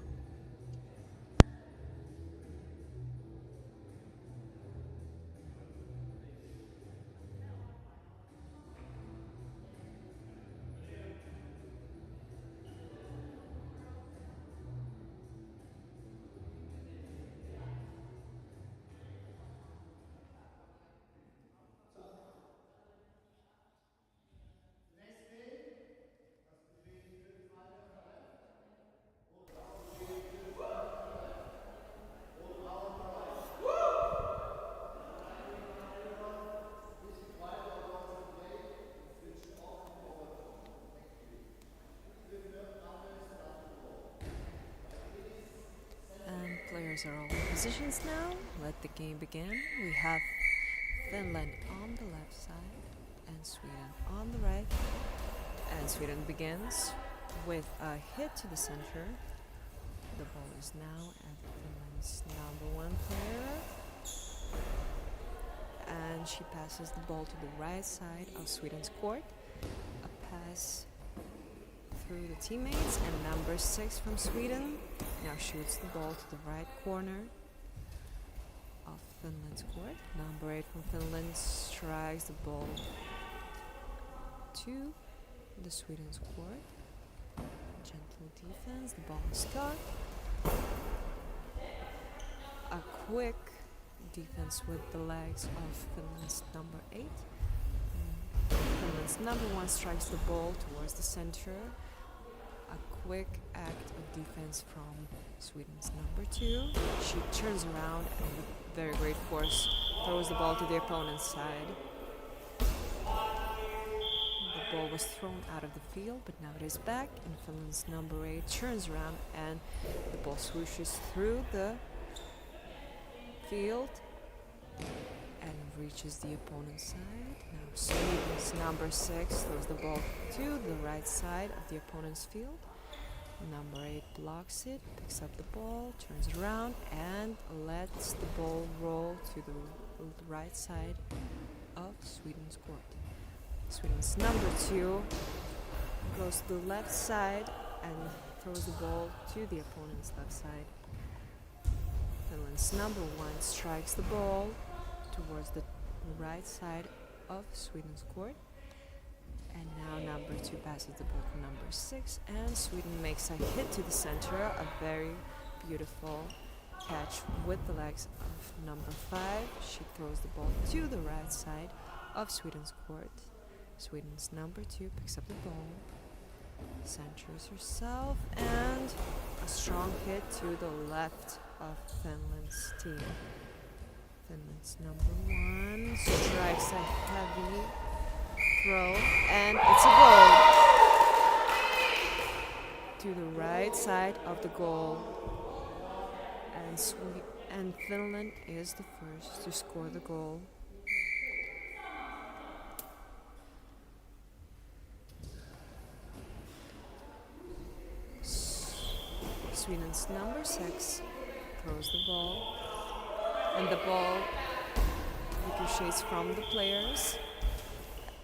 And players are all in positions now. Let the game begin. We have Finland on the left side and Sweden on the right. And Sweden begins with a hit to the center. The ball is now at Finland's number 1 player. And she passes the ball to the right side of Sweden's court. A pass through the teammates, and number 6 from Sweden now shoots the ball to the right corner of Finland's court. Number 8 from Finland strikes the ball to the Sweden's court. Gentle defense, the ball is caught. A quick defense with the legs of Finland's number 8. Finland's number 1 strikes the ball towards the center. A quick act of defense from Sweden's number 2. She turns around and with very great force throws the ball to the opponent's side. The ball was thrown out of the field, but now it is back, and Finland's number 8 turns around and the ball swooshes through the field and reaches the opponent's side. Now Sweden's number 6 throws the ball to the right side of the opponent's field. Number 8 blocks it, picks up the ball, turns around and lets the ball roll to the right side of Sweden's court. Sweden's number 2 goes to the left side and throws the ball to the opponent's left side. Finland's number 1 strikes the ball towards the right side of Sweden's court. And now number 2 passes the ball to number 6, and Sweden makes a hit to the center, a very beautiful catch with the legs of number 5. She throws the ball to the right side of Sweden's court. Sweden's number 2 picks up the ball, centers herself, and a strong hit to the left of Finland's team. Finland's number 1 strikes a heavy throw, and it's a goal to the right side of the goal. And Finland is the first to score the goal. Sweden's number 6 throws the ball, and the ball ricochets from the players.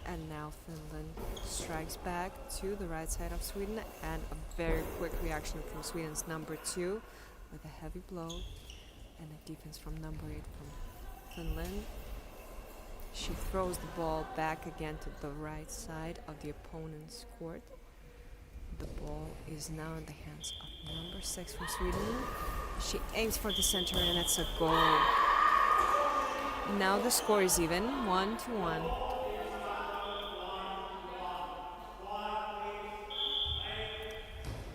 And now Finland strikes back to the right side of Sweden, and a very quick reaction from Sweden's number 2 with a heavy blow and a defense from number 8 from Finland. She throws the ball back again to the right side of the opponent's court. The ball is now in the hands of number 6 from Sweden. She aims for the center and it's a goal. Now the score is even, 1-1.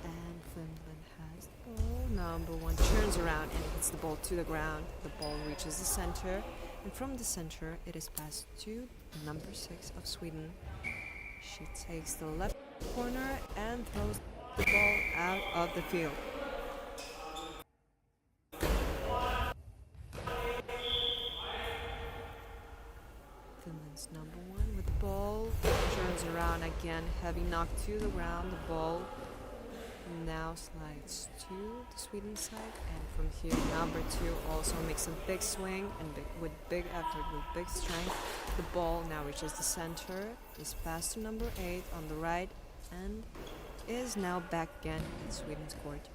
And Finland has the ball. Number 1 turns around and hits the ball to the ground. The ball reaches the center, and from the center it is passed to number 6 of Sweden. She takes the left corner and throws the ball out of the field. Finland's number 1 with the ball, turns around again, heavy knock to the ground. The ball now slides to the Sweden side, and from here number 2 also makes a big swing and with big effort, with big strength. The ball now reaches the center, is passed to number 8 on the right, and is now back again at Sweden's court.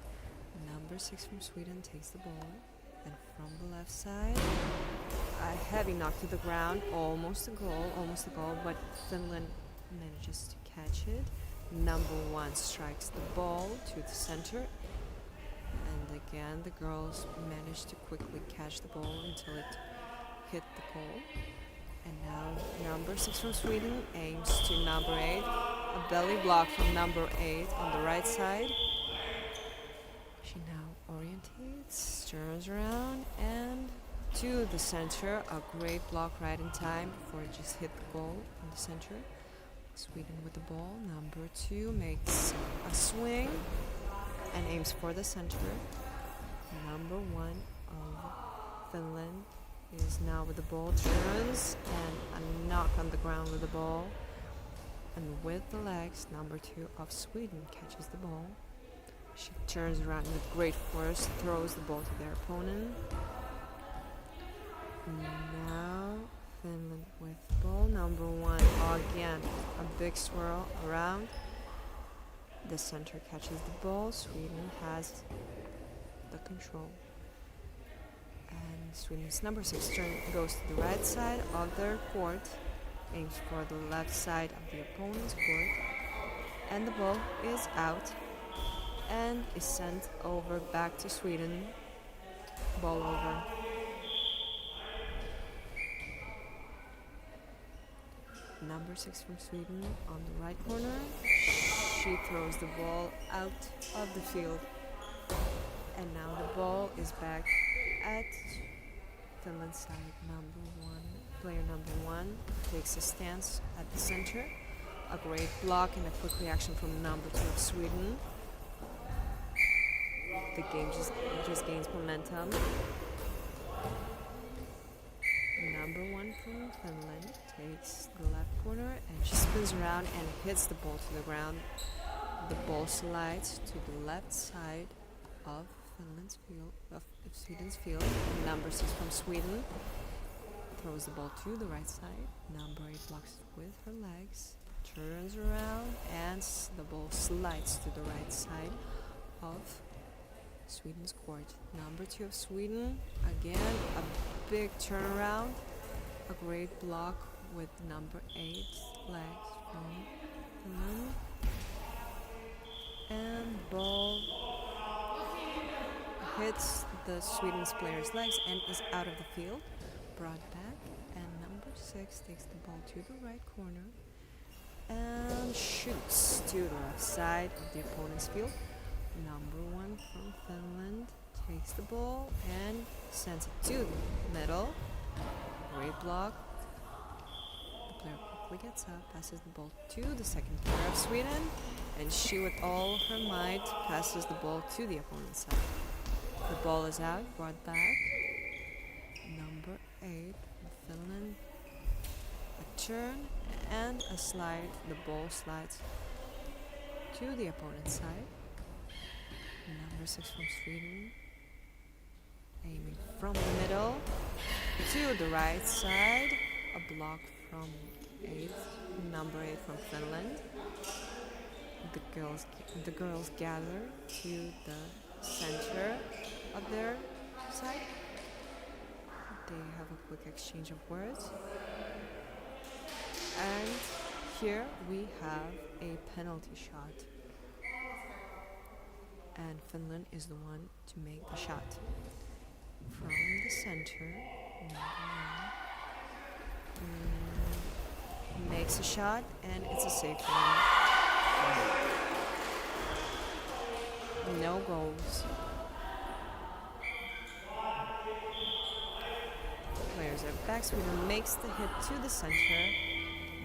Number 6 from Sweden takes the ball, and from the left side, a heavy knock to the ground, almost a goal, but Finland manages to catch it. Number 1 strikes the ball to the center, and again the girls manage to quickly catch the ball until it hit the goal. And now number 6 from Sweden aims to number 8, a belly block from number 8 on the right side. She now orientates, turns around, and to the center, a great block right in time before it just hit the goal in the center. Sweden with the ball. Number 2 makes a swing and aims for the center. Number 1 of Finland is now with the ball, turns, and a knock on the ground with the ball. And with the legs, number 2 of Sweden catches the ball. She turns around with great force, throws the ball to their opponent. Now Finland with ball. Number 1 again, a big swirl around. The center catches the ball. Sweden has the control. And Sweden's number 6 goes to the right side of their court, aims for the left side of the opponent's court, and the ball is out and is sent over back to Sweden. Ball over. Number 6 from Sweden on the right corner. She throws the ball out of the field. And now the ball is back at Finland's side. Player number 1 takes a stance at the center. A great block and a quick reaction from number 2 of Sweden. The game just gains momentum. Number 1 from Finland takes the left corner and she spins around and hits the ball to the ground. The ball slides to the left side of Sweden's field. And number 6 from Sweden throws the ball to the right side. Number 8 blocks with her legs, turns around, and the ball slides to the right side of Sweden's court. Number 2 of Sweden, again a big turnaround, a great block with number 8 legs from Finland, and ball hits the Sweden's player's legs and is out of the field, brought back, and number 6 takes the ball to the right corner and shoots to the left side of the opponent's field. Number 1 from Finland takes the ball and sends it to the middle. Great block. The player quickly gets up, passes the ball to the second player of Sweden, and she with all her might passes the ball to the opponent's side. The ball is out, brought back. Number 8 from Finland. A turn and a slide. The ball slides to the opponent's side. Number 6 from Sweden, aiming from the middle to the right side. A block from number 8 from Finland. The girls gather to the center of their side. They have a quick exchange of words. And here we have a penalty shot. and Finland is the one to make the shot. From the center, makes a shot, and it's a safe one. No goals. Players are back. Sweden makes the hit to the center.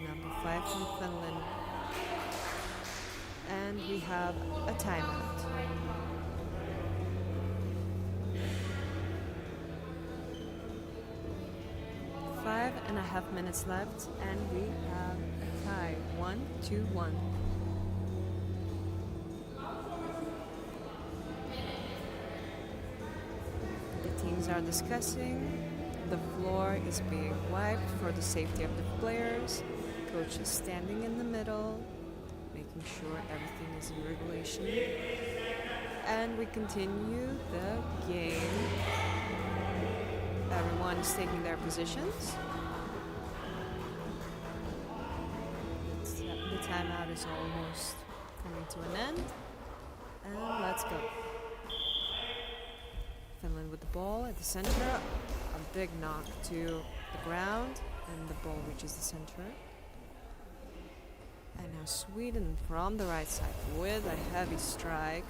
Number 5 from Finland. And we have a timeout. Five and a half minutes left, and we have a tie. 1-1. The teams are discussing. The floor is being wiped for the safety of the players. Coach is standing in the middle, making sure everything is in regulation. And we continue the game. Everyone is taking their positions. The timeout is almost coming to an end. And let's go. Finland with the ball at the center. A big knock to the ground, and the ball reaches the center. And now Sweden from the right side with a heavy strike.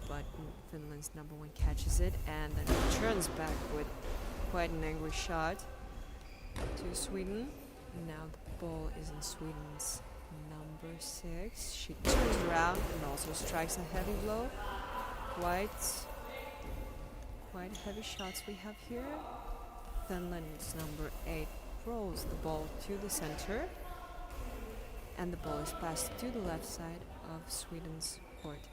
But Finland's number 1 catches it and then turns back with quite an angry shot to Sweden. Now the ball is in Sweden's number 6. She turns around and also strikes a heavy blow. Quite heavy shots we have here. Finland's number 8 throws the ball to the center, and the ball is passed to the left side of Sweden's court.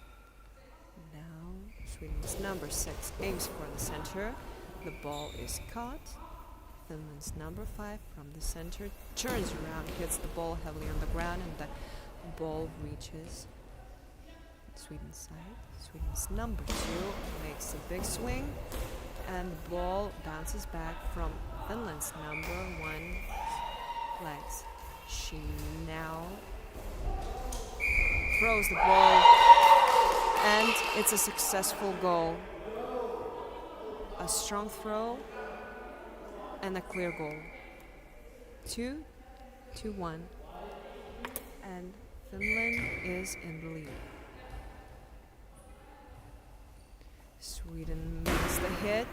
Now Sweden's number 6 aims for the center. The ball is caught. Finland's number 5 from the center turns around, hits the ball heavily on the ground, and the ball reaches Sweden's side. Sweden's number 2 makes a big swing, and the ball bounces back from Finland's number 1 legs. She now throws the ball, and it's a successful goal. A strong throw and a clear goal. 2-1, and Finland is in the lead. Sweden makes the hit.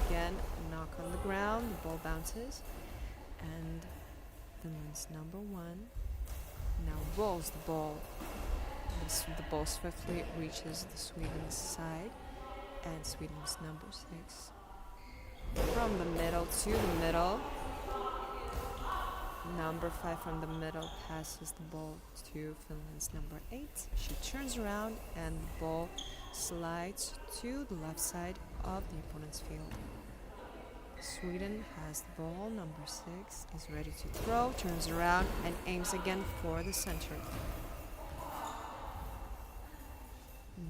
Again, a knock on the ground. The ball bounces. And Finland's number 1 now rolls the ball. The ball swiftly reaches the Sweden's side. And Sweden's number 6. From the middle to the middle. Number 5 from the middle passes the ball to Finland's number 8. She turns around and the ball slides to the left side of the opponent's field. Sweden has the ball. Number 6 is ready to throw, turns around and aims again for the center.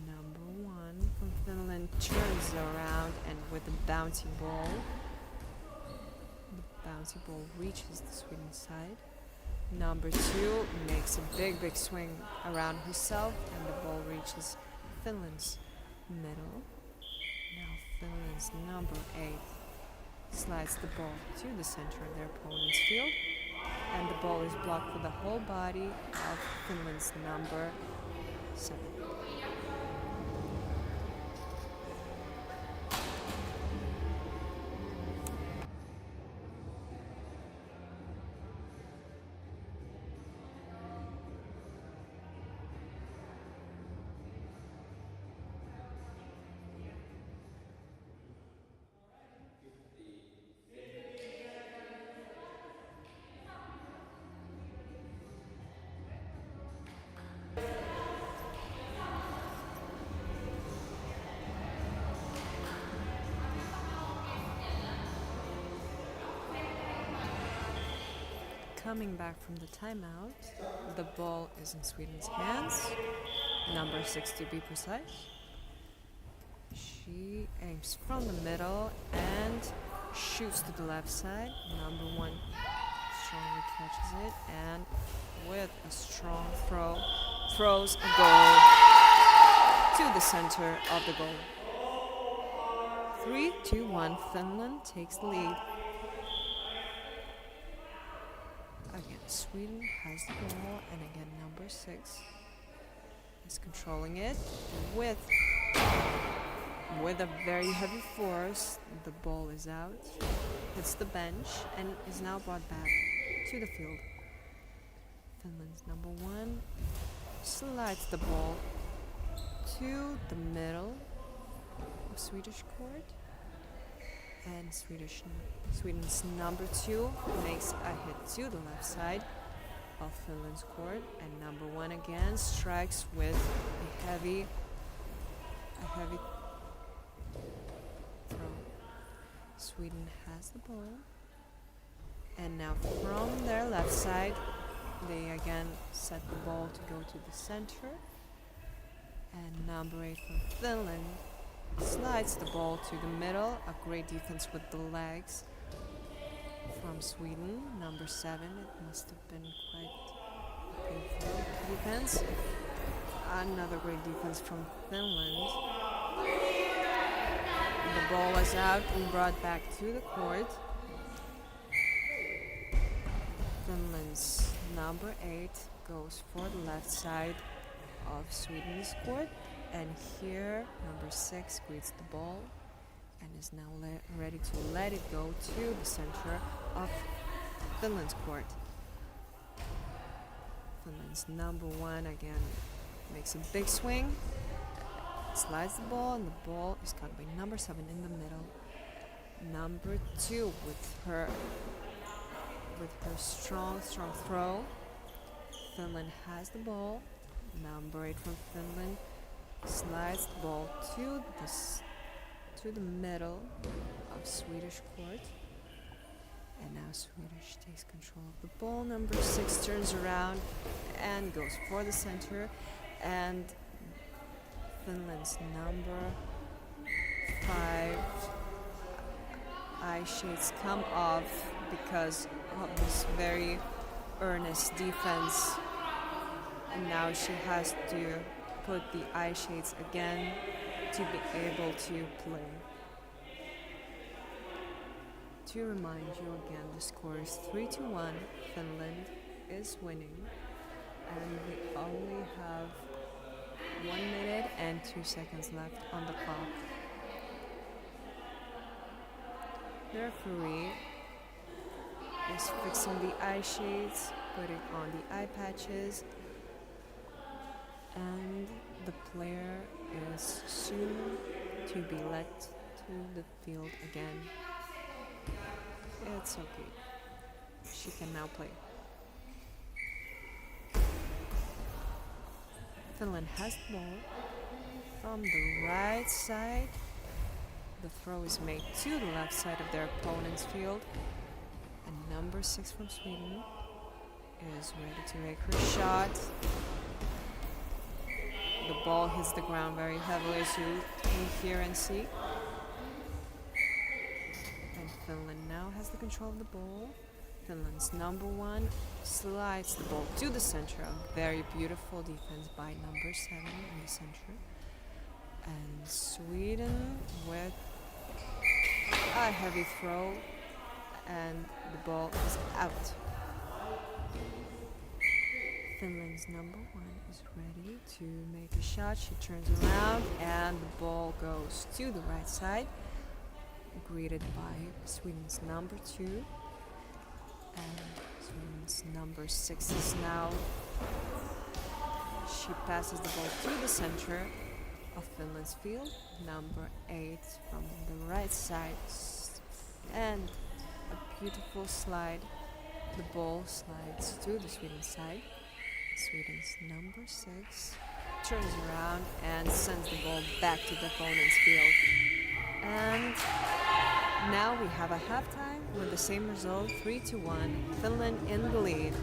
Number 1 from Finland turns around, and with the bouncy ball reaches the Sweden side. Number 2 makes a big swing around herself, and the ball reaches Finland's middle. Now Finland's number 8 slides the ball to the center of their opponent's field, and the ball is blocked with the whole body of Finland's number 7. Coming back from the timeout, the ball is in Sweden's hands, number 6 to be precise. She aims from the middle and shoots to the left side. Number 1 strongly catches it, and with a strong throw, throws a goal. to the center of the goal. 3-2-1, Finland takes the lead. Again, Sweden has the ball, and again, number 6 is controlling it with a very heavy force. The ball is out, hits the bench, and is now brought back to the field. Finland's number 1 slides the ball to the middle of Swedish court, and Sweden's number 2 makes a hit to the left side of Finland's court, and number 1 again strikes with a heavy throw. Sweden has the ball, and now from their left side they again set the ball to go to the center, and number 8 from Finland slides the ball to the middle. A great defense with the legs from Sweden. Number 7, it must have been quite a painful defense. Another great defense from Finland. The ball was out and brought back to the court. Finland's number 8 goes for the left side of Sweden's court, and here number 6 greets the ball and is now ready to let it go to the center of Finland's court. Finland's number 1 again makes a big swing, slides the ball, and the ball is caught by number 7 in the middle. Number 2 with her strong throw. Finland has the ball. Number 8 from Finland slides the ball to the middle of Swedish court, and now Swedish takes control of the ball. Number 6 turns around and goes for the center, and Finland's number 5 eye shades come off because of this very earnest defense, and now she has to put the eye shades again to be able to play. To remind you again, the score is 3-1. Finland is winning, and we only have 1 minute and 2 seconds left on the clock. The referee is fixing the eye shades, putting on the eye patches, and the player is soon to be let to the field again. It's okay. She can now play. Finland has the ball from the right side. The throw is made to the left side of their opponent's field, and number 6 from Sweden is ready to make her shot. The ball hits the ground very heavily, as you can hear and see. And Finland now has the control of the ball. Finland's number 1 slides the ball to the center. A very beautiful defense by number 7 in the center. And Sweden with a heavy throw, and the ball is out. Finland's number 1 is ready to make a shot. She turns around and the ball goes to the right side, greeted by Sweden's number 2. And Sweden's number 6 is now, she passes the ball to the center of Finland's field. Number 8 from the right side, and a beautiful slide. The ball slides to the Sweden side. Sweden's number 6 turns around and sends the ball back to the opponent's field. And now we have a halftime with the same result, 3-1, Finland in the lead.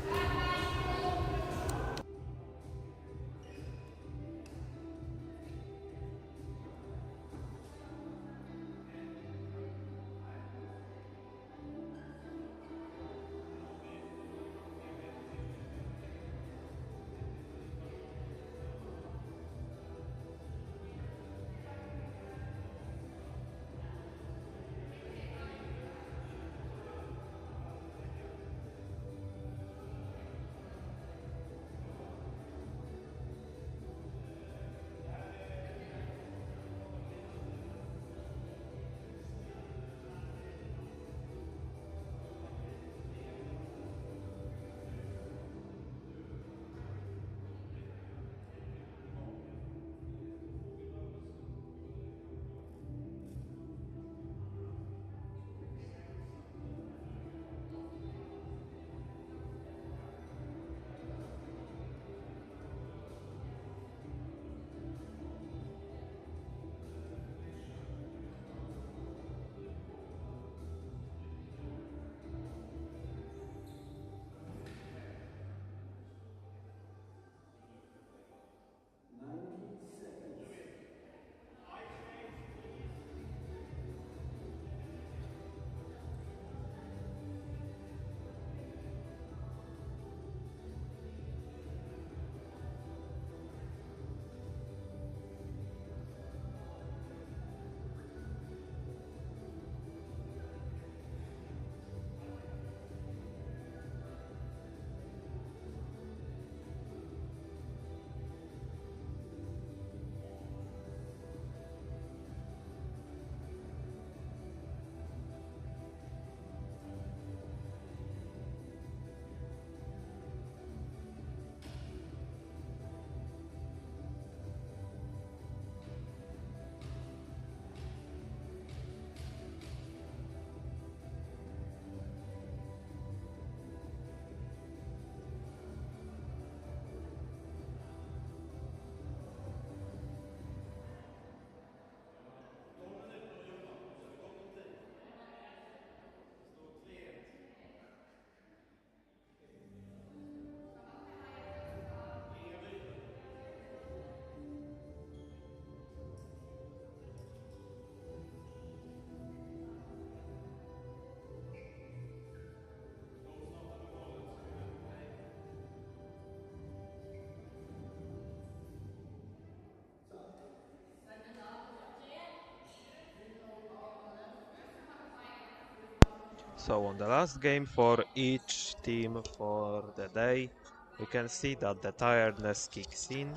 So on the last game for each team for the day, we can see that the tiredness kicks in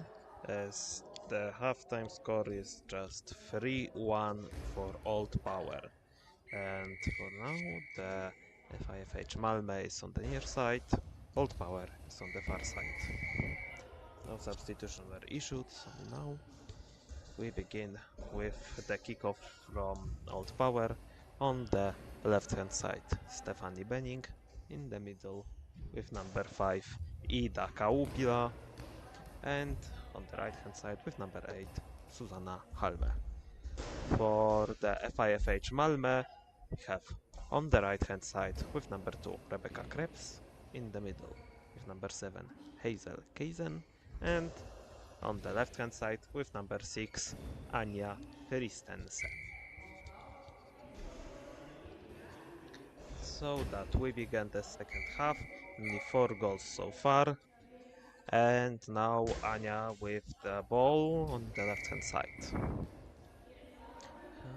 as the halftime score is just 3-1 for Old Power. And for now, the FIFH Malmo is on the near side, Old Power is on the far side. No substitution were issued, so now we begin with the kickoff from Old Power on the left hand side. Stefani Benning in the middle with number 5 Ida Kaupila, and on the right hand side with number 8 Susanna Halme. For the FIFH Malmö, we have on the right hand side with number 2 Rebecca Krebs, in the middle with number 7 Hazel Kaizen, and on the left hand side with number 6 Anja Christensen. So that we began the second half, only 4 goals so far, and now Anja with the ball on the left hand side.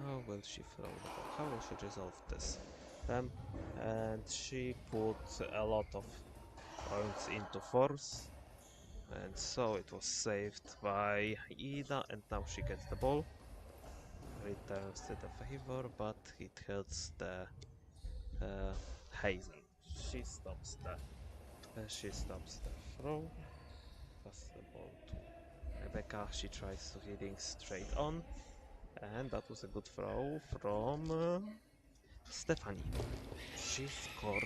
How will she throw the ball? How will she resolve this? And she put a lot of points into force, and so it was saved by Ida, and now she gets the ball. Returns to the favor, but it hurts the Hazel. She stops the throw. Pass the ball to Rebecca. She tries to hitting straight on, and that was a good throw from Stefani. She scored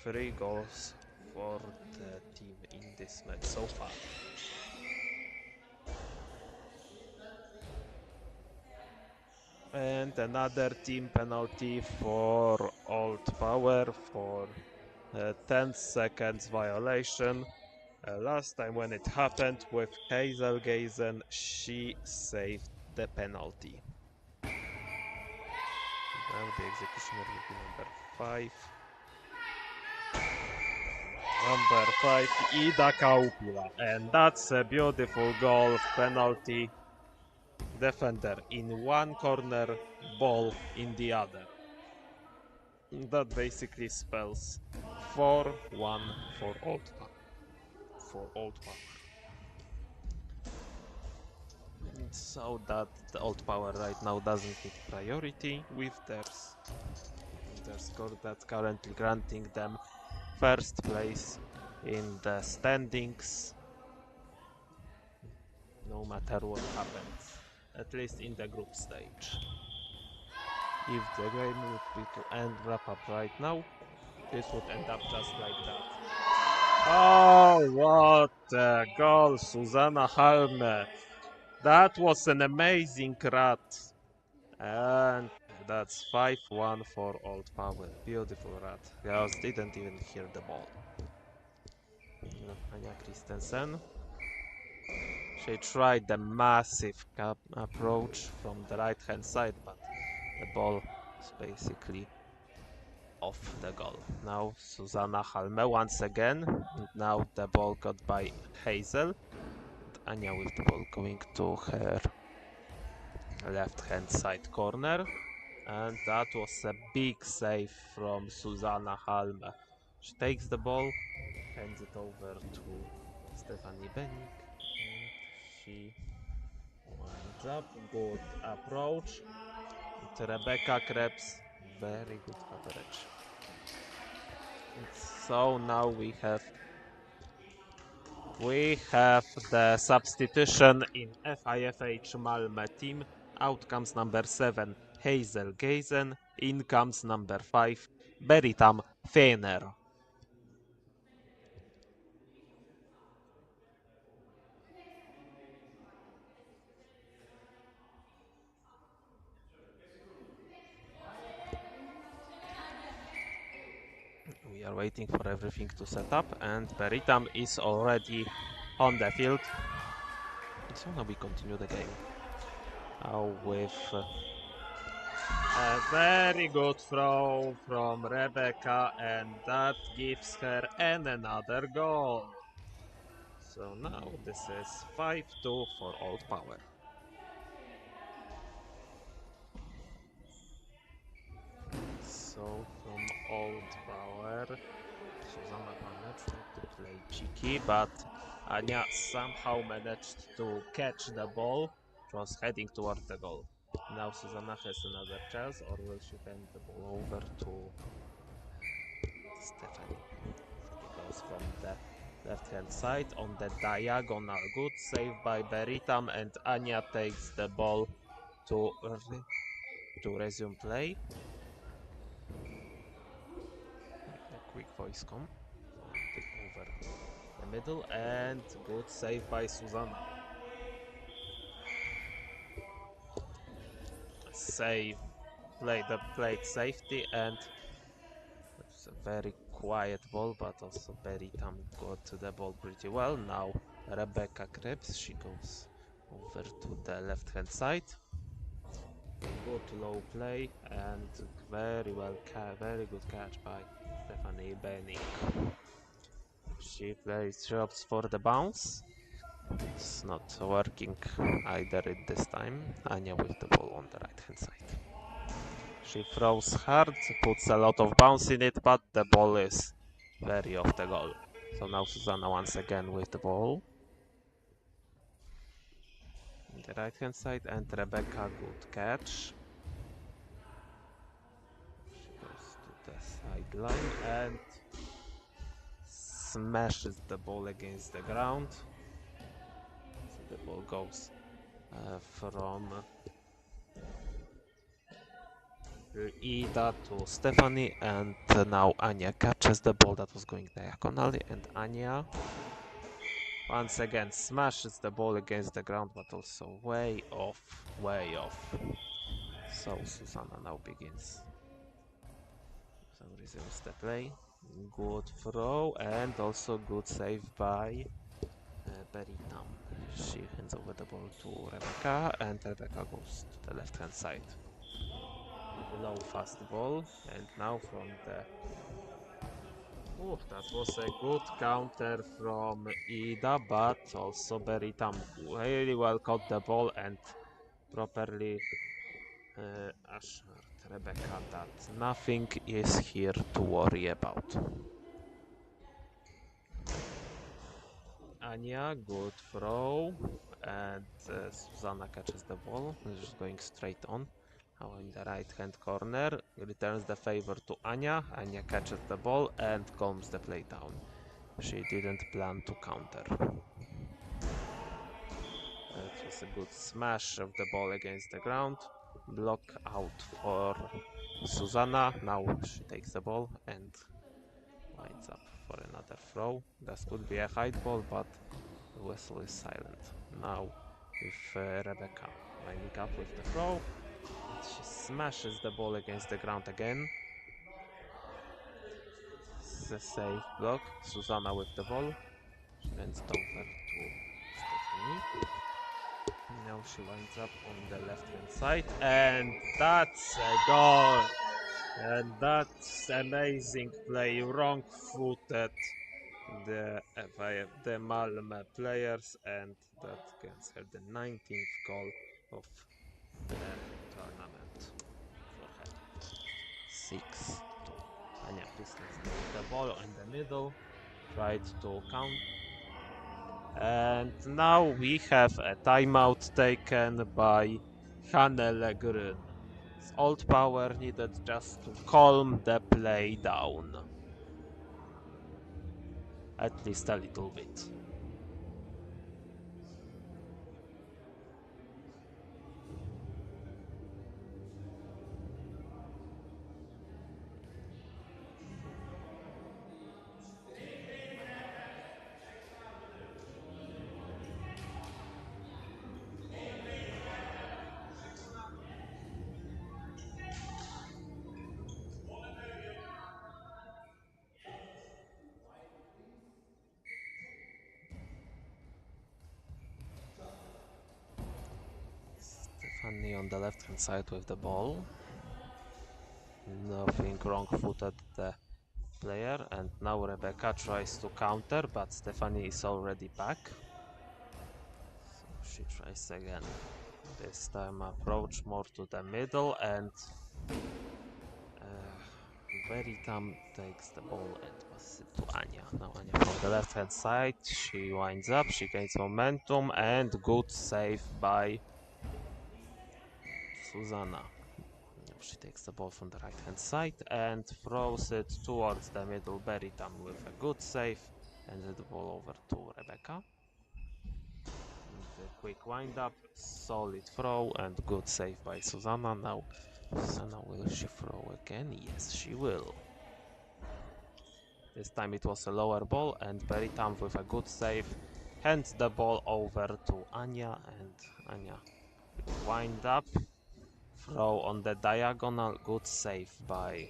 3 goals for the team in this match so far. And another team penalty for Old Power for 10 seconds violation. Last time when it happened with Hazel Gazen, she saved the penalty. Now the executioner will be number 5. Number 5, Ida Kaupila. And that's a beautiful goal, penalty. Defender in one corner, ball in the other. That basically spells 4-1 for Old Power. So that the Old Power right now doesn't need priority with their score that's currently granting them first place in the standings, no matter what happens, at least in the group stage. If the game would be to end wrap up right now, this would end up just like that. Oh, what a goal, Susanna Halme. That was an amazing rat. And that's 5-1 for Old Power. Beautiful rat. Girls didn't even hear the ball. Anja Christensen. She tried the massive approach from the right hand side, but the ball is basically off the goal. Now Susanna Halme once again. Now the ball got by Hazel. And Anja with the ball going to her left hand side corner. And that was a big save from Susanna Halme. She takes the ball, hands it over to Stefani Benning, and she winds up. Good approach. And Rebecca Krebs, very good coverage. And so now we have the substitution in FIFH Malmö team. Out comes number 7, Hazel Gazen. In comes number 5, Beritam Fener. We are waiting for everything to set up, and Beritam is already on the field. So now we continue the game with a very good throw from Rebecca, and that gives her another goal. So now this is 5-2 for Old Power. So from old power. Susanna managed to play cheeky, but Ania somehow managed to catch the ball. It was heading towards the goal. Now Susanna has another chance, or will she hand the ball over to Stephanie? Stephanie goes from the left-hand side on the diagonal. Good save by Beritam, and Ania takes the ball to resume play. A quick voice come over the middle, and good save by Susanna. Save, played safety, and it's a very quiet ball, but also Beritam got to the ball pretty well. Now Rebecca Krebs, she goes over to the left-hand side. Good low play and very good catch by Stephanie Benning. She plays shots for the bounce. It's not working either at this time. Ania with the ball on the right-hand side. She throws hard, puts a lot of bounce in it, but the ball is very off the goal. So now Susanna once again with the ball. On the right-hand side, and Rebecca, good catch. She goes to the sideline and smashes the ball against the ground. So the ball goes from Ida to Stephanie, and now Ania catches the ball that was going diagonally, and Ania once again smashes the ball against the ground, but also way off. So Susanna now begins. So resumes the play. Good throw and also good save by Beritam. She hands over the ball to Rebecca, and Rebecca goes to the left-hand side. Low fast ball, and now from the... Oh, that was a good counter from Ida, but also Beritam really well caught the ball and properly assured Rebecca that nothing is here to worry about. Ania, good throw, and Susanna catches the ball, just going straight on. Now in the right hand corner, returns the favor to Ania. Ania catches the ball and calms the play down. She didn't plan to counter. It was a good smash of the ball against the ground. Block out for Susanna. Now she takes the ball and winds up for another throw. This could be a high ball, but the whistle is silent. Now with Rebecca winding up with the throw. She smashes the ball against the ground again. It's a safe block. Susanna with the ball. She hands it over to Stephanie. Now she winds up on the left hand side, and that's a goal! And that's amazing play, wrong footed the Malmo players, and that gets her the 19th goal of the tournament for her. 6-2. Ania Pistons with the ball in the middle, tried to count. And now we have a timeout taken by Hannele Grün. Old power needed just to calm the play down. At least a little bit. Stephanie on the left hand side with the ball. Nothing wrong-footed the player, and now Rebecca tries to counter, but Stephanie is already back. So she tries again. This time approach more to the middle, and Veritam takes the ball and passes it to Anya. Now Anya from the left hand side, she winds up, she gains momentum, and good save by Susanna. Now she takes the ball from the right hand side and throws it towards the middle. Veritam with a good save, and the ball over to Rebecca. The quick wind up, solid throw, and good save by Susanna. Now Susanna, will she throw again? Yes, she will. This time it was a lower ball, and Veritam with a good save hands the ball over to Anya, and Anya wind up, throw on the diagonal, good save by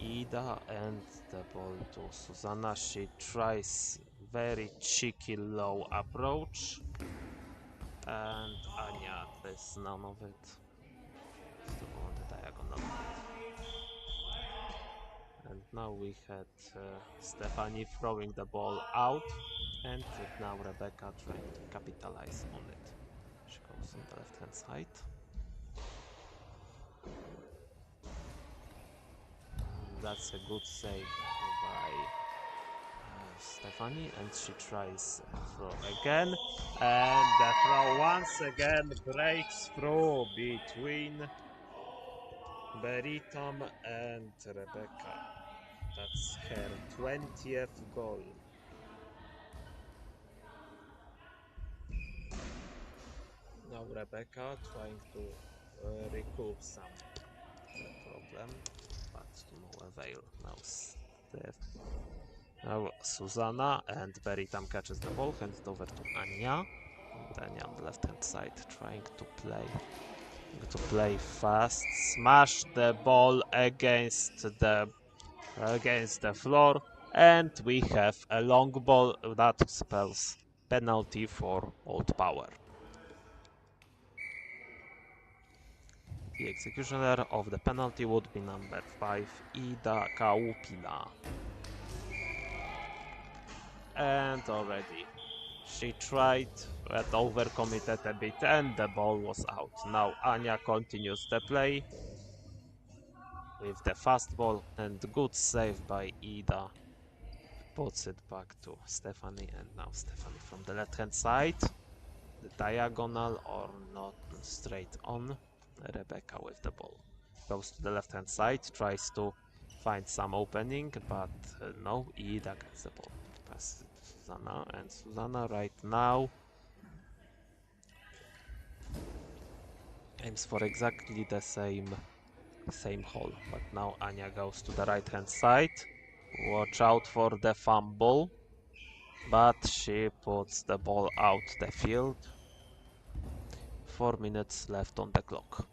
Ida, and the ball to Susanna. She tries very cheeky low approach, and Anya does none of it. The ball on the diagonal. And now we had Stephanie throwing the ball out, and now Rebecca trying to capitalize on it. She goes on the left hand side. That's a good save by Stephanie, and she tries throw again, and the throw once again breaks through between Beritam and Rebecca. That's her 20th goal. Now Rebecca trying to recoup some problem, but to no avail. Now Susanna, and Beritam catches the ball, hands it over to Anya. And Anya on the left hand side trying to play fast, smash the ball against the floor, and we have a long ball that spells penalty for Old Power. The executioner of the penalty would be number 5, Ida Kaupila. And already she tried but overcommitted a bit, and the ball was out. Now Anya continues the play with the fast ball, and good save by Ida. Puts it back to Stephanie, and now Stephanie from the left hand side. The diagonal or not straight on. Rebecca with the ball. Goes to the left hand side, tries to find some opening, but no, Ida gets the ball. Passes it to Susanna, and Susanna right now aims for exactly the same hole, but now Anya goes to the right hand side. Watch out for the fumble, but she puts the ball out the field. 4 minutes left on the clock.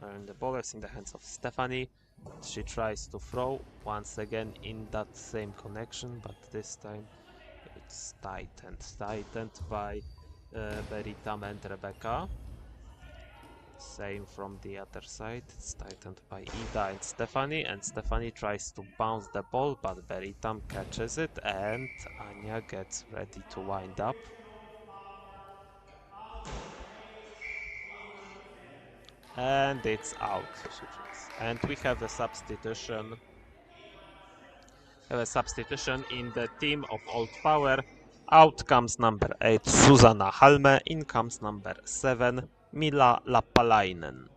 And the ball is in the hands of Stephanie. She tries to throw once again in that same connection, but this time it's tightened by Beritam and Rebecca. Same from the other side, it's tightened by Ida and Stephanie tries to bounce the ball, but Beritam catches it, and Anya gets ready to wind up. And it's out. And we have a substitution. In the team of Old Power. Out comes number 8, Susanna Halme. In comes number 7, Mila Lappalainen.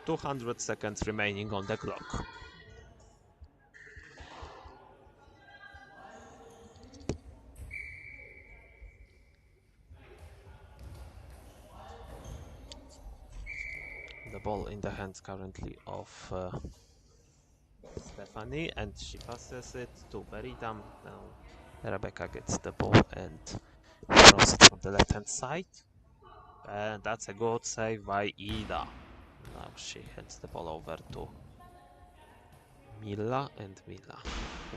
.200 seconds remaining on the clock. The ball in the hands currently of Stephanie, and she passes it to Beritam. Now Rebecca gets the ball and throws it from the left hand side, and that's a good save by Ida. Now she hands the ball over to Mila, and Mila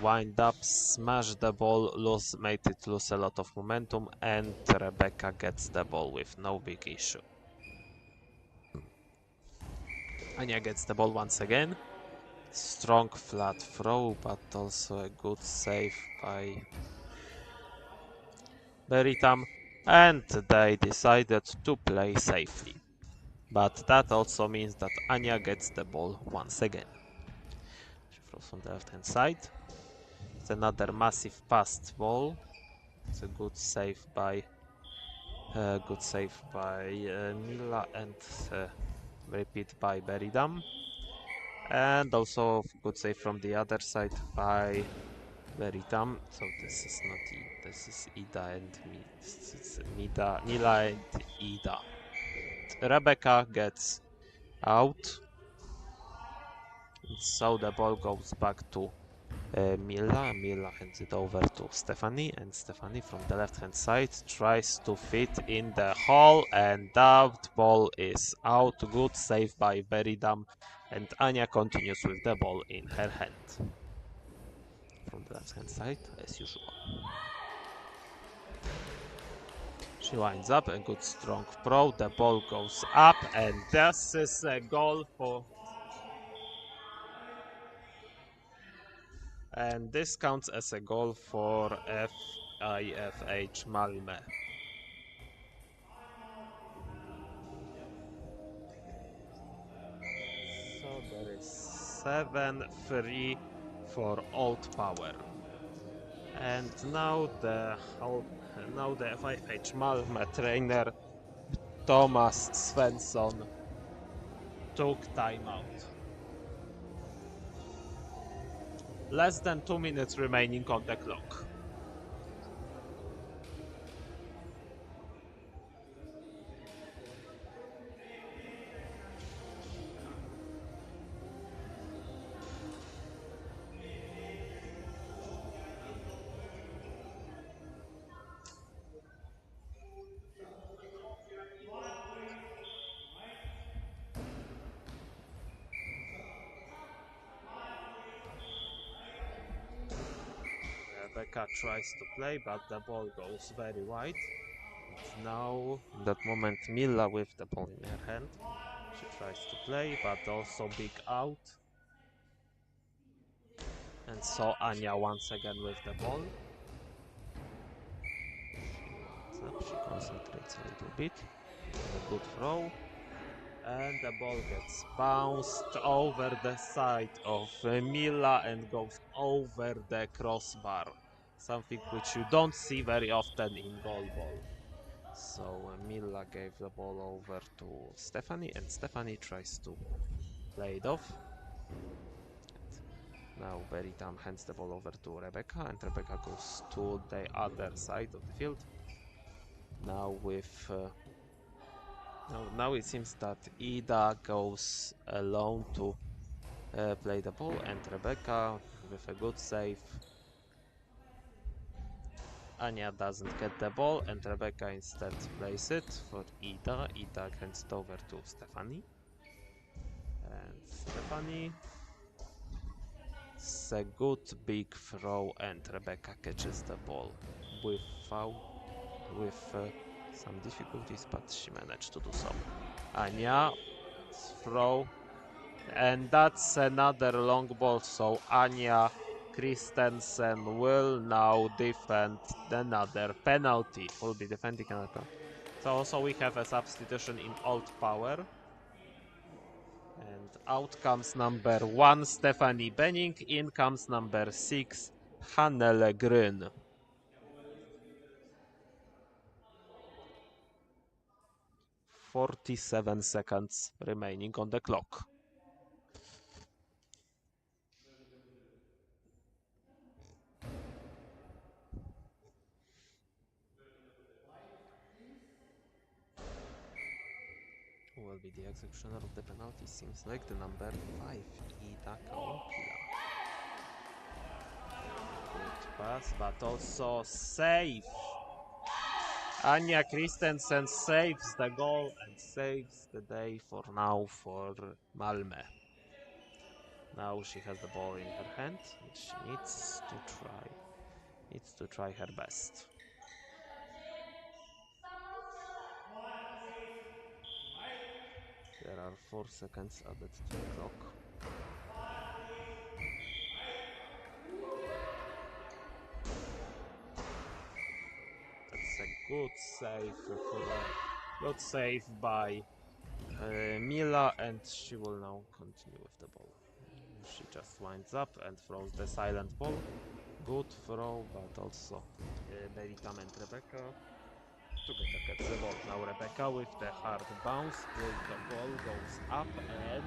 wind up, smash the ball, made it lose a lot of momentum, and Rebecca gets the ball with no big issue. Anya gets the ball once again, Strong flat throw, but also a good save by Beritam, and they decided to play safely. But that also means that Anya gets the ball once again. She throws from the left hand side. It's another massive passed ball. It's a good save by Mila, and repeat by Beridam. And also good save from the other side by Beridam. So this is not this is Ida and me. It's Mida, Mila and Ida. Rebecca gets out. So the ball goes back to Mila. Mila hands it over to Stephanie, and Stephanie from the left hand side tries to fit in the hole, and that ball is out. Good save by Beridam, and Anya continues with the ball in her hand. From the left hand side, as usual. She lines up a good strong throw. The ball goes up, and this is a goal for. And this counts as a goal for FIFH Malmö. So there is 7-3 for Old Power. And now the FIFH Malmö trainer Thomas Svensson took timeout. Less than 2 minutes remaining on the clock. Rebecca tries to play, but the ball goes very wide. Now, in that moment, Mila with the ball in her hand. She tries to play, but also big out. And so Anya once again with the ball. She lines up, she concentrates a little bit. A good throw. And the ball gets bounced over the side of Mila and goes over the crossbar. Something which you don't see very often in goalball. So Mila gave the ball over to Stephanie, and Stephanie tries to play it off. Now Beritam hands the ball over to Rebecca, and Rebecca goes to the other side of the field. Now now it seems that Ida goes alone to play the ball, and Rebecca with a good save. Anya doesn't get the ball, and Rebecca instead plays it for Ida. Ida hands it over to Stephanie. And Stephanie, it's a good big throw, and Rebecca catches the ball with some difficulties, but she managed to do so. Anya, throw, and that's another long ball, so Anya Christensen will now defend another penalty. Will be defending another penalty. So also we have a substitution in Old Power. And out comes number 1, Stephanie Benning. In comes number 6, Hannele Grün. 47 seconds remaining on the clock. Who will be the executioner of the penalty? Seems like the number 5, Ida Kaumpila. Good pass, but also save. Anya Christensen saves the goal and saves the day for now for Malmö. Now she has the ball in her hand, and she needs to try her best. There are 4 seconds added to the clock. Good save by Mila, and she will now continue with the ball. She just winds up and throws the silent ball. Good throw, but also Beritam and Rebecca together gets the ball. Now Rebecca with the hard bounce, the ball goes up and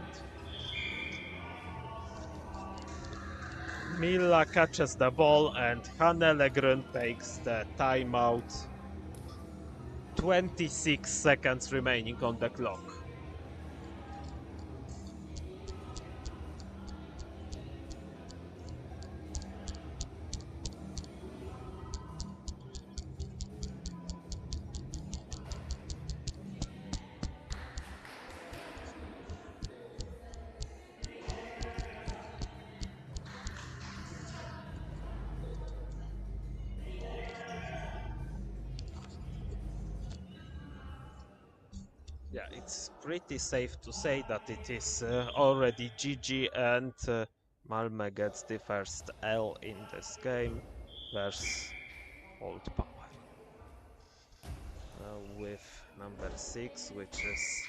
Mila catches the ball and Hanne Legrun takes the timeout. 26 seconds remaining on the clock. Yeah, it's pretty safe to say that it is already GG, and Malmö gets the first L in this game versus Old Power. With number 6, which is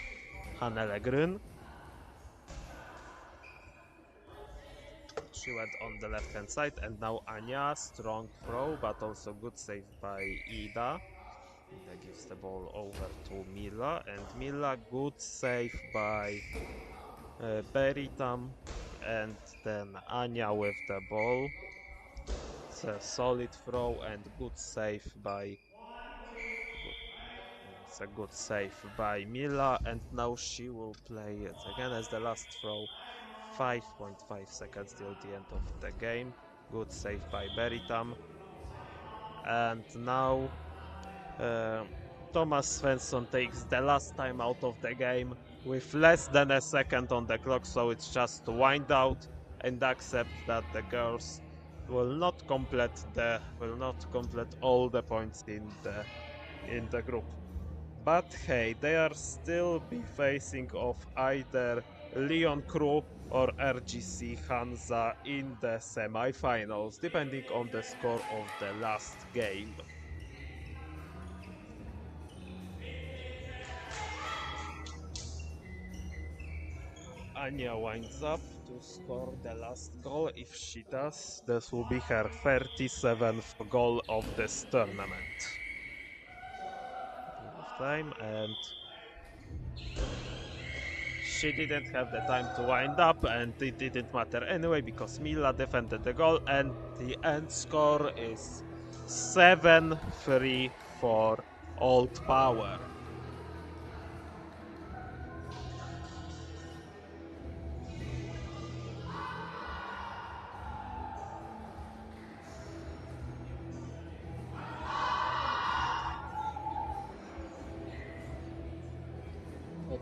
Hanne Grün. She went on the left hand side, and now Anya, strong throw, but also good save by Ida. Ida gives the ball over to Mila, and Mila, good save by Beritam, and then Anya with the ball. It's a solid throw and good save by. It's a good save by Mila, and now she will play it again as the last throw. 5.5 seconds till the end of the game. Good save by Beritam. And now Thomas Svensson takes the last time out of the game with less than a second on the clock, so it's just to wind out and accept that the girls will not complete all the points in the group. But hey, they are still be facing off either Lyon Crew or RGC Hansa in the semi-finals, depending on the score of the last game. Anya winds up to score the last goal. If she does, this will be her 37th goal of this tournament. Of time, and she didn't have the time to wind up, and it didn't matter anyway because Mila defended the goal, and the end score is 7-3 for Old Power.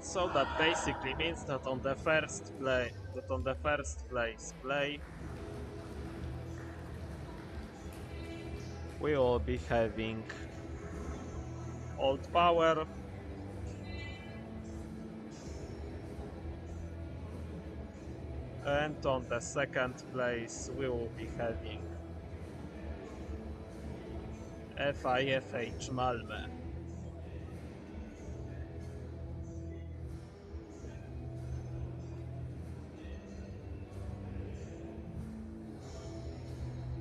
So that basically means that on the first place play, we will be having Old Power, and on the second place we will be having FIFH Malmö.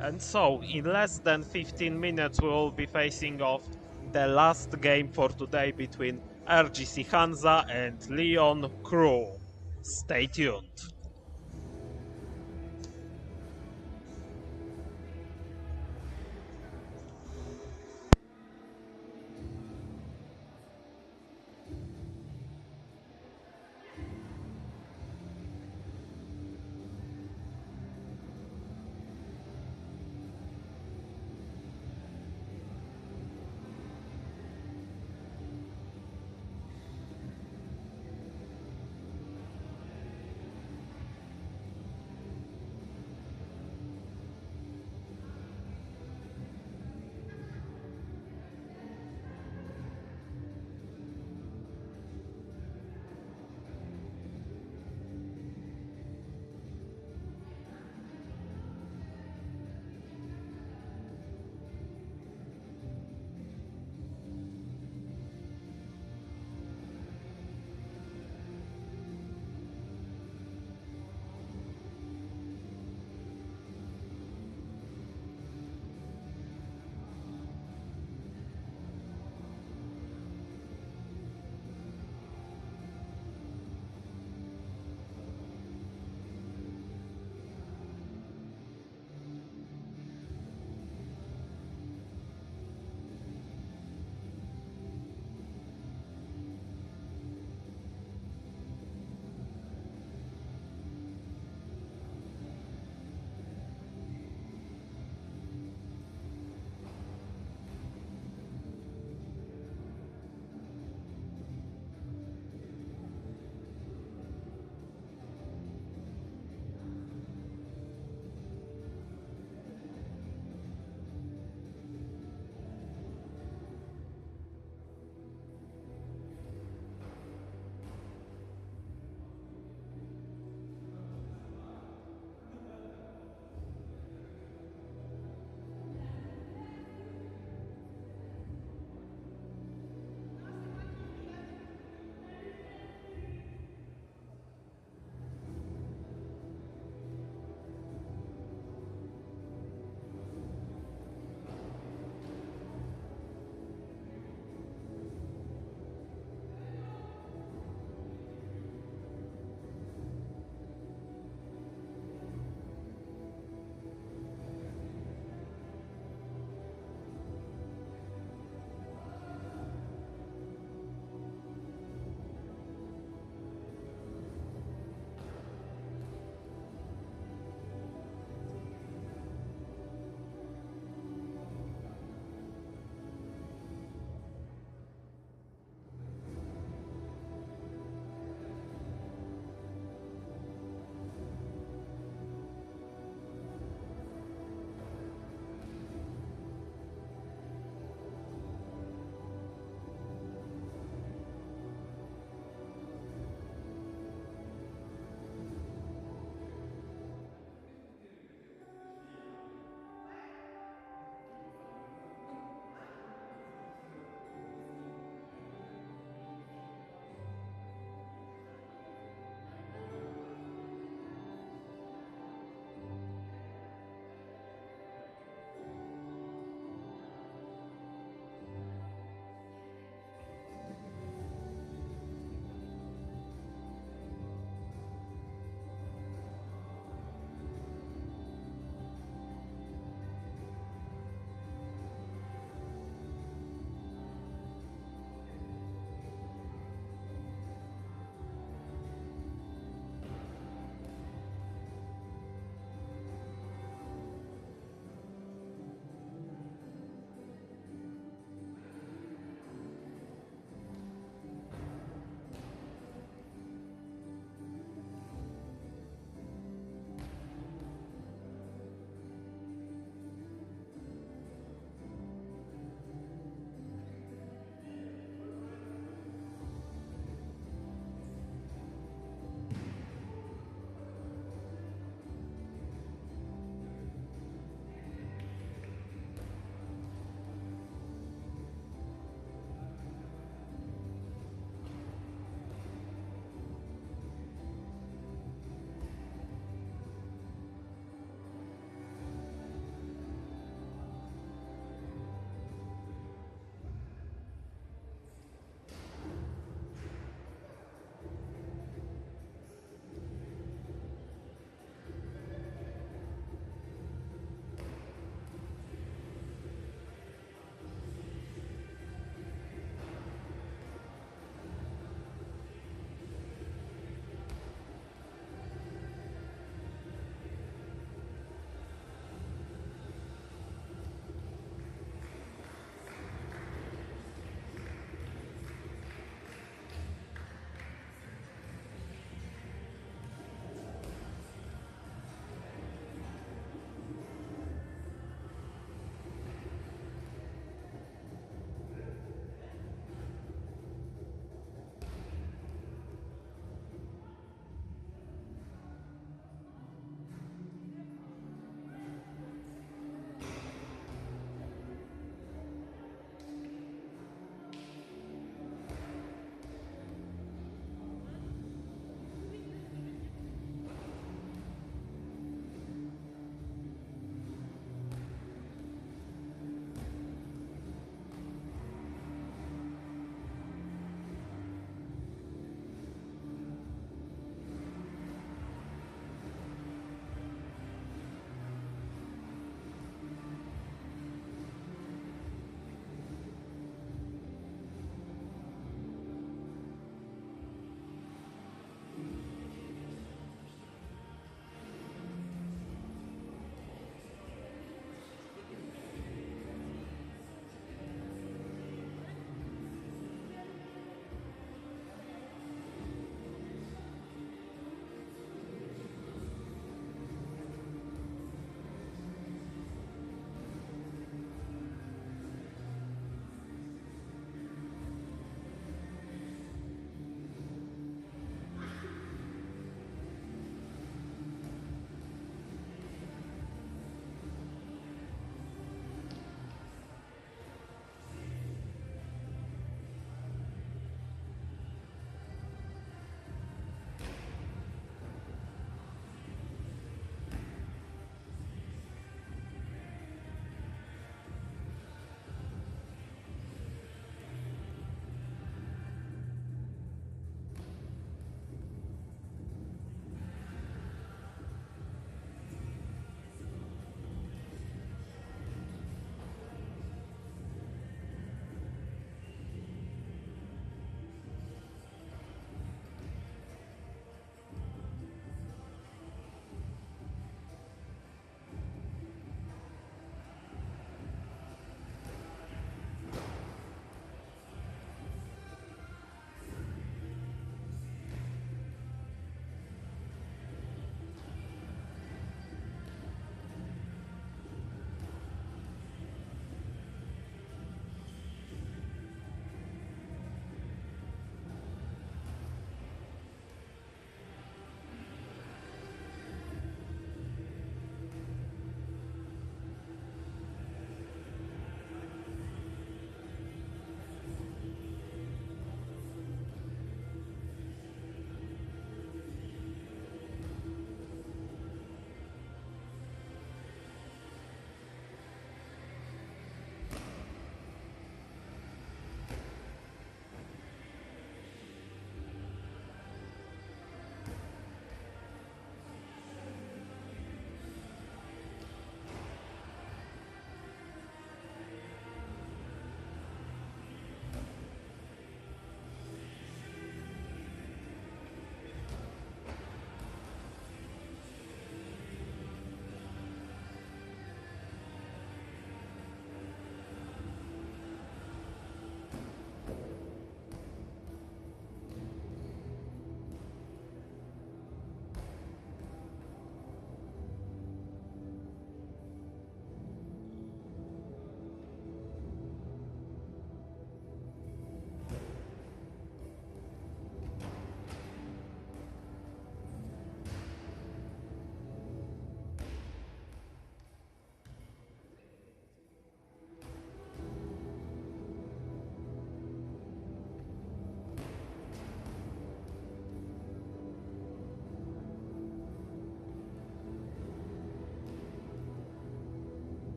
And so, in less than 15 minutes, we will be facing off the last game for today between RGC Hansa and Lyon Crew. Stay tuned.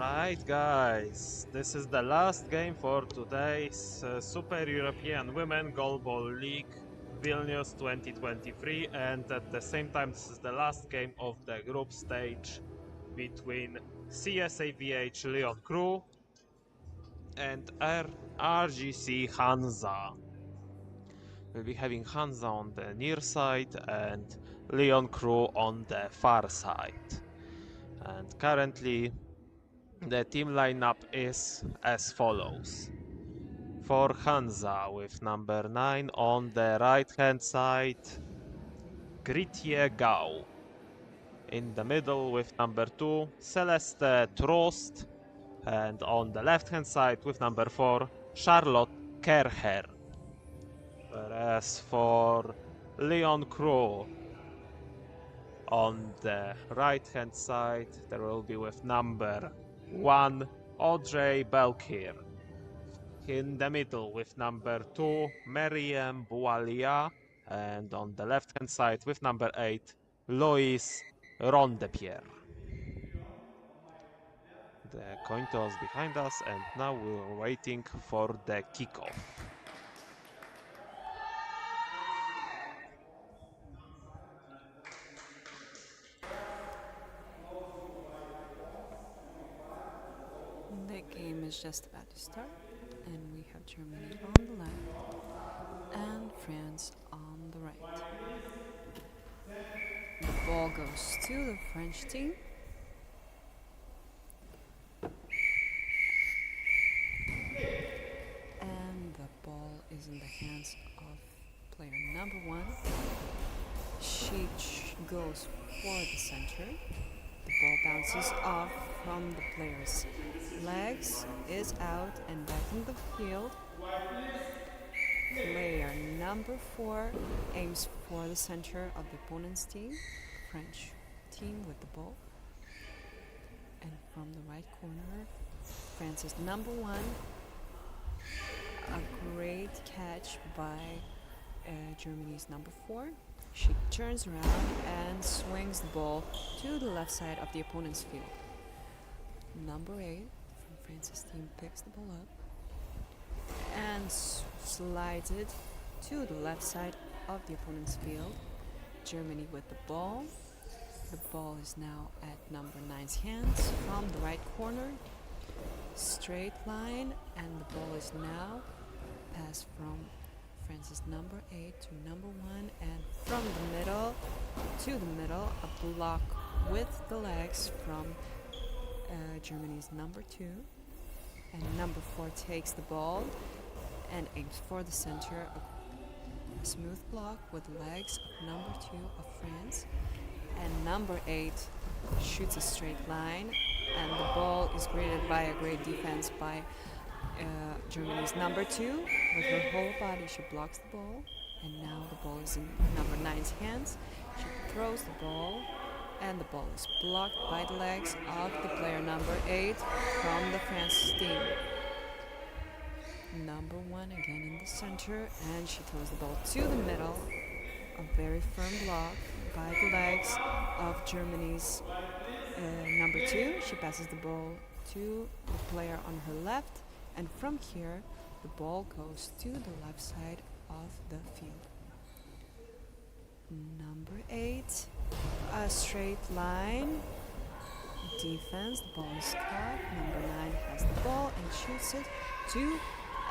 Alright guys, this is the last game for today's Super European Women Goalball League Vilnius 2023, and at the same time this is the last game of the group stage between CSAVH Lyon Crew and RGC Hansa. We'll be having Hansa on the near side and Lyon Crew on the far side. And currently the team lineup is as follows. For Hansa with number 9 on the right hand side, Gritje Gau. In the middle with number 2, Celeste Trost. And on the left hand side with number 4, Charlotte Kerher. Whereas for Lyon Crew, on the right hand side there will be with number 1, Audrey Belkir. In the middle with number 2, Meriem Boualia, and on the left hand side with number 8, Lois Rondepierre. The coin toss behind us, and now we're waiting for the kickoff. The game is just about to start, and we have Germany on the left and France on the right. The ball goes to the French team. And the ball is in the hands of player number 1. She goes for the center. The ball bounces off from the player's legs, is out and back in the field. Player number 4 aims for the center of the opponent's team, French team with the ball. And from the right corner, France's number 1. A great catch by Germany's number 4. She turns around and swings the ball to the left side of the opponent's field. Number 8 from France's team picks the ball up and slides it to the left side of the opponent's field. Germany with the ball. The ball is now at number 9's hands from the right corner. Straight line, and the ball is now passed from France's number 8 to number 1, and from the middle to the middle, a block with the legs from Germany's number 2. And number 4 takes the ball and aims for the center. A smooth block with legs of number 2 of France. And number 8 shoots a straight line, and the ball is greeted by a great defense by Germany's number 2. With her whole body, she blocks the ball, and now the ball is in number 9's hands. She throws the ball, and the ball is blocked by the legs of the player number 8 from the France team. Number 1 again in the center, and she throws the ball to the middle. A very firm block by the legs of Germany's number 2. She passes the ball to the player on her left, and from here the ball goes to the left side of the field. Number 8, a straight line defense. The ball is caught. Number 9 has the ball and shoots it to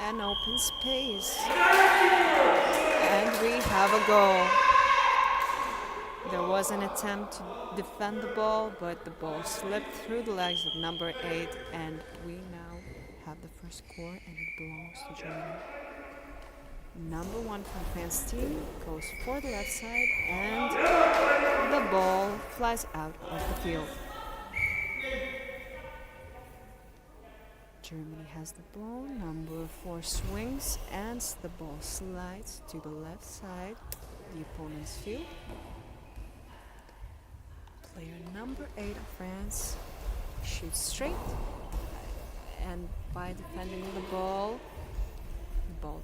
an open space. And we have a goal. There was an attempt to defend the ball, but the ball slipped through the legs of number 8, and we now have the first score, and it belongs to Germany. Number 1 from France team goes for the left side, and the ball flies out of the field. Germany has the ball. Number 4 swings, and the ball slides to the left side, the opponent's field. Player number 8 of France shoots straight, and by defending the ball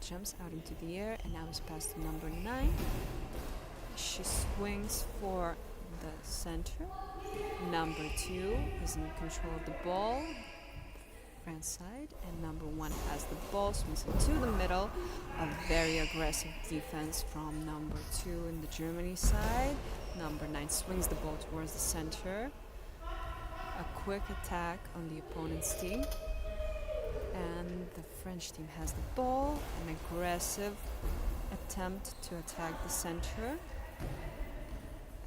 jumps out into the air and now is passed to number 9. She swings for the center. Number 2 is in control of the ball. France side, and number 1 has the ball, swings it to the middle. A very aggressive defense from number 2 in the Germany side. Number 9 swings the ball towards the center. A quick attack on the opponent's team. And the French team has the ball, an aggressive attempt to attack the center.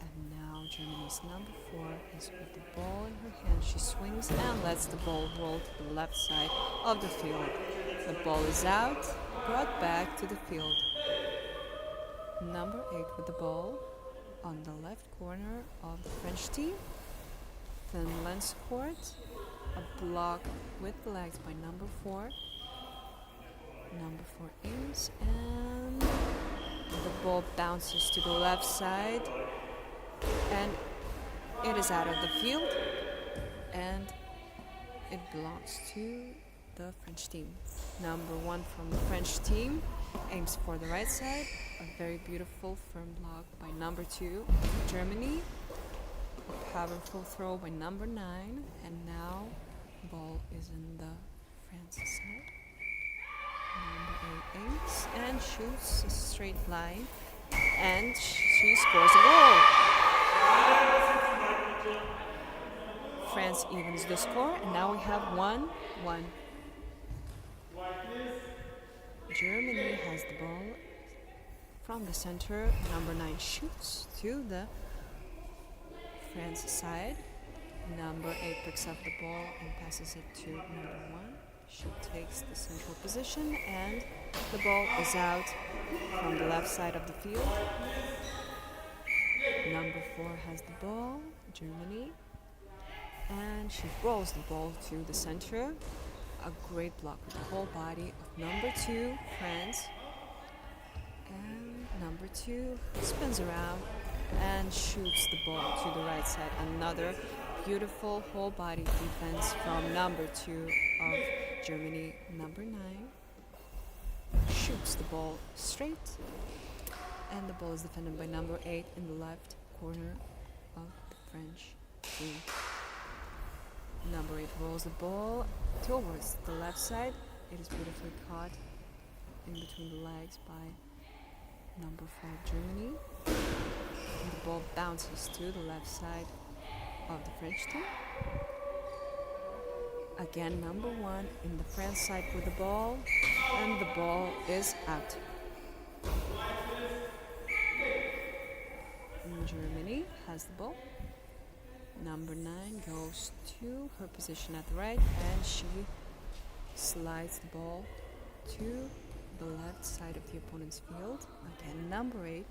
And now Germany's number 4 is with the ball in her hand. She swings and lets the ball roll to the left side of the field. The ball is out, brought back to the field. Number 8 with the ball on the left corner of the French team. Finland's court. A block with the legs by number 4. Number 4 aims, and the ball bounces to the left side, and it is out of the field, and it belongs to the French team. Number 1 from the French team aims for the right side. A very beautiful firm block by number 2, Germany. A powerful throw by number 9, and now ball is in the France side. Number 8 aims and shoots a straight line, and she scores a goal. France evens the score, and now we have 1-1. Germany has the ball from the center. Number 9 shoots to the France side. Number 8 picks up the ball and passes it to number 1. She takes the central position, and the ball is out from the left side of the field. Number 4 has the ball, Germany, and she rolls the ball to the center. A great block with the whole body of number 2, France. And number 2 spins around and shoots the ball to the right side. Another beautiful whole body defense from number 2 of Germany. Number 9 shoots the ball straight, and the ball is defended by number 8 in the left corner of the French team. Number 8 rolls the ball towards the left side. It is beautifully caught in between the legs by number 5, Germany. And the ball bounces to the left side of the French team. Again, number 1 in the France side with the ball, and the ball is out. And Germany has the ball. Number 9 goes to her position at the right, and she slides the ball to the left side of the opponent's field. Again, number 8,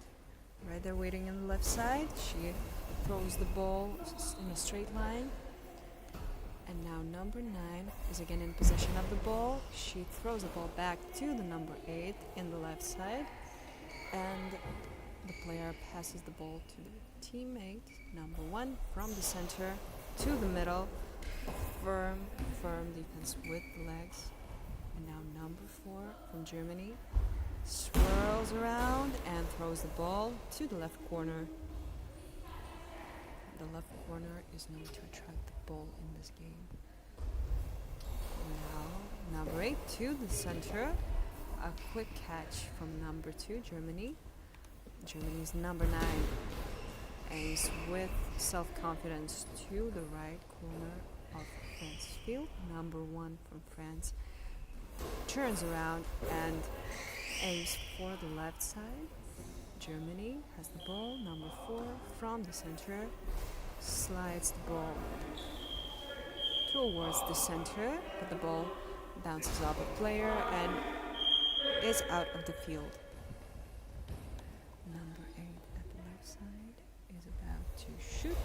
right there waiting in the left side. She throws the ball in a straight line. And now number 9 is again in possession of the ball. She throws the ball back to the number 8 in the left side. And the player passes the ball to the teammate, number 1, from the center to the middle. Firm defense with the legs. And now number 4 from Germany swirls around and throws the ball to the left corner. The left corner is known to attract the ball in this game. Now, number 8 to the center. A quick catch from number 2, Germany. Germany's number 9 aims with self-confidence to the right corner of France's field. Number 1 from France turns around and aims for the left side. Germany has the ball. Number 4 from the center slides the ball towards the center, but the ball bounces off a player and is out of the field. Number 8 at the left side is about to shoot.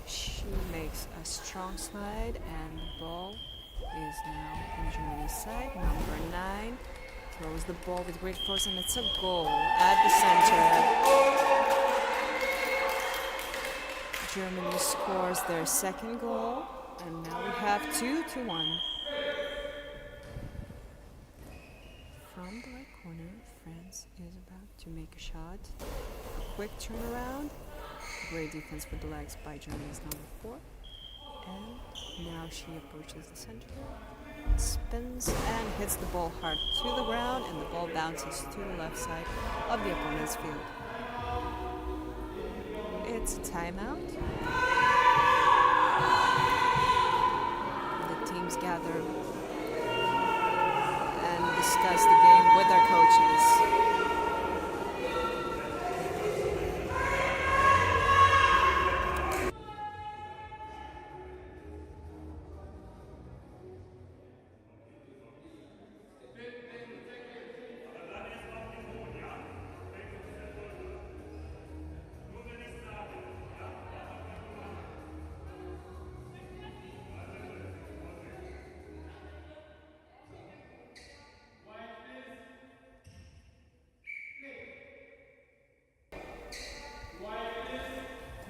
She makes a strong slide, and the ball is now on Germany's side. Number 9 throws the ball with great force, and it's a goal at the center. Germany scores their second goal, and now we have 2-1. From the right corner, France is about to make a shot. A quick turnaround. Great defense with the legs by Germany's number 4. And now she approaches the center spins and hits the ball hard to the ground, and the ball bounces to the left side of the opponent's field. It's a timeout. The teams gather and discuss the game with their coaches.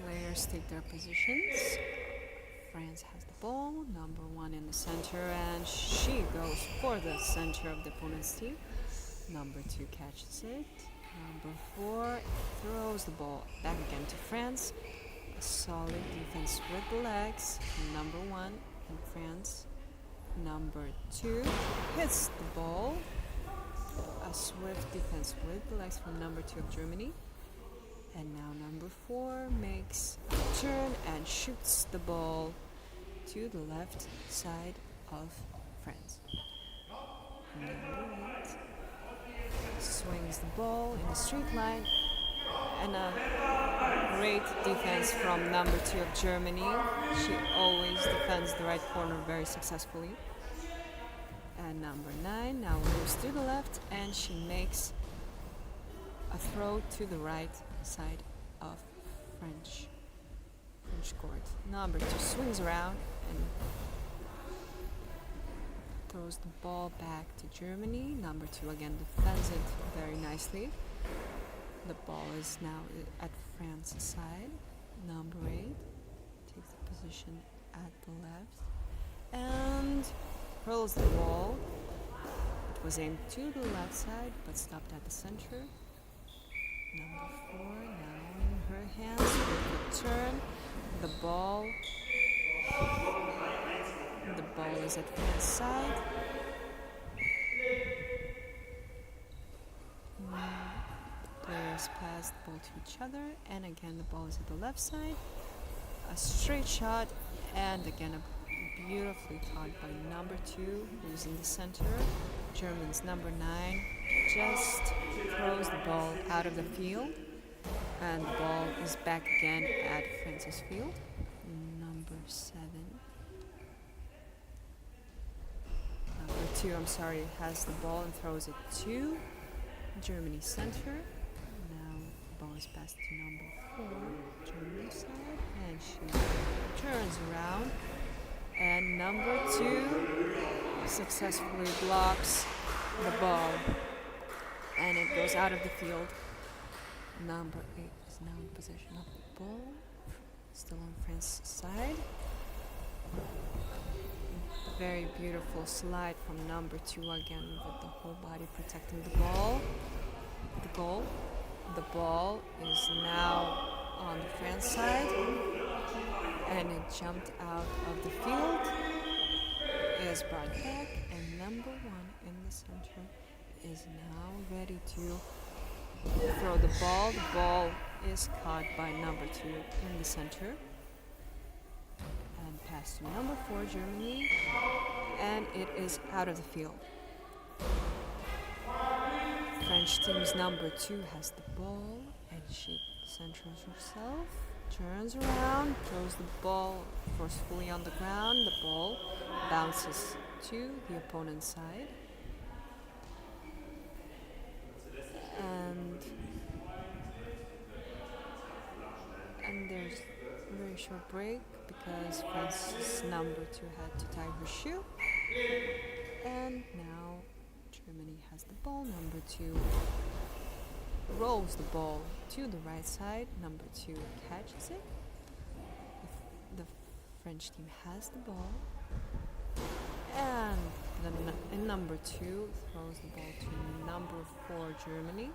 Players take their positions. France has the ball, number 1 in the center, and she goes for the center of the opponent's team. Number 2 catches it. Number 4 throws the ball back again to France. A solid defense with the legs. Number 1 in France. Number 2 hits the ball. A swift defense with the legs from number 2 of Germany. And now number 4 makes a turn and shoots the ball to the left side of France. Number 8 swings the ball in a straight line, and a great defense from number 2 of Germany. She always defends the right corner very successfully. And number 9 now moves to the left, and she makes a throw to the right side of French court. Number 2 swings around and throws the ball back to Germany. Number 2 again defends it very nicely. The ball is now at France's side. Number 8 takes the position at the left and hurls the ball. It was aimed to the left side but stopped at the center. Number 4 now in her hands with the turn. The ball is at France's side. Players pass the ball to each other, and again the ball is at the left side. A straight shot, and again a beautifully caught by number 2, who's in the center. German's number 9 just throws the ball out of the field, and the ball is back again at France's field. Number 2 has the ball and throws it to Germany's center. Now the ball is passed to number 4, Germany's side, and she turns around, and number 2 successfully blocks the ball, and it goes out of the field. Number 8 is now in possession of the ball, still on France's side. Very beautiful slide from number 2 again, with the whole body protecting the ball. The goal. The ball is now on the France side, and it jumped out of the field. It is brought back, and number 1 in the center is now ready to throw the ball. The ball is caught by number 2 in the center and passed to number 4, Germany, and it is out of the field. French team's number 2 has the ball, and she centers herself, turns around, throws the ball forcefully on the ground. The ball bounces to the opponent's side, and there's a very short break because France's number 2 had to tie her shoe, and now Germany has the ball. Number 2 rolls the ball to the right side. Number 2 catches it. The French team has the ball, and number 2 throws the ball to number 4, Germany.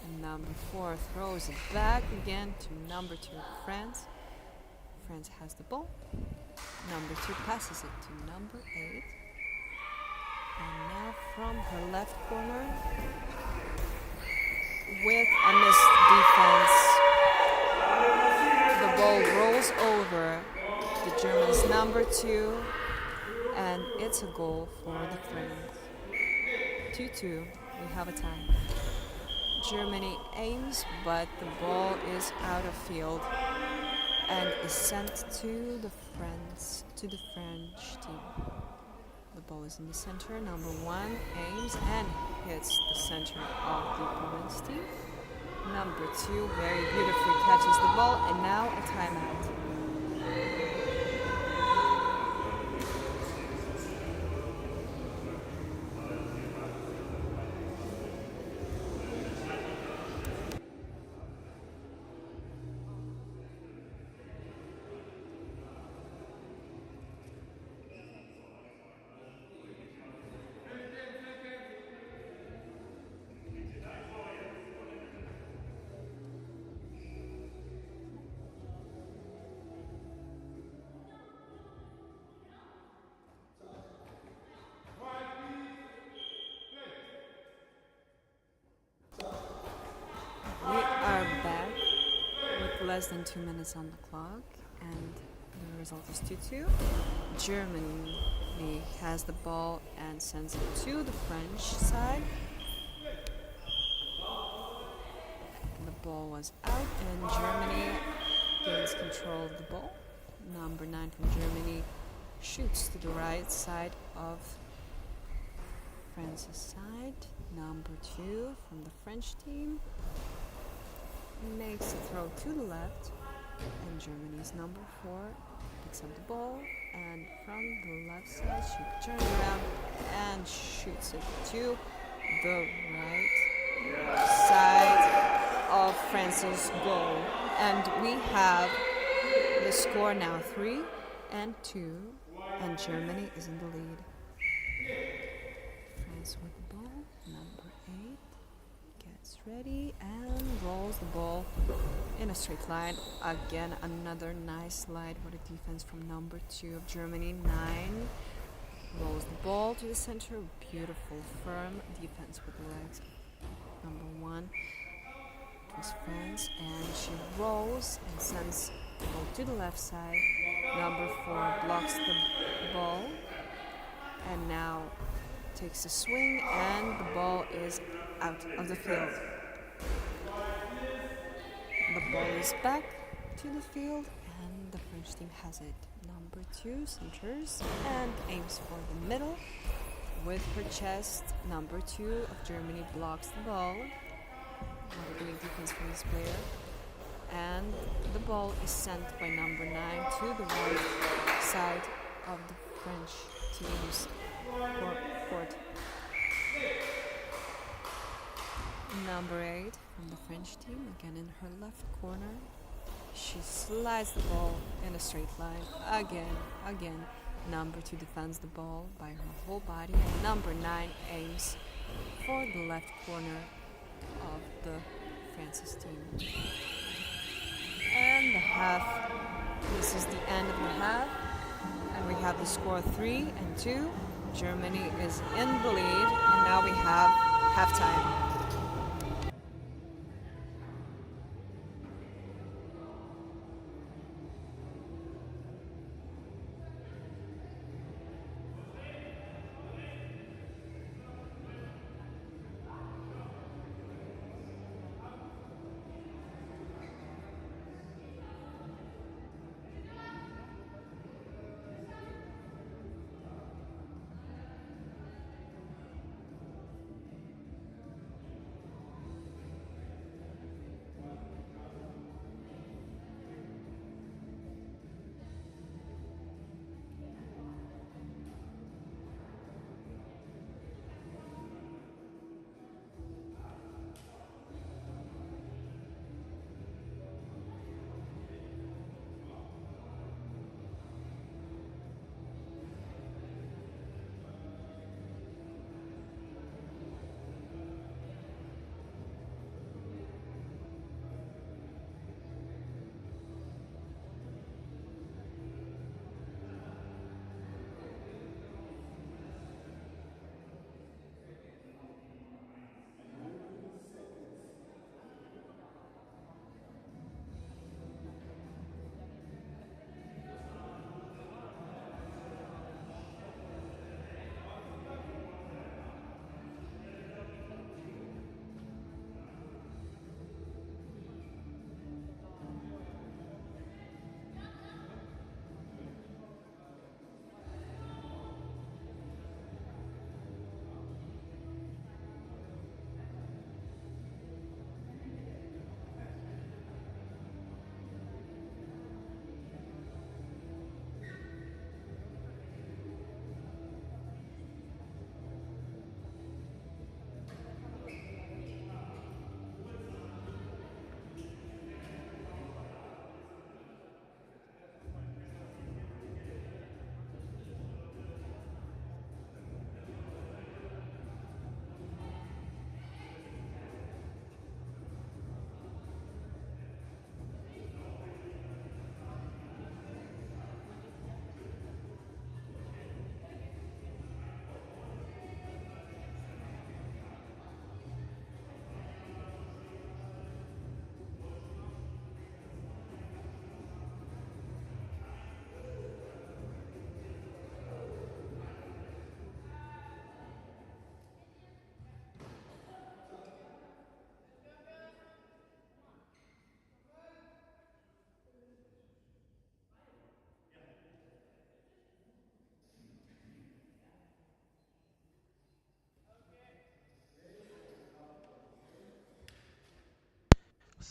And number 4 throws it back again to number 2, France. France has the ball. Number 2 passes it to number 8. And now from her left corner, with a missed defense, the ball rolls over the Germans' number 2, and it's a goal for the French. 2-2, we have a tie. Germany aims, but the ball is out of field and is sent to the French team. The ball is in the center. Number 1 aims and hits the center of the opponent's team. Number 2 very beautifully catches the ball, and now a timeout. We are back with less than 2 minutes on the clock, and the result is 2-2. Germany has the ball and sends it to the French side. The ball was out, and Germany gains control of the ball. Number 9 from Germany shoots to the right side of France's side. Number 2 from the French team makes a throw to the left, and Germany's number 4 picks up the ball, and from the left side she turns around and shoots it to the right side of France's goal. And we have the score now 3-2, and Germany is in the lead. France with the ball, number 8 gets ready and rolls the ball in a straight line. Again, another nice slide with a defense from number 2 of Germany. 9 rolls the ball to the center. Beautiful, firm defense with the legs. Number 1 was France, and she rolls and sends the ball to the left side. Number 4 blocks the ball and now takes a swing, and the ball is out of the field. The ball is back to the field, and the French team has it. Number 2 centers and aims for the middle. With her chest, number 2 of Germany blocks the ball. What a great defense from this player. And the ball is sent by number 9 to the right side of the French team's court. Number 8 from the French team, again in her left corner. She slides the ball in a straight line. Again. Number 2 defends the ball by her whole body, and number 9 aims for the left corner of the France's team. And the half, this is the end of the half, and we have the score 3-2. Germany is in the lead, and now we have halftime.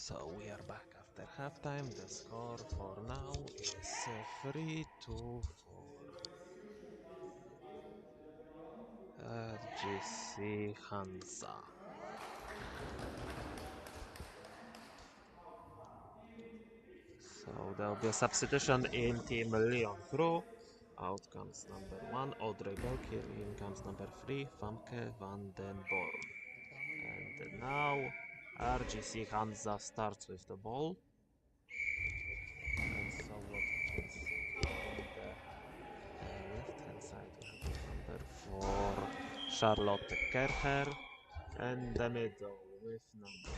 So we are back after halftime. The score for now is 3-2 for RGC Hansa. So there will be a substitution in Team Lyon crew. Out comes number 1, Audrey Belkir. In comes number 3, Famke van den Born. And now RGC Hansa starts with the ball. And so what we can see on the left hand side we have number 4 Charlotte Kercher, and the middle with number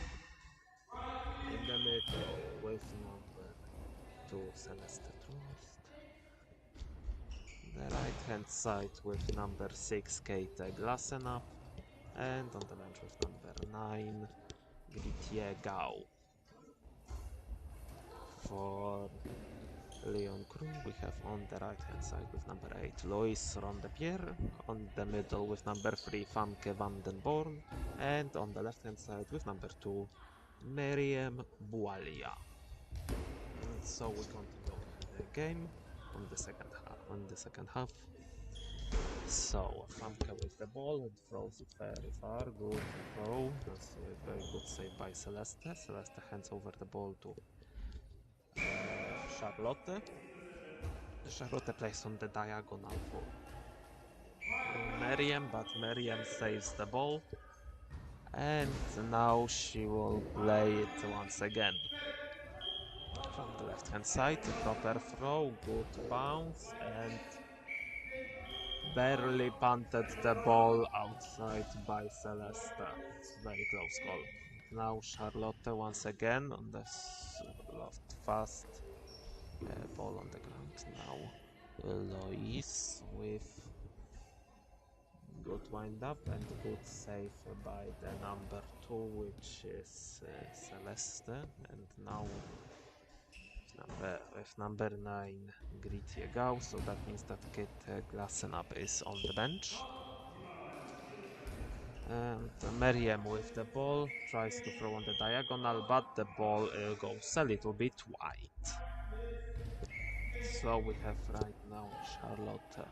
in the middle with number 2 Celeste Trost. The right hand side with number 6 Kate Glassenup, and on the bench with number 9 Gritier Gau. For Lyon crew we have on the right hand side with number 8 Lois Rondepierre, on the middle with number 3 Famke van den Born, and on the left hand side with number 2 Meriem Boualia. And so we continue in the game on the second half. So Famke with the ball and throws it very far. Good throw. That's a very good save by Celeste. Celeste hands over the ball to Charlotte. Charlotte plays on the diagonal for Meriem, but Meriem saves the ball. And now she will play it once again. From the left hand side, a proper throw, good bounce, and barely punted the ball outside by Celeste. Very close goal. Now Charlotte once again on the left fast ball on the ground. Now Lois with good wind up and good save by the number 2, which is Celeste, and now with number 9 Gritier Gau, so that means that Kate Glassenup is on the bench. And Meriem with the ball tries to throw on the diagonal, but the ball goes a little bit wide. So we have right now Charlotte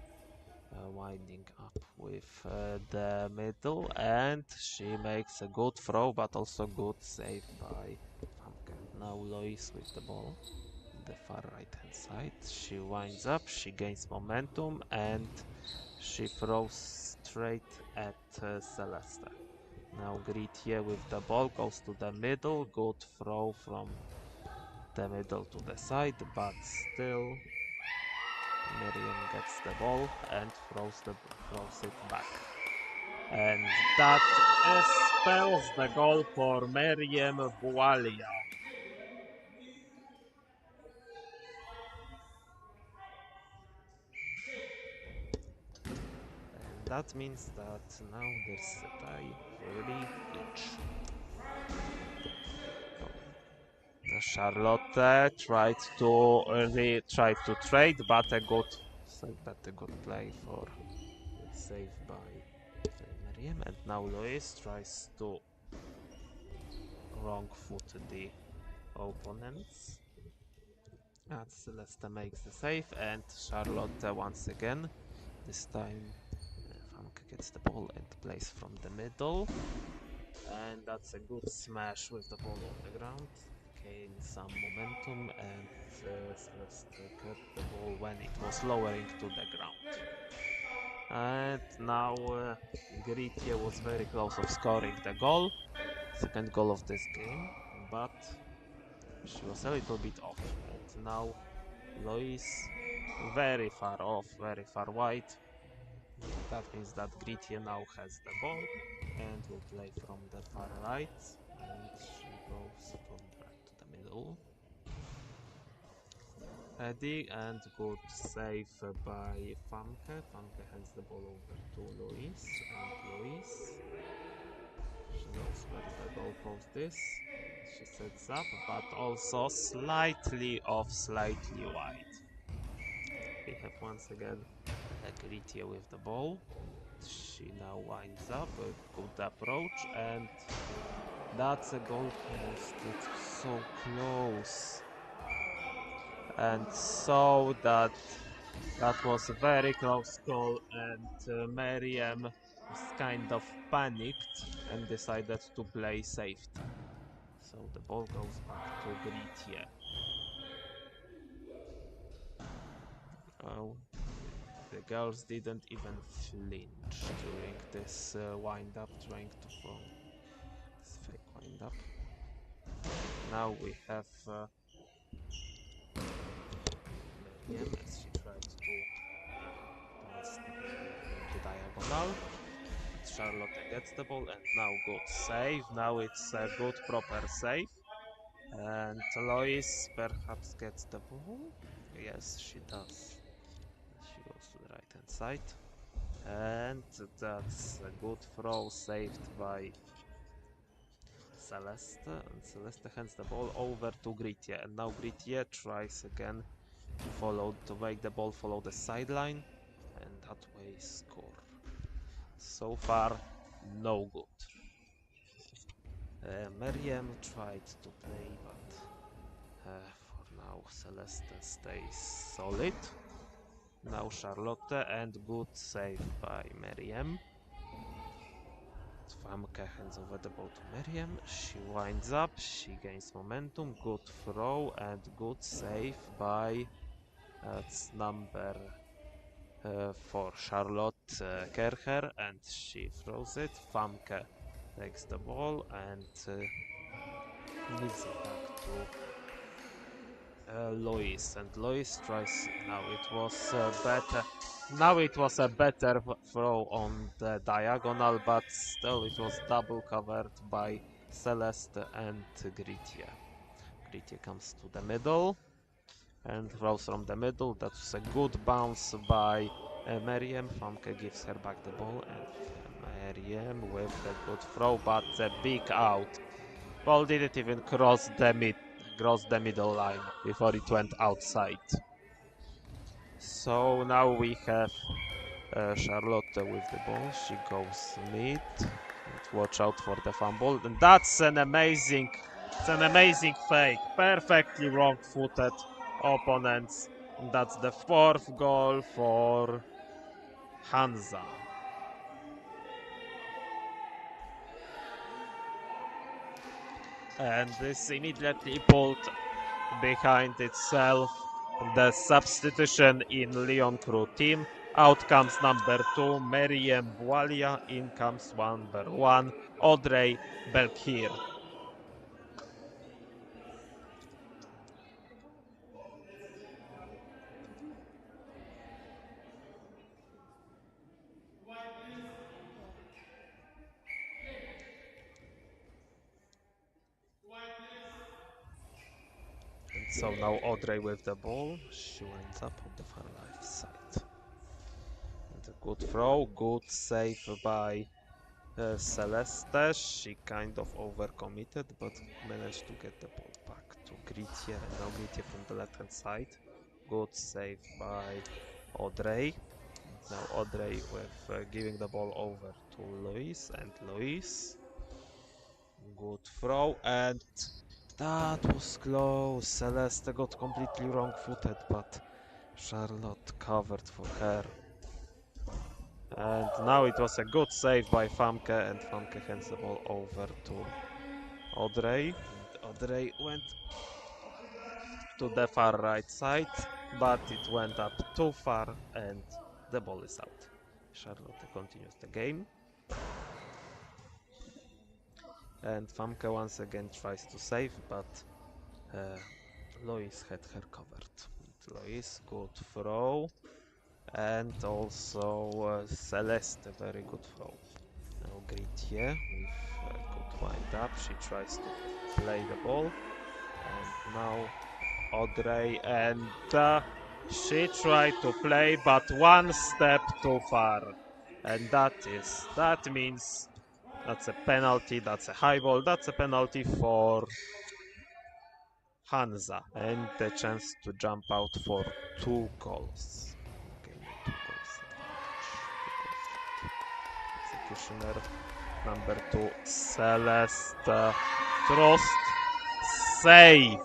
winding up with the middle, and she makes a good throw, but also good save by Famke. Now Lois with the ball, the far right hand side. She winds up, she gains momentum, and she throws straight at Celeste. Now Gritier with the ball goes to the middle, good throw from the middle to the side, but still Meriem gets the ball and throws it back. And that spells the goal for Meriem Boualia. And that means that now there's a tie 3 each. Charlotte tried to trade, but a good play for save by Meriem, and now Lois tries to wrong foot the opponents. And Celeste makes the save, and Charlotte once again. This time Famke gets the ball and plays from the middle, and that's a good smash with the ball on the ground. Gain some momentum, and Celeste kept the ball when it was lowering to the ground. And now Gritier was very close of scoring the goal, second goal of this game, but she was a little bit off. And now Lois very far off, very far wide. That means that Gritier now has the ball and will play from the far right, and she goes from right to the middle. Ready, and good save by Famke. Famke hands the ball over to Lois, and Lois, she knows where the goalpost is. She sets up, but also slightly off, slightly wide. We have once again Gritier with the ball. She now winds up, a good approach, and That's a goalpost. It's so close. And so that was a very close call, and Miriam was kind of panicked and decided to play safety. So the ball goes back to Gritje. Oh, the girls didn't even flinch during this wind-up, trying to throw this fake wind-up. Now we have Miriam as she tried to pass the ball into diagonal. But Charlotte gets the ball, and now good save. Now it's a good proper save. And Lois perhaps gets the ball. Yes, she does. She goes to the right hand side. And that's a good throw saved by Celeste. And Celeste hands the ball over to Gritje. And now Gritje tries again to make the ball follow the sideline. And that way score. So far, no good. Miriam tried to play, but for now Celeste stays solid. Now Charlotte, and good save by Miriam. Famke hands over the ball to Miriam. She winds up, she gains momentum. Good throw and good save by that's number 4, Charlotte Kercher, and she throws it. Famke takes the ball and gives it back to Lois, and Lois tries. Now it was a better throw on the diagonal, but still it was double covered by Celeste and Gritje. Gritje comes to the middle and throws from the middle. That's a good bounce by Miriam. Famke gives her back the ball, and Miriam with a good throw, but a big out. Ball didn't even cross the middle line before it went outside. So now we have Charlotte with the ball. She goes mid. And watch out for the fumble. And it's an amazing fake. Perfectly wrong-footed opponents. And that's the 4th goal for Hansa. And this immediately pulled behind itself the substitution in Lyon crew team. Out comes number 2, Meriem Boualia. In comes number 1, Audrey Belkir. And so now Audrey with the ball. She winds up on the far left side. And a good throw, good save by Celeste. She kind of overcommitted, but managed to get the ball back to Gritje. And now Gritje from the left hand side. Good save by Audrey. Now Audrey with giving the ball over to Luis, and Luis. Good throw, and that was close. Celeste got completely wrong-footed, but Charlotte covered for her. And now it was a good save by Famke, and Famke hands the ball over to Audrey. And Audrey went to the far right side, but it went up too far, and the ball is out. Charlotte continues the game. And Famke once again tries to save, but Lois had her covered. And Lois, good throw. And also Celeste, very good throw. Now Gritje with a good wind up. She tries to play the ball. And now Audrey, and she tried to play, but one step too far. And that means that's a penalty, that's a high ball, that's a penalty for Hansa, and the chance to jump out for 2 goals. Gain a 2 goals advantage. Executioner number 2, Celeste Trust. Save!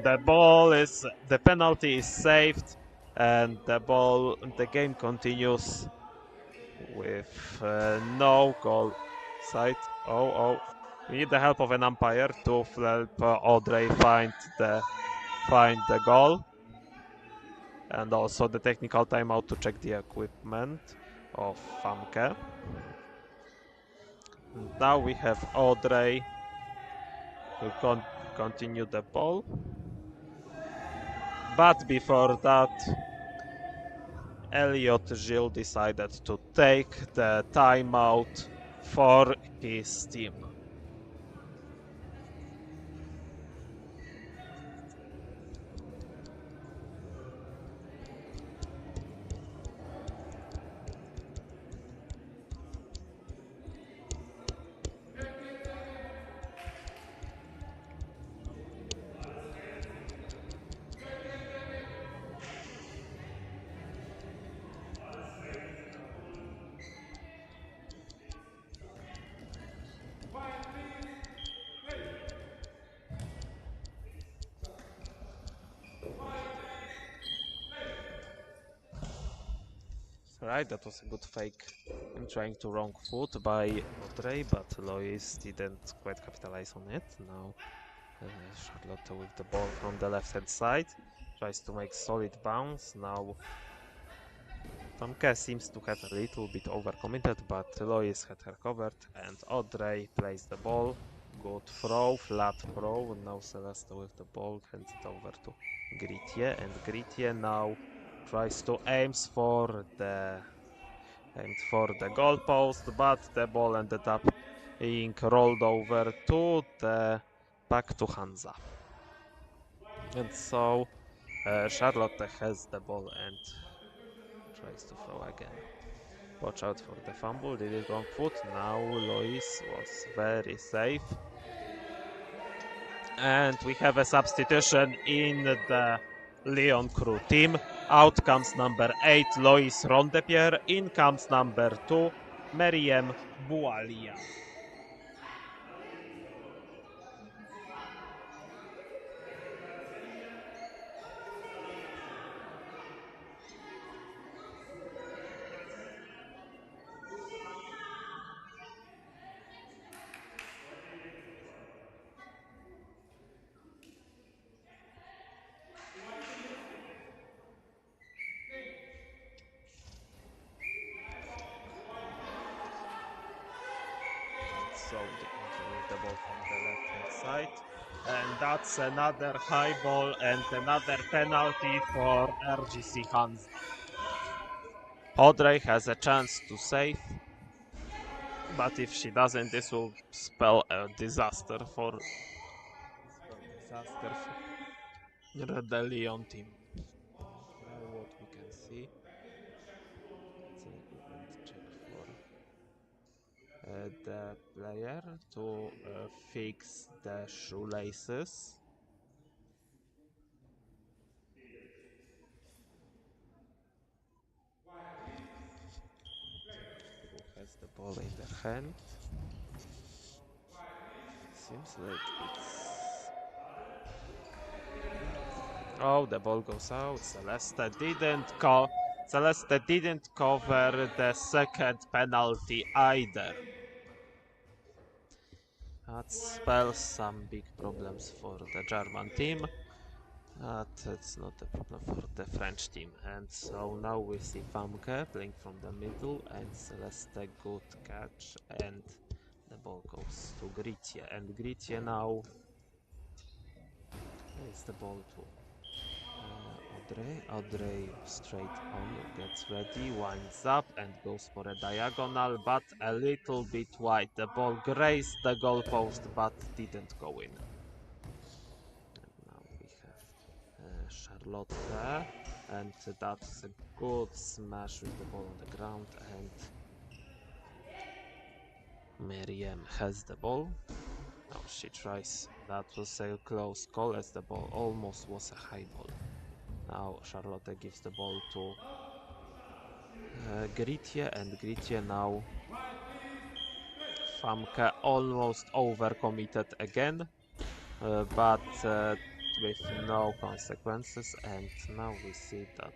The penalty is saved, and the game continues with no goal side. Oh. We need the help of an umpire to help Audrey find the goal. And also the technical timeout to check the equipment of Famke. And now we have Audrey to continue the ball. But before that, Elliot Gilles decided to take the timeout for his team. Right, that was a good fake. I'm trying to wrong foot by Audrey, but Lois didn't quite capitalize on it. Now Charlotte with the ball from the left hand side. Tries to make solid bounce. Now Famke seems to have a little bit overcommitted, but Lois had her covered, and Audrey plays the ball. Good throw, flat throw, and now Celeste with the ball hands it over to Gritje, and Gritje now tries to aimed for the goalpost, but the ball ended up being rolled over to the back to Hansa. And so Charlotte has the ball and tries to throw again. Watch out for the fumble, did it wrong foot. Now Lois was very safe. And we have a substitution in the Lyon crew team. Out comes number 8, Lois Rondepierre. In comes number 2, Meriem Boualia. So with the ball from the left hand side. And that's another high ball and another penalty for RGC Hansa. Audrey has a chance to save, but if she doesn't, this will spell a disaster for the Lyon team. Now what we can see, it's an equipment check for the player to fix the shoelaces. Who has the ball in their hand? Seems like it's... Oh, the ball goes out. Celeste didn't cover the second penalty either. That spells some big problems for the German team. But it's not a problem for the French team. And so now we see Famke playing from the middle and Celeste good catch, and the ball goes to Gritje. And Gritje now plays the ball to Audrey straight on, gets ready, winds up and goes for a diagonal, but a little bit wide. The ball grazed the goalpost but didn't go in. And now we have Charlotte, and that's a good smash with the ball on the ground, and Meriem has the ball. Now she tries, that was a close call as the ball almost was a high ball. Now Charlotte gives the ball to Gritje, and Gritje now Famke almost overcommitted again, but with no consequences. And now we see that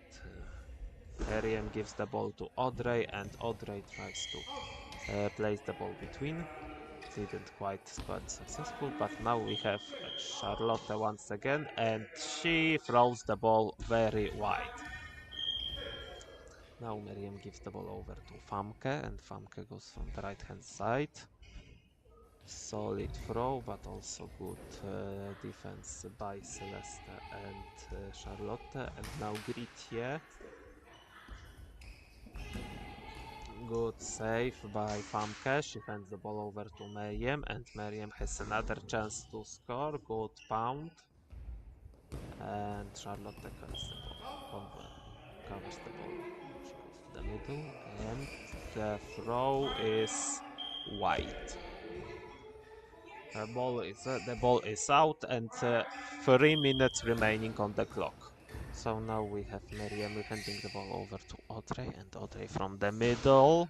Meriem gives the ball to Audrey, and Audrey tries to place the ball between. Didn't quite successful, but now we have Charlotte once again, and she throws the ball very wide. Now Meriem gives the ball over to Famke, and Famke goes from the right hand side. Solid throw, but also good defense by Celeste and Charlotte. And now Gritje. Good save by Famke. She hands the ball over to Meriem, and Meriem has another chance to score. Good pound. And Charlotte covers the ball. Covers the ball. She goes to the middle, and the throw is wide. The ball is out, and 3 minutes remaining on the clock. So now we have Meriem handing the ball over to Audrey, and Audrey from the middle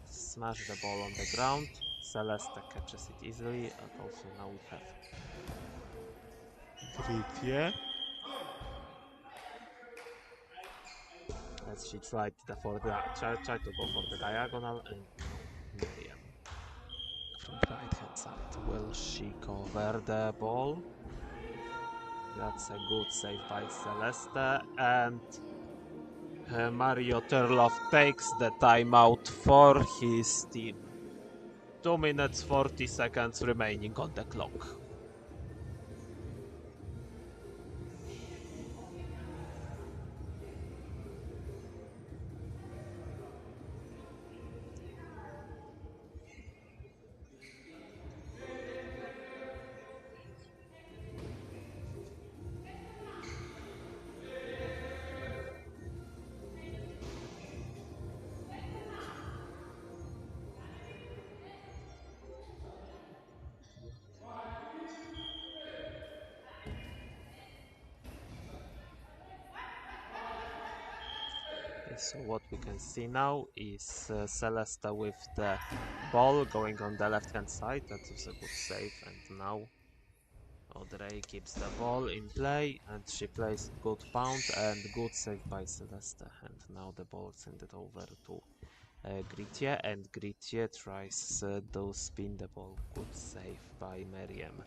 smash the ball on the ground. Celeste catches it easily, and also now we have Gritje. As she tried to go for the diagonal, and now Meriem from the right hand side. Will she cover the ball? That's a good save by Celeste, and Mario Terlov takes the timeout for his team. 2 minutes 40 seconds remaining on the clock. So what we can see now is Celeste with the ball going on the left hand side. That is a good save, and now Audrey keeps the ball in play, and she plays good pound and good save by Celeste. And now the ball is handed over to Gritje, and Gritje tries to spin the ball. Good save by Meriem.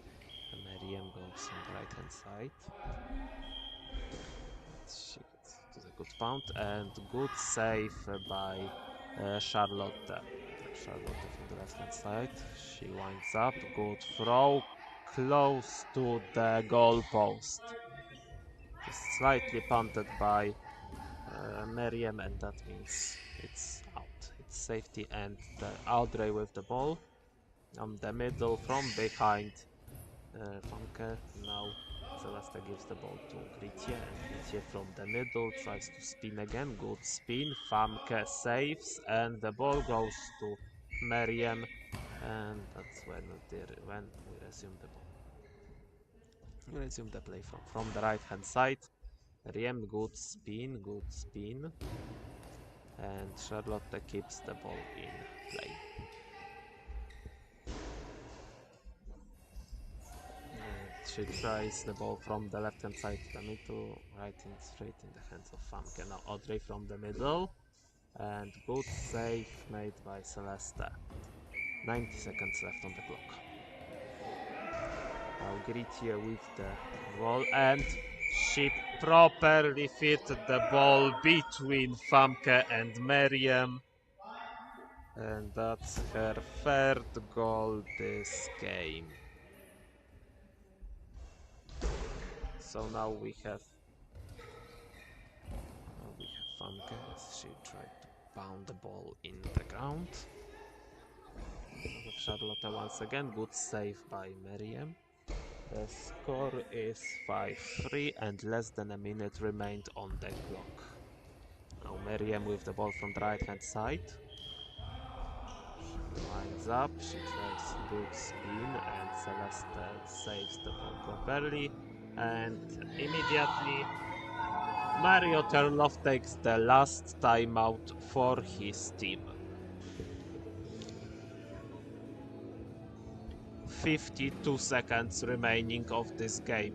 Meriem goes on the right hand side. She gets to the good pound, and good save by Charlotte. Charlotte from the left hand side. She winds up. Good throw. Close to the goal post. Just slightly punted by Meriem, and that means it's out. It's safety, and Audrey with the ball on the middle from behind Famke. Now Celeste gives the ball to Gritje, and Gritje from the middle tries to spin again. Good spin. Famke saves, and the ball goes to Meriem, and that's when we resume the ball. We resume the play from the right hand side. Meriem, good spin, and Charlotte keeps the ball in play. She tries the ball from the left hand side to the middle, straight in the hands of Famke. Now Audrey from the middle, and good save made by Celeste. 90 seconds left on the clock. Now Gritje with the ball, and she properly fit the ball between Famke and Meriem. And that's her third goal this game. So now we have Famke as she tried to pound the ball in the ground. With Charlotte once again, good save by Meriem. The score is 5-3 and less than a minute remained on the clock. Now Meriem with the ball from the right hand side. She winds up, she tries good spin, and Celeste saves the ball properly. And immediately Mario Terlov takes the last timeout for his team. 52 seconds remaining of this game.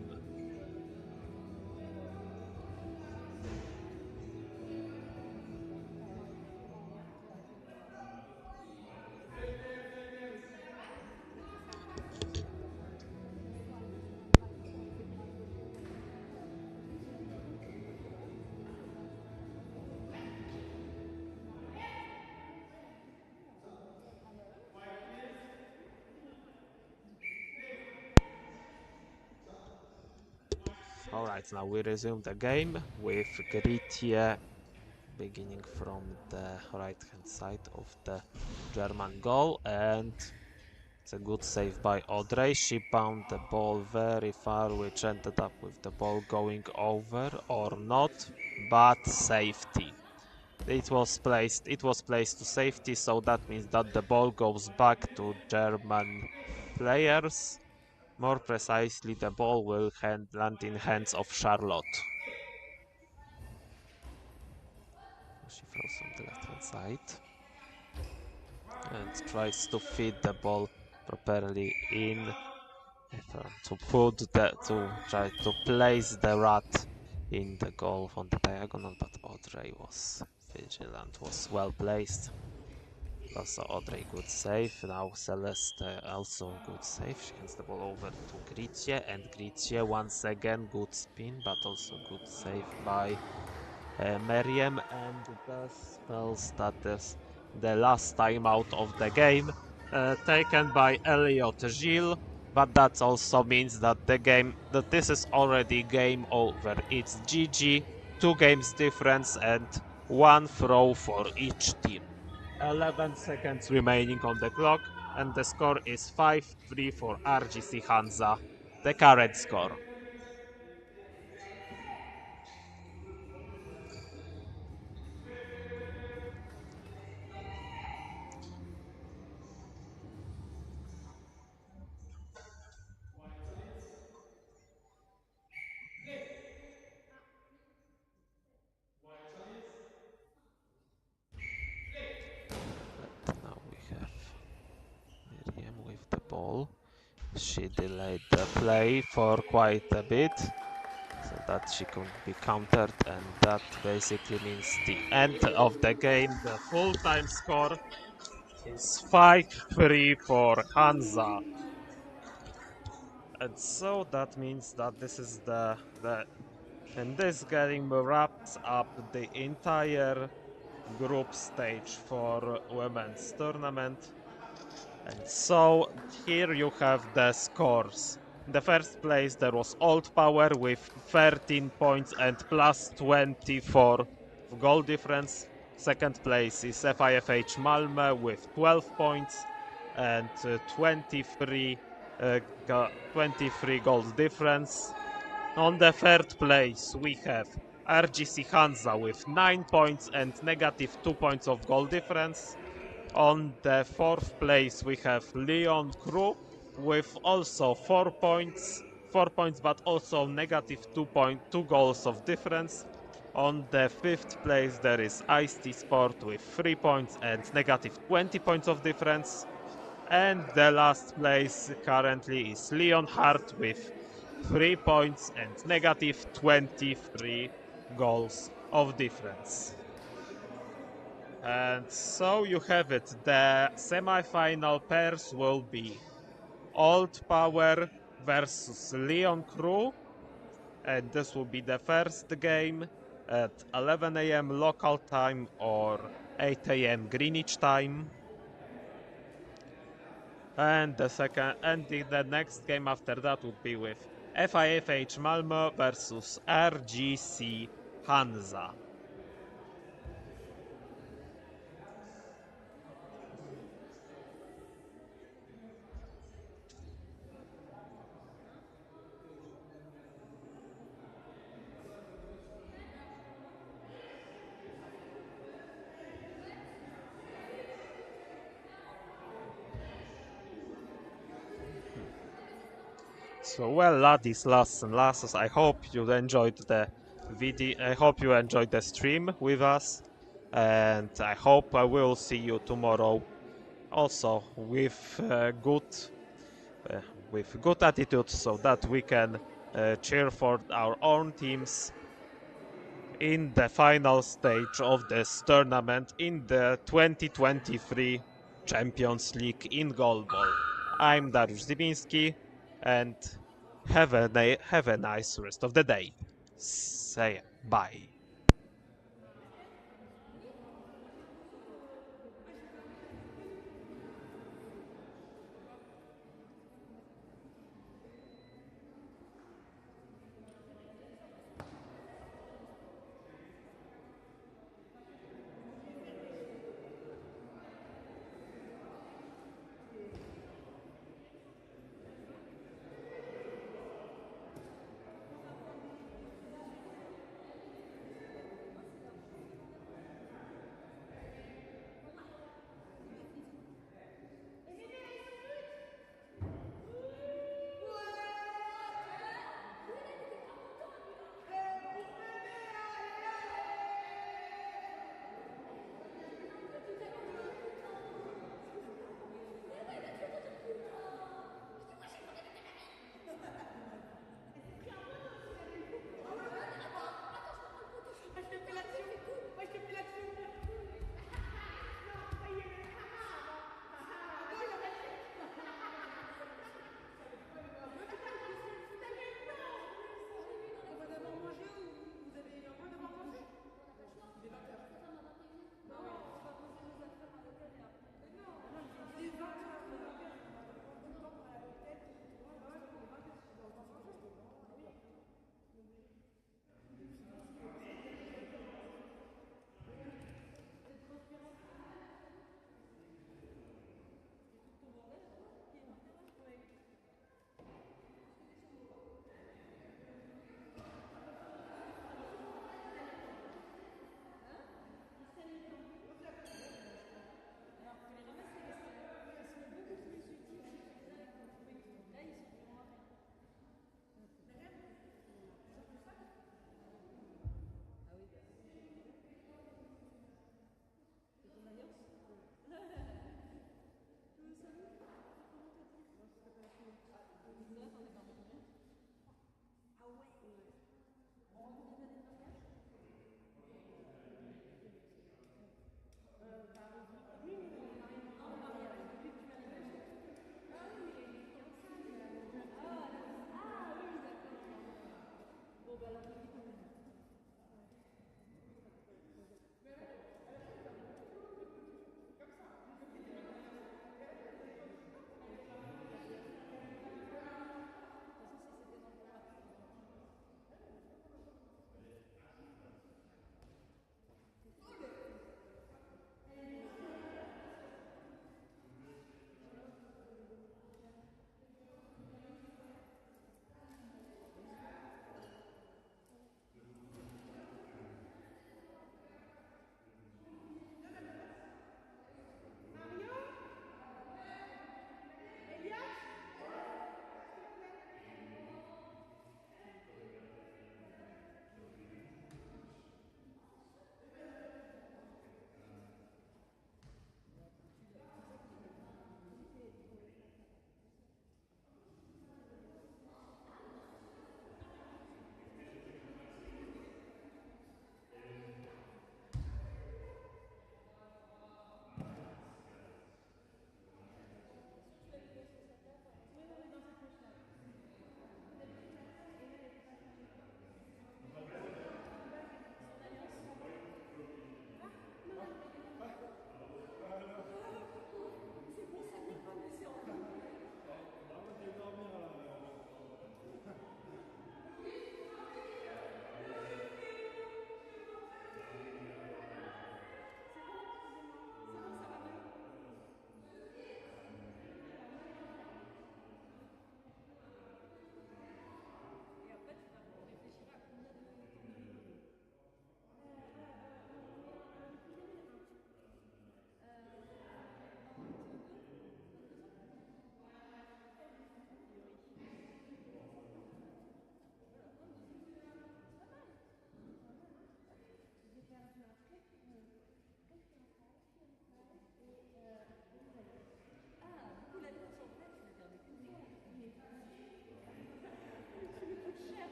Alright, now we resume the game with Gritje beginning from the right hand side of the German goal, and it's a good save by Audrey. She bound the ball very far, which ended up with the ball going over or not, but safety. It was placed to safety, so that means that the ball goes back to German players. More precisely, the ball will land in hands of Charlotte. She throws on the left hand side and tries to feed the ball properly in, to try to place the rat in the goal on the diagonal, but Audrey was vigilant, was well placed. Also Audrey good save. Now Celeste also good save. She hands the ball over to Gritje, and Gritje once again good spin, but also good save by Meriem, and that spells that there's the last timeout of the game taken by Elliot Gilles, but that also means that this is already game over. It's GG, 2 games difference and 1 throw for each team. 11 seconds remaining on the clock, and the score is 5-3 for RGC Hansa, the current score. But now we have Miriam with the ball. She delayed the play for quite a bit so that she could be countered, and that basically means the end of the game. The full-time score is 5-3 for Hansa. And so that means that this is and this game wraps up the entire group stage for women's tournament. And so here you have the scores. In the first place there was Old Power with 13 points and plus 24 goal difference. Second place is FIFH Malmo with 12 points and 23 goals difference. On the third place we have RGC Hansa with 9 points and negative 2 points of goal difference. On the fourth place we have Lyon Crew with also 4 points, but also negative 2 goals of difference. On the fifth place there is Aisti Sport with 3 points and negative 20 points of difference. And the last place currently is Lyon Heart with 3 points and negative 23 goals of difference. And so you have it. The semi-final pairs will be Old Power versus Lyon Crew, and this will be the first game at 11 a.m. local time or 8 a.m. Greenwich time. And the next game after that would be with FIFH Malmo versus RGC Hansa. So well, laddies, lads and lasses, I hope you enjoyed the video. I hope you enjoyed the stream with us, and I hope I will see you tomorrow also with good uh, with good attitude so that we can cheer for our own teams in the final stage of this tournament in the 2023 Champions League in goalball. I'm Dariusz Zibinski, and have a nice rest of the day. Say bye.